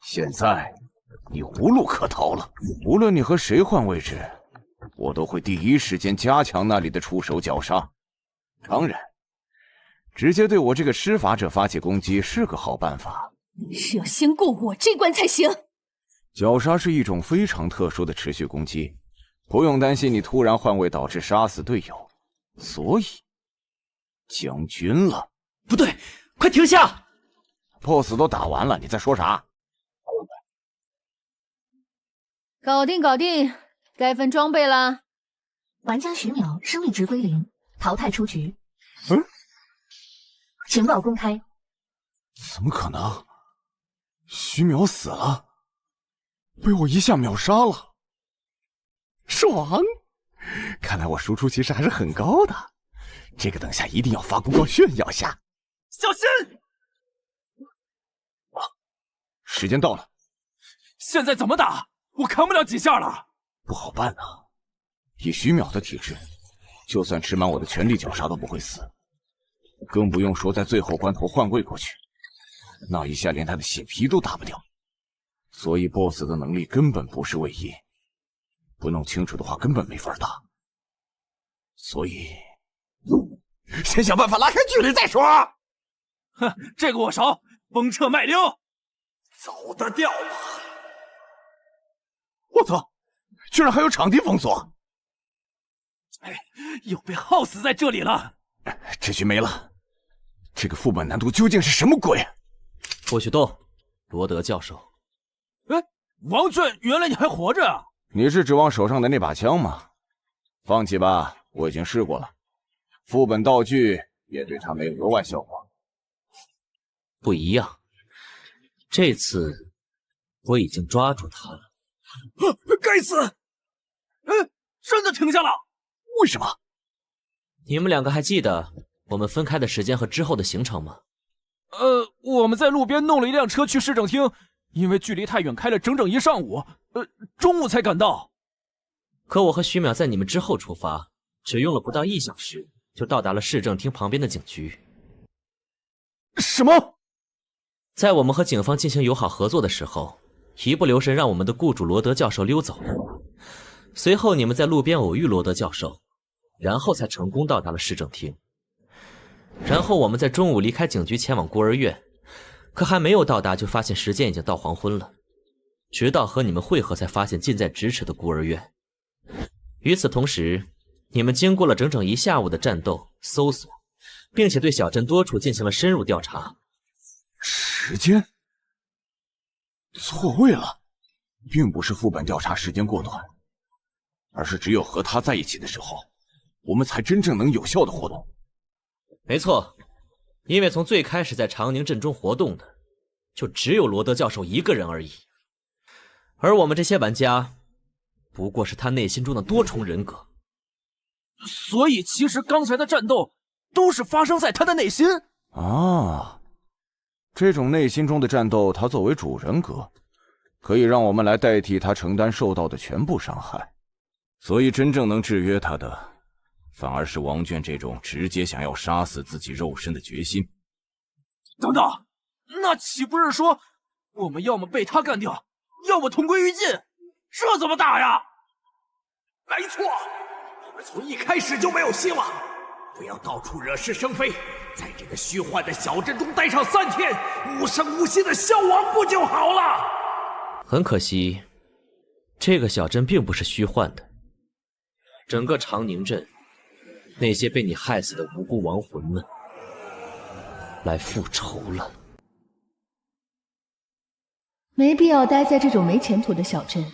现在你无路可逃了，无论你和谁换位置，我都会第一时间加强那里的触手绞杀。当然，直接对我这个施法者发起攻击是个好办法。你是要先过我这关才行。绞杀是一种非常特殊的持续攻击，不用担心你突然换位导致杀死队友，所以将军了。不对，快停下 ！BOSS 都打完了，你在说啥？搞定，该分装备啦。玩家徐淼生命值归0，淘汰出局。情报公开。怎么可能？徐淼死了，被我一下秒杀了，爽！看来我输出其实还是很高的，这个等下一定要发公告炫耀下。小心！时间到了，现在怎么打？我扛不了几下了。不好办啊！以徐淼的体质，就算吃满我的全力绞杀都不会死，更不用说在最后关头换位过去，那一下连他的血皮都打不掉。所以 BOSS 的能力根本不是位移，不弄清楚的话根本没法打。所以，先想办法拉开距离再说。哼，这个我熟，崩彻麦溜，走得掉吗？我操！居然还有场地封锁！又被耗死在这里了。这局没了，这个副本难度究竟是什么鬼？霍许洞，罗德教授。王俊，原来你还活着啊！你是指望手上的那把枪吗？放弃吧，我已经试过了，副本道具也对他没有额外效果。不一样，这次我已经抓住他了。该死！真的停下了？为什么？你们两个还记得我们分开的时间和之后的行程吗？我们在路边弄了一辆车去市政厅，因为距离太远，开了整整一上午，中午才赶到。可我和徐淼在你们之后出发，只用了不到1小时，就到达了市政厅旁边的警局。什么？在我们和警方进行友好合作的时候，一不留神让我们的雇主罗德教授溜走了。随后你们在路边偶遇罗德教授，然后才成功到达了市政厅。然后我们在中午离开警局前往孤儿院，可还没有到达就发现时间已经到黄昏了。直到和你们会合才发现近在咫尺的孤儿院。与此同时，你们经过了整整1下午的战斗、搜索，并且对小镇多处进行了深入调查。时间错位了，并不是副本调查时间过短，而是只有和他在一起的时候，我们才真正能有效的活动。没错，因为从最开始在长宁镇中活动的，就只有罗德教授一个人而已。而我们这些玩家，不过是他内心中的多重人格。所以其实刚才的战斗都是发生在他的内心啊！这种内心中的战斗，他作为主人格，可以让我们来代替他承担受到的全部伤害。所以真正能制约他的，反而是王娟这种直接想要杀死自己肉身的决心。等等，那岂不是说我们要么被他干掉，要么同归于尽？这怎么打呀？没错，我们从一开始就没有希望。不要到处惹是生非，在这个虚幻的小镇中待上3天，无声无息的消亡不就好了？很可惜，这个小镇并不是虚幻的。整个长宁镇，那些被你害死的无辜亡魂们，来复仇了。没必要待在这种没前途的小镇。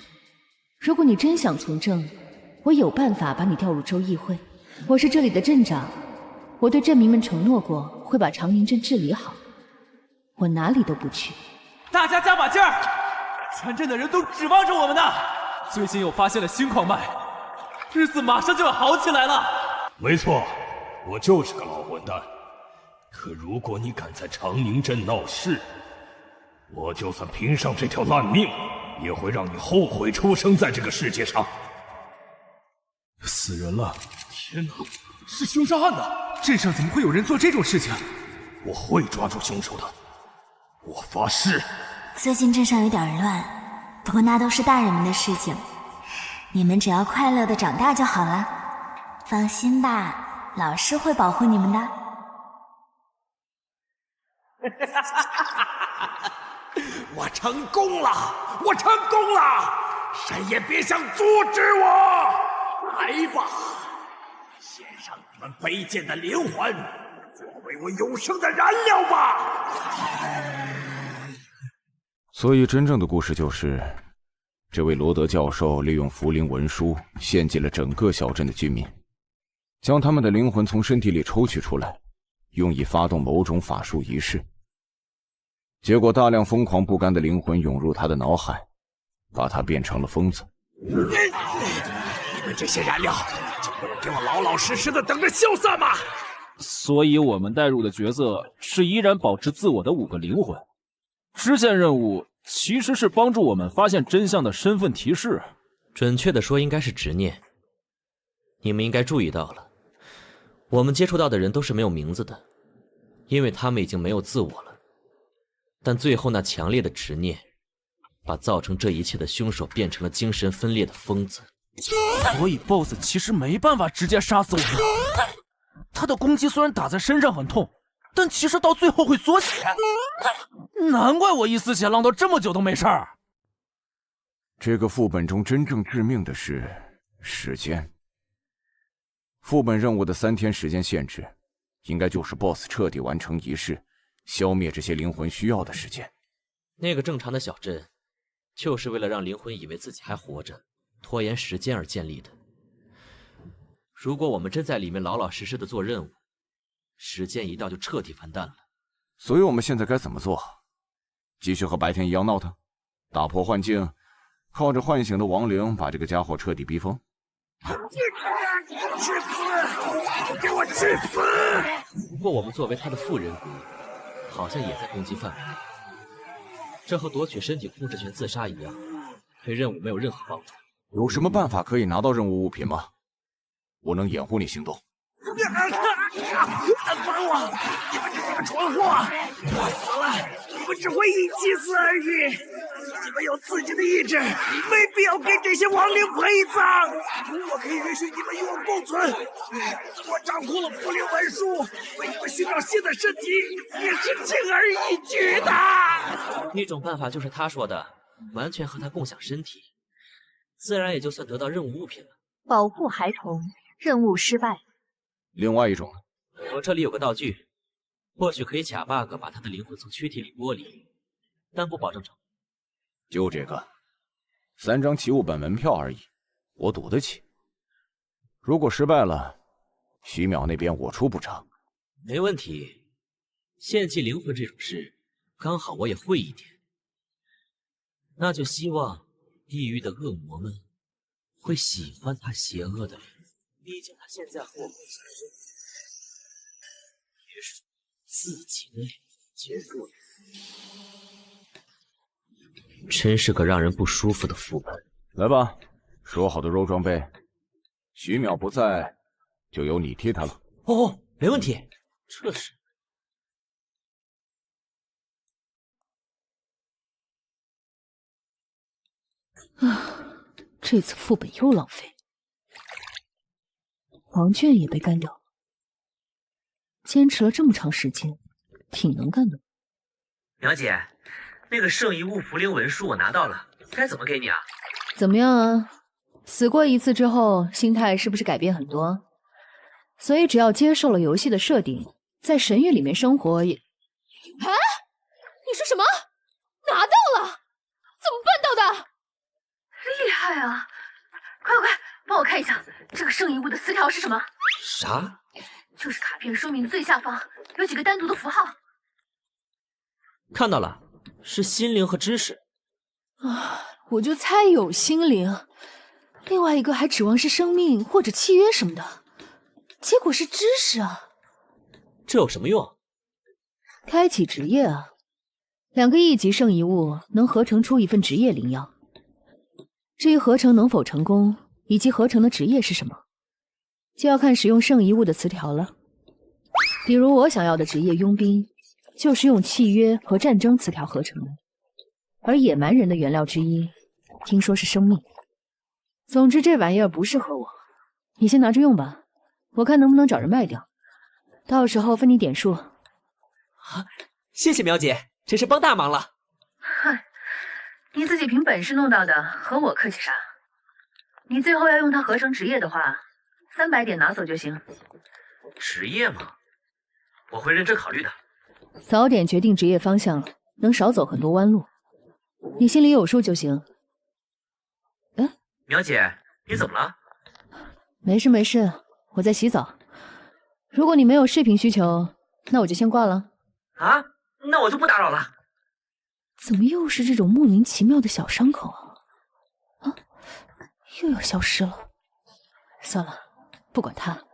如果你真想从政，我有办法把你调入州议会。我是这里的镇长，我对镇民们承诺过会把长宁镇治理好。我哪里都不去。大家加把劲儿，全镇的人都指望着我们呢。最近又发现了新矿脉，日子马上就要好起来了。没错，我就是个老混蛋。可如果你敢在长宁镇闹事，我就算拼上这条烂命，也会让你后悔出生在这个世界上。死人了！天哪，是凶杀案呢！镇上怎么会有人做这种事情？我会抓住凶手的，我发誓。最近镇上有点乱，不过那都是大人们的事情，你们只要快乐的长大就好了。放心吧，老师会保护你们的。我成功了！我成功了！谁也别想阻止我！来吧，献上你们卑贱的灵魂，作为我永生的燃料吧！所以真正的故事就是，这位罗德教授利用符灵文书献祭了整个小镇的居民，将他们的灵魂从身体里抽取出来，用以发动某种法术仪式。结果大量疯狂不甘的灵魂涌入他的脑海，把他变成了疯子。你们这些燃料就不能给我老老实实的等着消散吗？所以我们带入的角色是依然保持自我的5个灵魂。支线任务其实是帮助我们发现真相的身份提示，准确的说应该是执念。你们应该注意到了，我们接触到的人都是没有名字的，因为他们已经没有自我了。但最后那强烈的执念，把造成这一切的凶手变成了精神分裂的疯子。所以 BOSS 其实没办法直接杀死我们。他的攻击虽然打在身上很痛，但其实到最后会缩血。难怪我一丝血浪到这么久都没事儿。这个副本中真正致命的是时间。副本任务的3天时间限制，应该就是 BOSS 彻底完成仪式，消灭这些灵魂需要的时间。那个正常的小镇，就是为了让灵魂以为自己还活着，拖延时间而建立的。如果我们真在里面老老实实的做任务，时间一到就彻底完蛋了。所以我们现在该怎么做？继续和白天一样闹腾，打破幻境，靠着唤醒的亡灵把这个家伙彻底逼疯？去死！给我去死！不过我们作为他的副人格，好像也在攻击范围内，这和夺取身体控制权自杀一样，对任务没有任何帮助。有什么办法可以拿到任务物品吗？我能掩护你行动。管我！你们这些个蠢货！我死了，你们只会一起死而已。你们有自己的意志，没必要给这些亡灵陪葬。我可以允许你们与我共存。我掌控了符灵文书，为你们寻找新的身体也是轻而易举的。一种办法就是他说的，完全和他共享身体，自然也就算得到任务物品了。保护孩童，任务失败。另外一种，我这里有个道具，或许可以卡 bug 把他的灵魂从躯体里剥离，但不保证成功。就这个，3张奇物本门票而已，我赌得起。如果失败了，徐淼那边我出补偿。没问题，献祭灵魂这种事，刚好我也会一点。那就希望地狱的恶魔们会喜欢他邪恶的灵魂，毕竟他现在和我共享身体，也是自己的灵魂接入了。真是个让人不舒服的副本。来吧，说好的肉装备，徐淼不在，就由你替他了。哦，没问题。这是这次副本又浪费，黄卷也被干掉了。坚持了这么长时间，挺能干的。苗姐，那个圣遗物符灵文书我拿到了，该怎么给你啊？怎么样啊？死过一次之后，心态是不是改变很多？所以只要接受了游戏的设定，在神域里面生活也……啊！你说什么？拿到了？怎么办到的？厉害啊！快，帮我看一下这个圣遗物的词条是什么？啥？就是卡片说明的最下方有几个单独的符号。看到了，是心灵和知识。啊，我就猜有心灵，另外一个还指望是生命或者契约什么的，结果是知识啊。这有什么用？开启职业啊，2个1级圣遗物能合成出一份职业灵药。至于合成能否成功，以及合成的职业是什么，就要看使用圣遗物的词条了。比如我想要的职业佣兵，就是用契约和战争词条合成的，而野蛮人的原料之一，听说是生命。总之这玩意儿不适合我，你先拿着用吧，我看能不能找人卖掉，到时候分你点数。啊，谢谢苗姐，真是帮大忙了。嗨，你自己凭本事弄到的，和我客气啥？你最后要用它合成职业的话，300点拿走就行。职业吗？我会认真考虑的。早点决定职业方向，能少走很多弯路。你心里有数就行。哎，苗姐，你怎么了？没事，我在洗澡。如果你没有视频需求，那我就先挂了。啊，那我就不打扰了。怎么又是这种莫名其妙的小伤口啊？又要消失了。算了，不管它，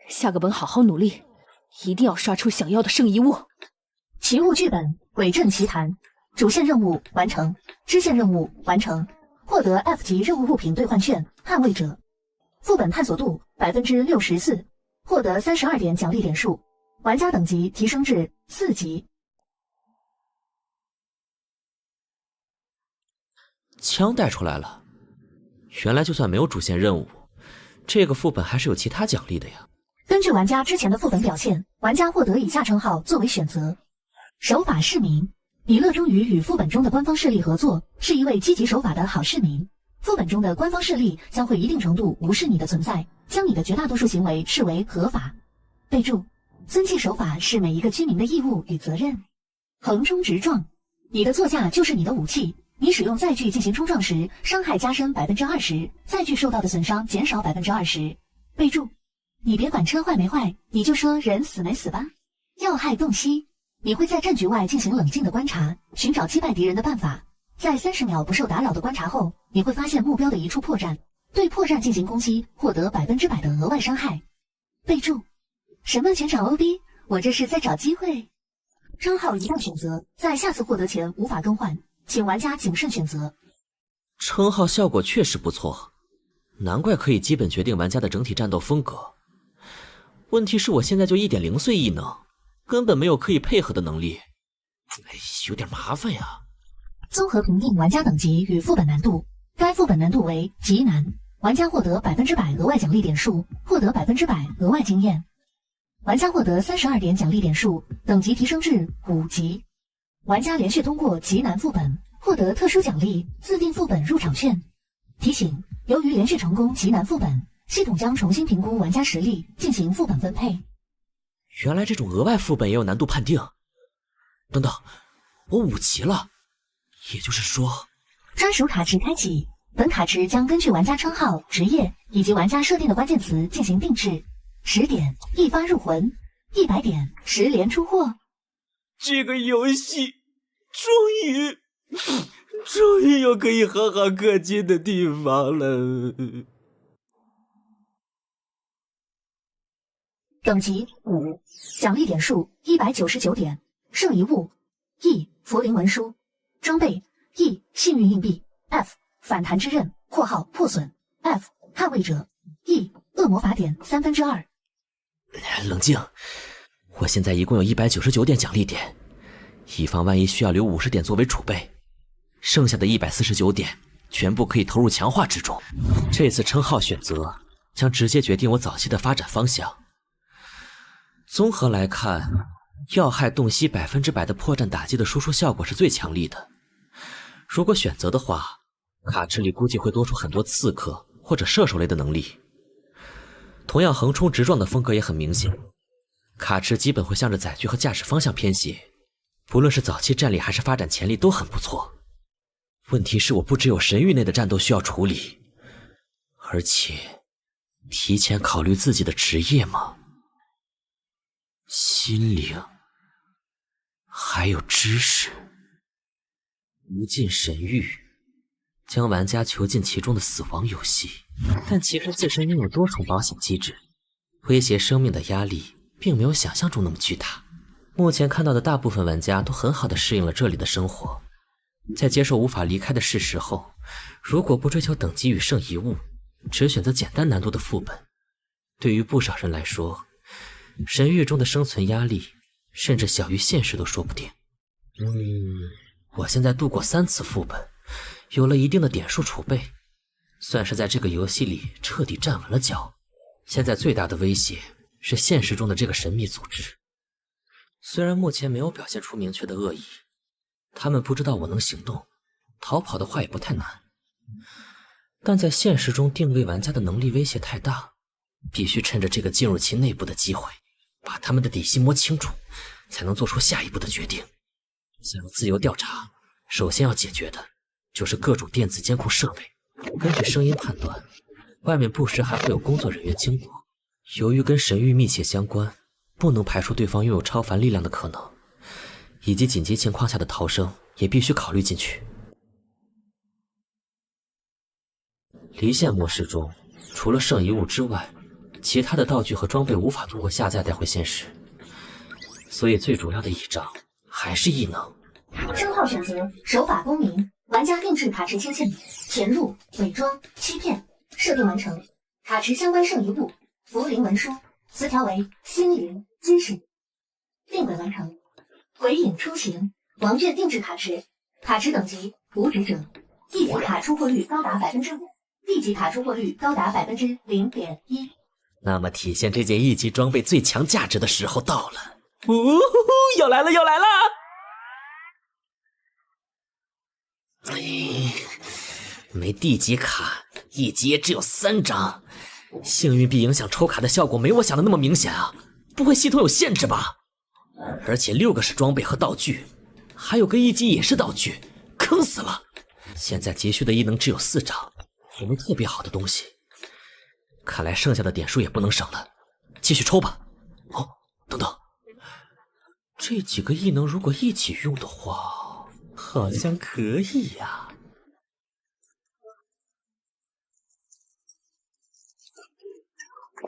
下个本好好努力，一定要刷出想要的圣遗物。奇物剧本《伪证奇谭》，主线任务完成，支线任务完成，获得 F 级任务物品兑换券《捍卫者》，副本探索度64%，获得32点奖励点数，玩家等级提升至4级。枪带出来了，原来就算没有主线任务，这个副本还是有其他奖励的呀。根据玩家之前的副本表现，玩家获得以下称号作为选择：守法市民，你乐衷于与副本中的官方势力合作，是一位积极守法的好市民。副本中的官方势力将会一定程度无视你的存在，将你的绝大多数行为视为合法。备注：遵纪守法是每一个居民的义务与责任。横冲直撞，你的座驾就是你的武器。你使用载具进行冲撞时，伤害加深20%，载具受到的损伤减少20%。备注：你别管车坏没坏，你就说人死没死吧。要害洞悉，你会在战局外进行冷静的观察，寻找击败敌人的办法。在30秒不受打扰的观察后，你会发现目标的一处破绽，对破绽进行攻击，获得100%的额外伤害。备注：什么全场 OB？ 我这是在找机会。称号一旦选择，在下次获得前无法更换，请玩家谨慎选择。称号效果确实不错，难怪可以基本决定玩家的整体战斗风格。问题是我现在就1.0岁异能，根本没有可以配合的能力，有点麻烦呀。综合评定玩家等级与副本难度，该副本难度为极难，玩家获得100%额外奖励点数，获得100%额外经验。玩家获得32点奖励点数，等级提升至5级。玩家连续通过极难副本，获得特殊奖励自定副本入场券。提醒：由于连续成功极难副本，系统将重新评估玩家实力，进行副本分配。原来这种额外副本也有难度判定。等等，我5级了，也就是说，专属卡池开启。本卡池将根据玩家称号、职业以及玩家设定的关键词进行定制。10点一发入魂，100点10连出货。这个游戏终于有可以好好氪金的地方了。等级5，奖励点数199点，圣遗物 E 佛灵文书，装备 E 幸运硬币 F 反弹之刃（括号破损 ）F 捍卫者 E 恶魔法典2/3。冷静，我现在一共有199点奖励点，以防万一需要留50点作为储备，剩下的149点全部可以投入强化之中。这次称号选择将直接决定我早期的发展方向。综合来看，要害洞悉100%的破绽打击的输出效果是最强力的。如果选择的话，卡池里估计会多出很多刺客或者射手类的能力。同样横冲直撞的风格也很明显，卡池基本会向着载具和驾驶方向偏斜，不论是早期战力还是发展潜力都很不错。问题是我不只有神域内的战斗需要处理，而且提前考虑自己的职业吗？心灵，还有知识。无尽神域，将玩家囚禁其中的死亡游戏，但其实自身拥有多重保险机制，威胁生命的压力并没有想象中那么巨大。目前看到的大部分玩家都很好地适应了这里的生活，在接受无法离开的事实后，如果不追求等级与圣遗物，只选择简单难度的副本，对于不少人来说，神域中的生存压力甚至小于现实都说不定。我现在度过3次副本，有了一定的点数储备，算是在这个游戏里彻底站稳了脚。现在最大的威胁是现实中的这个神秘组织，虽然目前没有表现出明确的恶意，他们不知道我能行动，逃跑的话也不太难，但在现实中定位玩家的能力威胁太大，必须趁着这个进入其内部的机会，把他们的底细摸清楚，才能做出下一步的决定。想要自由调查，首先要解决的就是各种电子监控设备。根据声音判断，外面不时还会有工作人员经过。由于跟神域密切相关，不能排除对方拥有超凡力量的可能，以及紧急情况下的逃生也必须考虑进去。离线模式中，除了圣遗物之外，其他的道具和装备无法通过下载带回现实，所以最主要的倚仗还是异能。称号选择守法公民，玩家定制卡池切线，潜入、伪装、欺骗。设定完成。卡池相关圣遗物：符灵文书，词条为心灵、知识。定位完成。鬼影出行，王卷定制卡池，卡池等级无职者，1级卡出货率高达5%，D 级卡出货率高达0.1%。那么体现这件1级装备最强价值的时候到了。要来了要来了！没 D 级卡，1级也只有3张，幸运币影响抽卡的效果没我想的那么明显啊！不会系统有限制吧？而且6个是装备和道具，还有个1级也是道具，坑死了！现在急需的异能只有4张，也没特别好的东西，看来剩下的点数也不能省了，继续抽吧。哦，等等，这几个异能如果一起用的话，好像可以呀。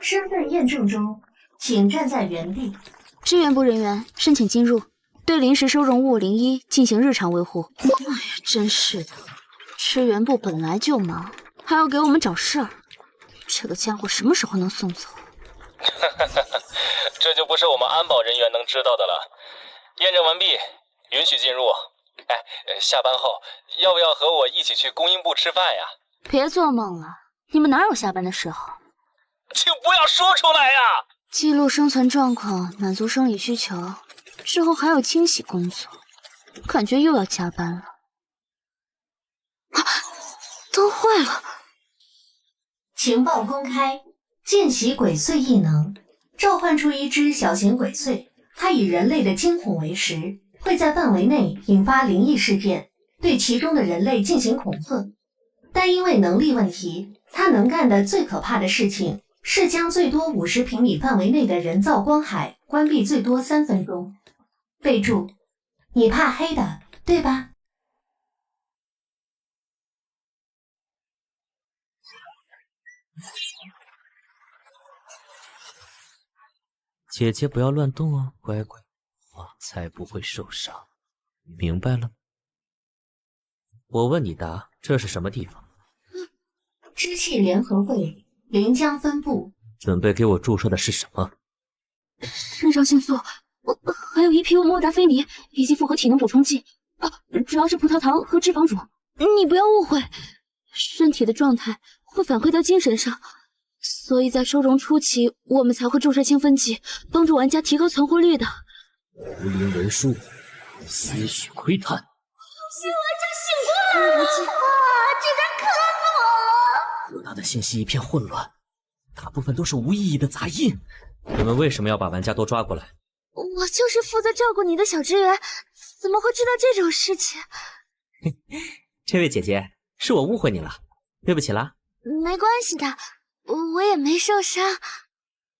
身份验证中，请站在原地。支援部人员申请进入，对临时收容物01进行日常维护。哎呀，真是的，支援部本来就忙，还要给我们找事儿。这个家伙什么时候能送走？这就不是我们安保人员能知道的了。验证完毕，允许进入。哎，下班后要不要和我一起去供应部吃饭呀？别做梦了，你们哪有下班的时候？请不要说出来呀！记录生存状况，满足生理需求，之后还有清洗工作，感觉又要加班了。啊，灯坏了！情报公开，见习鬼祟异能，召唤出一只小型鬼祟，它以人类的惊恐为食，会在范围内引发灵异事件，对其中的人类进行恐吓。但因为能力问题，它能干的最可怕的事情是将最多50平米范围内的人造光海关闭最多3分钟。备注：你怕黑的，对吧？姐姐不要乱动哦，乖乖，我才不会受伤。明白了？我问你答，这是什么地方？支气联合会临江分部。准备给我注射的是什么？肾上腺素，还有一批莫达菲尼以及复合体能补充剂啊，主要是葡萄糖和脂肪乳。你不要误会，身体的状态会反馈到精神上，所以在收容初期，我们才会注射兴奋剂，帮助玩家提高存活率的。无灵文书，思绪窥探。有些玩家醒过来了！这人渴死我了！我拿的信息一片混乱，大部分都是无意义的杂音。你们为什么要把玩家都抓过来？我就是负责照顾你的小职员，怎么会知道这种事情？这位姐姐，是我误会你了，对不起啦。没关系的，我也没受伤。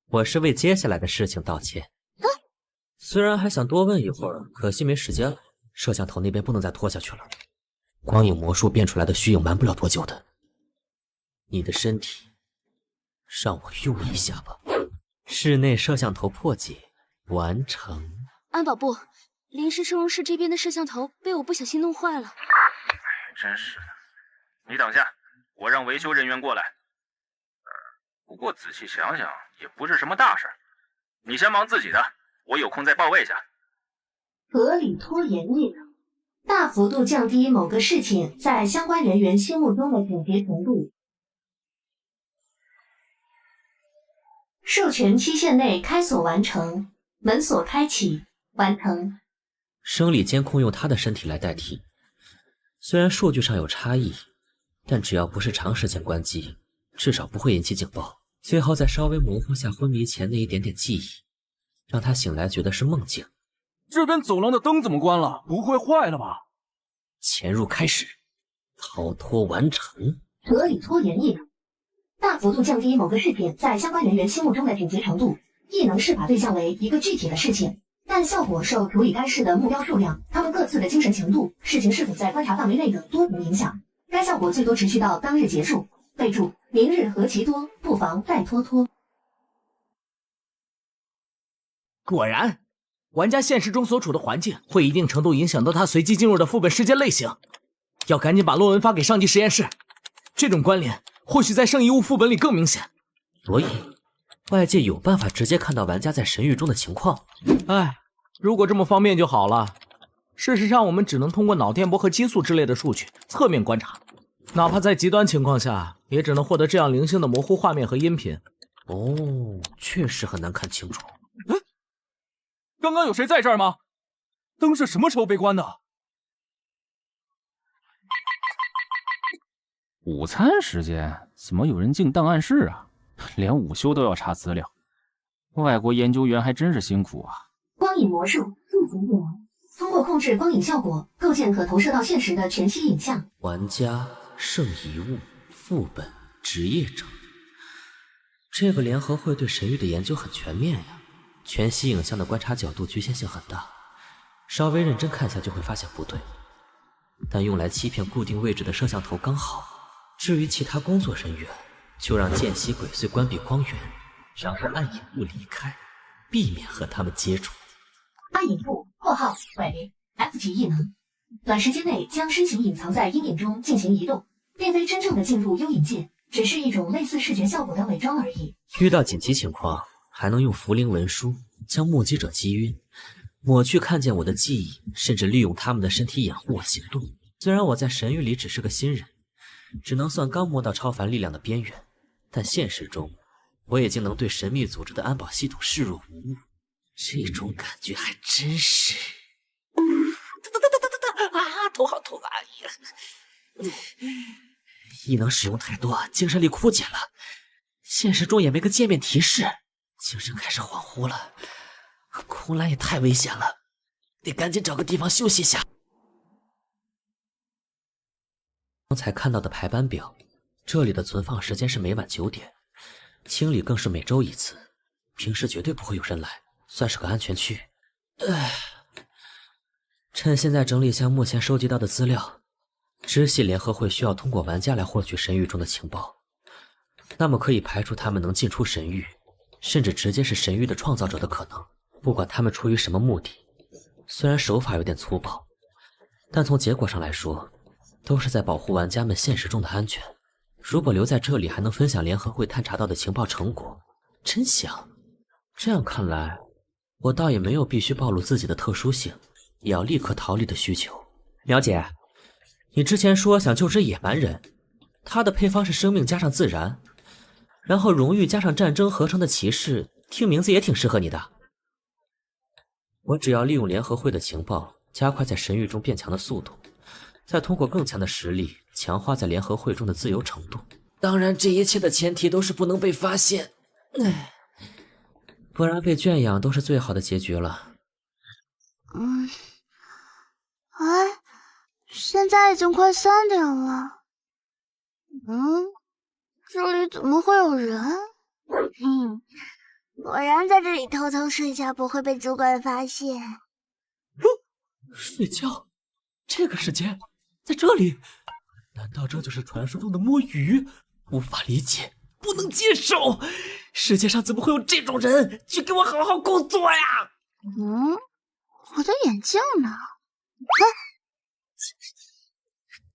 我是为接下来的事情道歉。虽然还想多问一会儿，可惜没时间了。摄像头那边不能再拖下去了，光影魔术变出来的虚影瞒不了多久的。你的身体，让我用一下吧。室内摄像头破解完成。安保部，临时收容室这边的摄像头被我不小心弄坏了。真是的，你等下，我让维修人员过来。不过仔细想想，也不是什么大事儿。你先忙自己的，我有空再报位下。合理拖延异能，大幅度降低某个事情在相关人员心目中的紧急程度。授权期限内开锁完成，门锁开启完成。生理监控用他的身体来代替，虽然数据上有差异，但只要不是长时间关机，至少不会引起警报。最后在稍微模糊下昏迷前那一点点记忆，让他醒来觉得是梦境。这边走廊的灯怎么关了？不会坏了吧？潜入开始，逃脱完成。合理拖延异能，大幅度降低某个事件在相关人员心目中的紧急程度。异能施法对象为一个具体的事情，但效果受处理该事的目标数量、他们各自的精神强度、事情是否在观察范围内等多重影响。该效果最多持续到当日结束。备注：明日何其多，不妨再拖拖。果然，玩家现实中所处的环境会一定程度影响到他随机进入的副本事件类型，要赶紧把论文发给上级实验室。这种关联或许在圣遗物副本里更明显，所以外界有办法直接看到玩家在神域中的情况。哎，如果这么方便就好了。事实上，我们只能通过脑电波和激素之类的数据侧面观察，哪怕在极端情况下，也只能获得这样零星的模糊画面和音频。哦，确实很难看清楚。刚刚有谁在这儿吗？灯是什么时候被关的？午餐时间怎么有人进档案室啊？连午休都要查资料，外国研究员还真是辛苦啊！光影魔术入族异能，通过控制光影效果，构建可投射到现实的全息影像。玩家、圣遗物、副本、职业者，这个联合会对神域的研究很全面呀。全息影像的观察角度局限性很大，稍微认真看下就会发现不对。但用来欺骗固定位置的摄像头刚好。至于其他工作人员，就让见习鬼祟关闭光源，然后暗影部离开，避免和他们接触。暗影部括号外联 F 级异能，短时间内将身形隐藏在阴影中进行移动，并非真正的进入幽影界，只是一种类似视觉效果的伪装而已。遇到紧急情况，还能用符灵文书将目击者击晕，抹去看见我的记忆，甚至利用他们的身体掩护我行动。虽然我在神域里只是个新人，只能算刚摸到超凡力量的边缘，但现实中我已经能对神秘组织的安保系统视若无物。这种感觉还真是……啊，头好痛啊！异能使用太多，精神力枯竭了。现实中也没个界面提示，精神开始恍惚了。空蓝也太危险了，得赶紧找个地方休息一下。刚才看到的排班表，这里的存放时间是每晚9点，清理更是每周一次，平时绝对不会有人来，算是个安全区。趁现在整理一下目前收集到的资料。知悉联合会需要通过玩家来获取神域中的情报，那么可以排除他们能进出神域，甚至直接是神域的创造者的可能。不管他们出于什么目的，虽然手法有点粗暴，但从结果上来说，都是在保护玩家们现实中的安全。如果留在这里还能分享联合会探查到的情报成果，真香。这样看来，我倒也没有必须暴露自己的特殊性，也要立刻逃离的需求。苗姐，你之前说想救只野蛮人，他的配方是生命加上自然，然后荣誉加上战争合成的骑士，听名字也挺适合你的。我只要利用联合会的情报，加快在神域中变强的速度，再通过更强的实力强化在联合会中的自由程度。当然，这一切的前提都是不能被发现，不然被圈养都是最好的结局了。现在已经快3点了。这里怎么会有人？果然在这里偷偷睡觉不会被主管发现。睡觉？这个时间，在这里？难道这就是传说中的摸鱼？无法理解，不能接受！世界上怎么会有这种人？去给我好好工作呀！我的眼镜呢？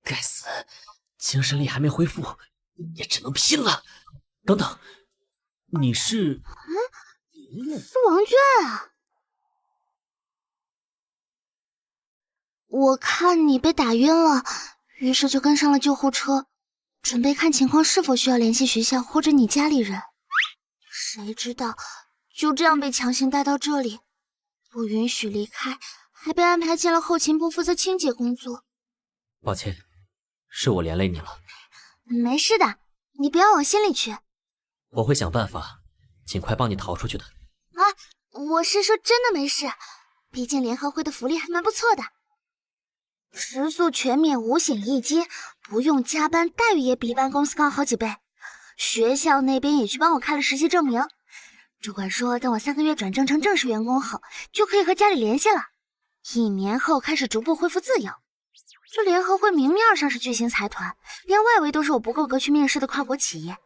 该死，精神力还没恢复，也只能拼了。等等，你是？是王娟啊！我看你被打晕了，于是就跟上了救护车，准备看情况是否需要联系学校或者你家里人。谁知道就这样被强行带到这里，不允许离开，还被安排进了后勤部负责清洁工作。抱歉，是我连累你了。没事的，你不要往心里去。我会想办法，尽快帮你逃出去的。我是说真的没事，毕竟联合会的福利还蛮不错的，食宿全免，5险1金，不用加班，待遇也比一般公司高好几倍。学校那边也去帮我开了实习证明，主管说等我3个月转正成正式员工后，就可以和家里联系了。1年后开始逐步恢复自由。这联合会明面上是巨型财团，连外围都是我不够格去面试的跨国企业。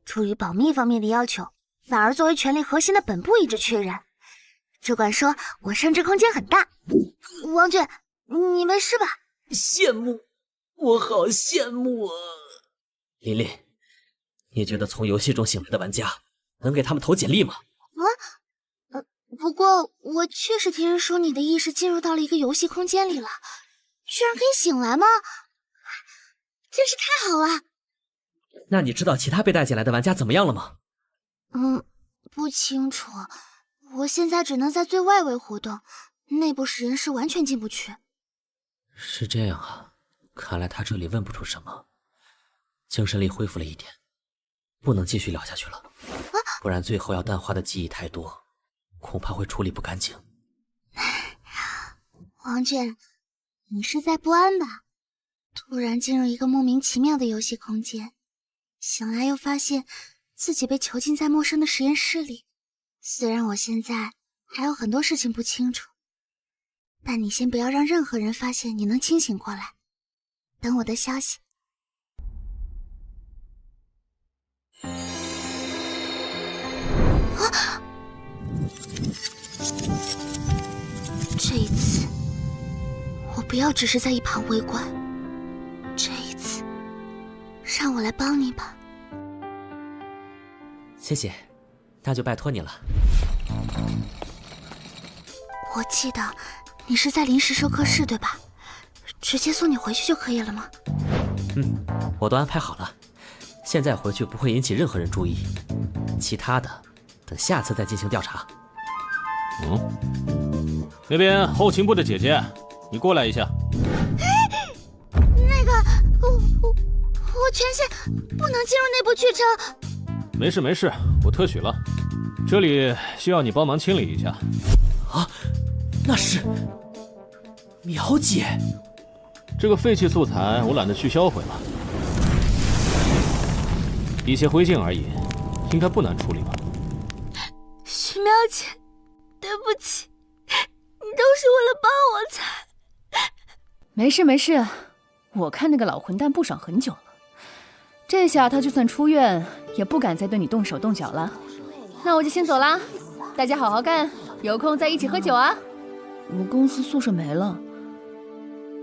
出于保密方面的要求，反而作为权力核心的本部一直缺人。主管说我升职空间很大。王俊，你没事吧？羡慕，我好羡慕啊！琳琳，你觉得从游戏中醒来的玩家能给他们投简历吗？不过我确实听人说你的意识进入到了一个游戏空间里了，居然可以醒来吗？真是太好了！那你知道其他被带进来的玩家怎么样了吗？不清楚，我现在只能在最外围活动，内部人士完全进不去。是这样啊，看来他这里问不出什么。精神力恢复了一点，不能继续聊下去了，不然最后要淡化的记忆太多，恐怕会处理不干净。王俊，你是在不安吧？突然进入一个莫名其妙的游戏空间，醒来又发现自己被囚禁在陌生的实验室里。虽然我现在还有很多事情不清楚，但你先不要让任何人发现你能清醒过来，等我的消息。这一次不要只是在一旁围观。这一次，让我来帮你吧。谢谢，那就拜托你了。我记得你是在临时收科室对吧？直接送你回去就可以了吗？我都安排好了，现在回去不会引起任何人注意，其他的等下次再进行调查。那边后勤部的姐姐，你过来一下。那个，我权限不能进入内部去程。没事没事，我特许了。这里需要你帮忙清理一下。啊，那是苗姐。这个废弃素材我懒得去销毁了，一些灰烬而已，应该不难处理吧？徐苗姐，对不起，你都是为了帮我才。没事没事，我看那个老混蛋不爽很久了，这下他就算出院，也不敢再对你动手动脚了。那我就先走啦，大家好好干，有空再一起喝酒啊。我公司宿舍没了，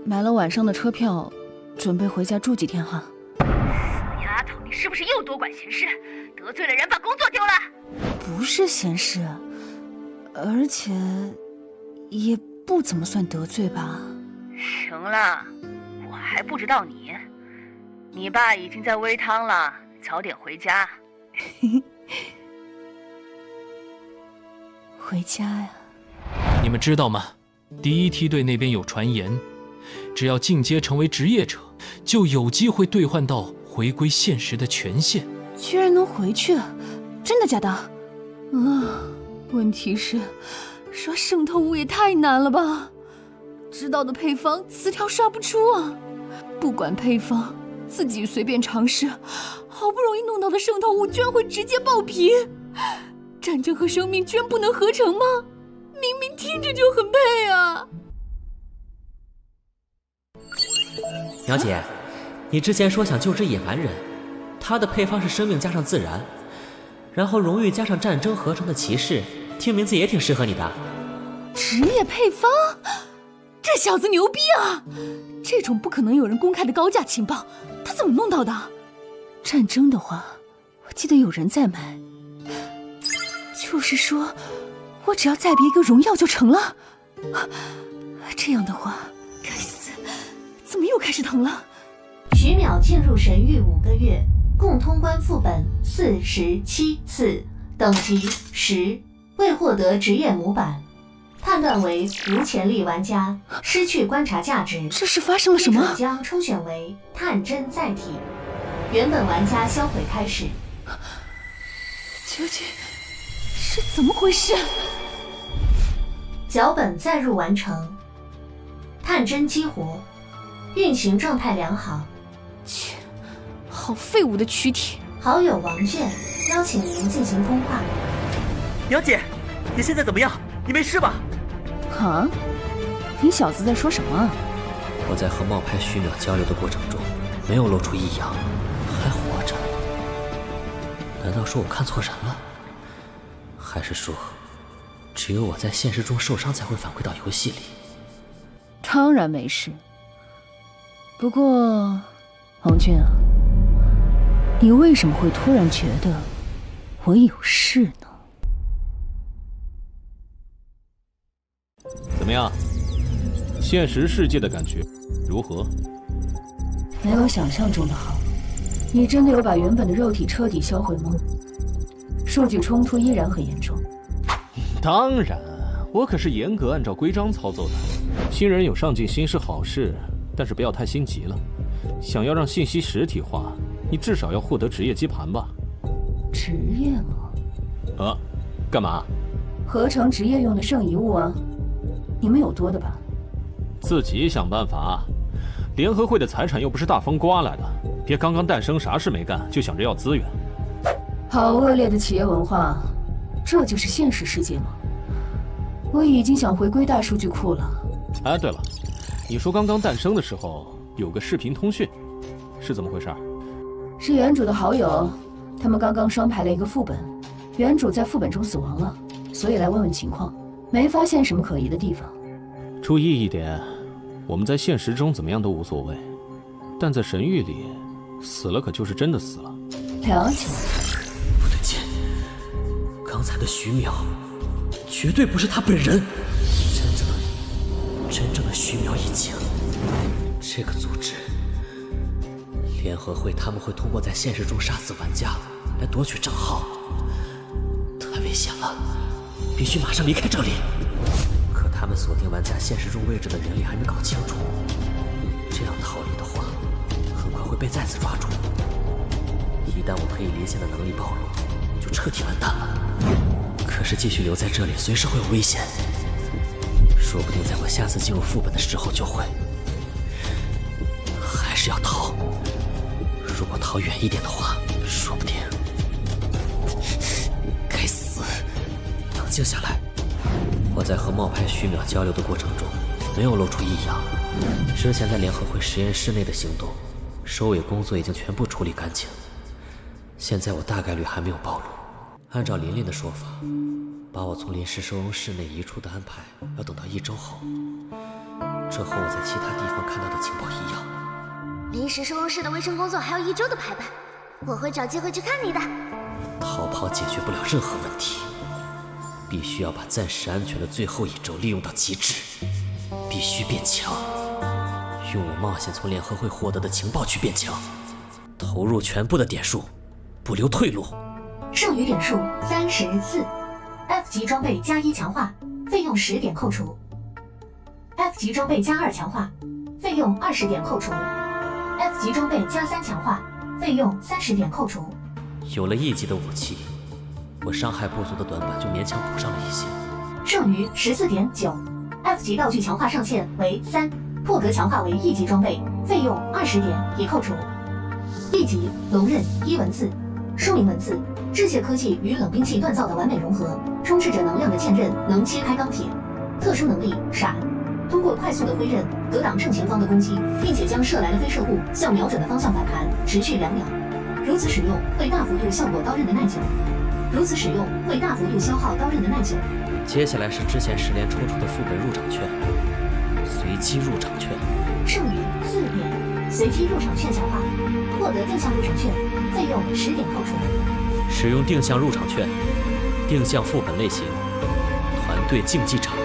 买了晚上的车票，准备回家住几天哈。死丫头，你是不是又多管闲事，得罪了人把工作丢了？不是闲事，而且也不怎么算得罪吧。行了，我还不知道你爸已经在煨汤了，早点回家。回家呀？你们知道吗？第一梯队那边有传言，只要进阶成为职业者，就有机会兑换到回归现实的权限。居然能回去，真的假的？问题是刷圣透物也太难了吧？知道的配方词条刷不出啊！不管配方，自己随便尝试，好不容易弄到的圣透物居然会直接爆皮！战争和生命居然不能合成吗？明明听着就很配啊！苗姐，你之前说想救只野蛮人，他的配方是生命加上自然，然后荣誉加上战争合成的骑士，听名字也挺适合你的。职业配方？这小子牛逼啊！这种不可能有人公开的高价情报，他怎么弄到的？战争的话，我记得有人在买。就是说，我只要再别一个荣耀就成了。这样的话，该死，怎么又开始疼了？徐淼进入神域5个月，共通关副本47次，等级10，未获得职业模板，判断为无潜力玩家，失去观察价值。这是发生了什么？将抽选为探针载体，原本玩家销毁开始。究竟是怎么回事？脚本载入完成，探针激活，运行状态良好。切，好废物的躯体！好友王卷邀请您进行通话。苗姐，你现在怎么样？你没事吧？啊？你小子在说什么？我在和冒牌徐淼交流的过程中，没有露出异样，还活着。难道说我看错人了？还是说，只有我在现实中受伤才会反馈到游戏里？当然没事。不过，王俊啊，你为什么会突然觉得我有事呢？怎么样？现实世界的感觉如何？没有想象中的好。你真的有把原本的肉体彻底销毁吗？数据冲突依然很严重。当然，我可是严格按照规章操作的。新人有上进心是好事，但是不要太心急了。想要让信息实体化，你至少要获得职业基盘吧？职业吗？干嘛？合成职业用的剩遗物啊，你们有多的吧？自己想办法。联合会的财产又不是大风刮来的，别刚刚诞生啥事没干就想着要资源。好恶劣的企业文化，这就是现实世界吗？我已经想回归大数据库了。哎，对了，你说刚刚诞生的时候有个视频通讯，是怎么回事？是原主的好友，他们刚刚双排了一个副本，原主在副本中死亡了，所以来问问情况，没发现什么可疑的地方。注意一点，我们在现实中怎么样都无所谓，但在神域里，死了可就是真的死了。了解。不对劲，刚才的徐淼绝对不是他本人。真正的徐淼已经，这个组织联合会，他们会通过在现实中杀死玩家来夺取账号，太危险了，必须马上离开这里。可他们锁定玩家现实中位置的人力还没搞清楚，这样逃离的话，很快会被再次抓住。一旦我可以离线的能力暴露，就彻底完蛋了。可是继续留在这里，随时会有危险。说不定在我下次进入副本的时候就会。还是要逃。如果逃远一点的话，说不定……该死！冷静下来。我在和冒牌徐淼交流的过程中，没有露出异样。之前在联合会实验室内的行动，收尾工作已经全部处理干净。现在我大概率还没有暴露。按照琳琳的说法，把我从临时收容室内移出的安排要等到1周后，这和我在其他地方看到的情报一样。临时收容室的卫生工作还有1周的排班，我会找机会去看你的。逃跑解决不了任何问题，必须要把暂时安全的最后1周利用到极致，必须变强，用我冒险从联合会获得的情报去变强，投入全部的点数，不留退路。剩余点数34。F 级装备+1强化，费用10点扣除。F 级装备+2强化，费用20点扣除。F 级装备+3强化，费用30点扣除。有了1级的武器，我伤害不足的短板就勉强补上了一些。剩余14.9。F 级道具强化上限为3，破格强化为1级装备，费用20点已扣除。1级龙刃1文字，说明文字。制械科技与冷兵器锻造的完美融合，充斥着能量的剑刃能切开钢铁。特殊能力闪，通过快速的挥刃格挡正前方的攻击，并且将射来的飞射物向瞄准的方向反弹，持续2秒。如此使用会大幅度效果刀刃的耐久。如此使用会大幅度消耗刀刃的耐久。接下来是之前10连抽出的副本入场券，随机入场券。剩余4点，随机入场券强化，获得定向入场券，费用10点扣除。使用定向入场券，定向副本类型，团队竞技场。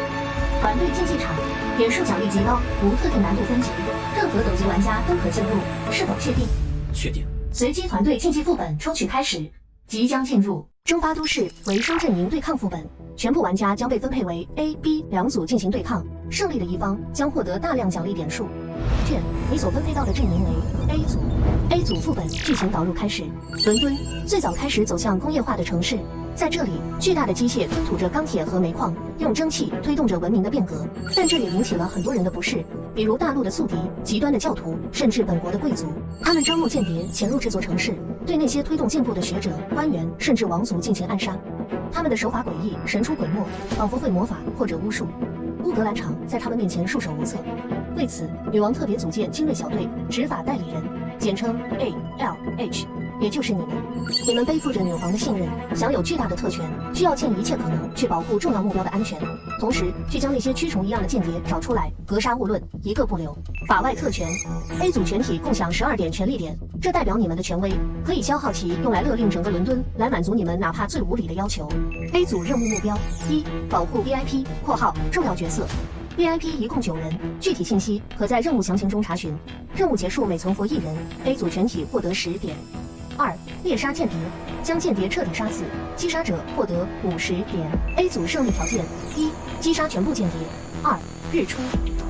团队竞技场点数奖励极高，无特定难度分级，任何等级玩家都可进入，是否确定？确定。随机团队竞技副本抽取开始，即将进入征发都市为收阵营对抗副本，全部玩家将被分配为 A、B 2组进行对抗，胜利的一方将获得大量奖励点数。券，你所分配到的阵营为 A 组。A 组副本剧情导入开始。伦敦最早开始走向工业化的城市，在这里，巨大的机械吞吐着钢铁和煤矿，用蒸汽推动着文明的变革。但这也引起了很多人的不适，比如大陆的宿敌、极端的教徒，甚至本国的贵族。他们招募间谍潜入这座城市，对那些推动进步的学者、官员甚至王族进行暗杀。他们的手法诡异，神出鬼没，仿佛会魔法或者巫术。乌格兰场在他们面前束手无策。为此，女王特别组建精锐小队，执法代理人，简称 ALH， 也就是你们。你们背负着女皇的信任，享有巨大的特权，需要尽一切可能去保护重要目标的安全，同时去将那些蛆虫一样的间谍找出来，格杀勿论，一个不留。法外特权 ，A 组全体共享12点权力点，这代表你们的权威，可以消耗其用来勒令整个伦敦，来满足你们哪怕最无理的要求。A 组任务目标：1. 保护 VIP（ 括号重要角色）。VIP 一共9人，具体信息可在任务详情中查询。任务结束每存活1人 ，A 组全体获得10点。2. 猎杀间谍，将间谍彻底杀死，击杀者获得50点。A 组胜利条件：1. 击杀全部间谍；2. 日出，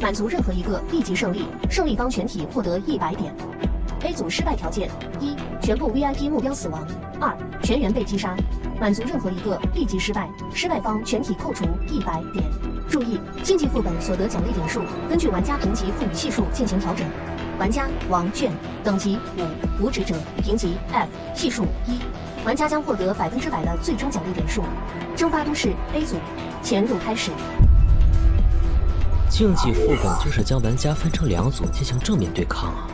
满足任何一个立即胜利，胜利方全体获得100点。A 组失败条件：1. 全部 VIP 目标死亡；2. 全员被击杀，满足任何一个立即失败，失败方全体扣除100点。注意，竞技副本所得奖励点数根据玩家评级赋予系数进行调整。玩家王卷等级5，无职者评级 F， 系数1，玩家将获得100%的最终奖励点数。征发都市 A 组，潜入开始。竞技副本就是将玩家分成2组进行正面对抗啊，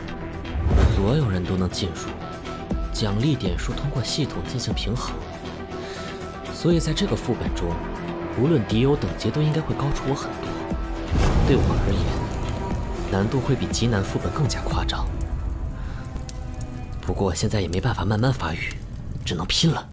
所有人都能进入，奖励点数通过系统进行平衡。所以在这个副本中，无论敌友等级都应该会高出我很多。对我而言，难度会比极难副本更加夸张。不过现在也没办法慢慢发育，只能拼了。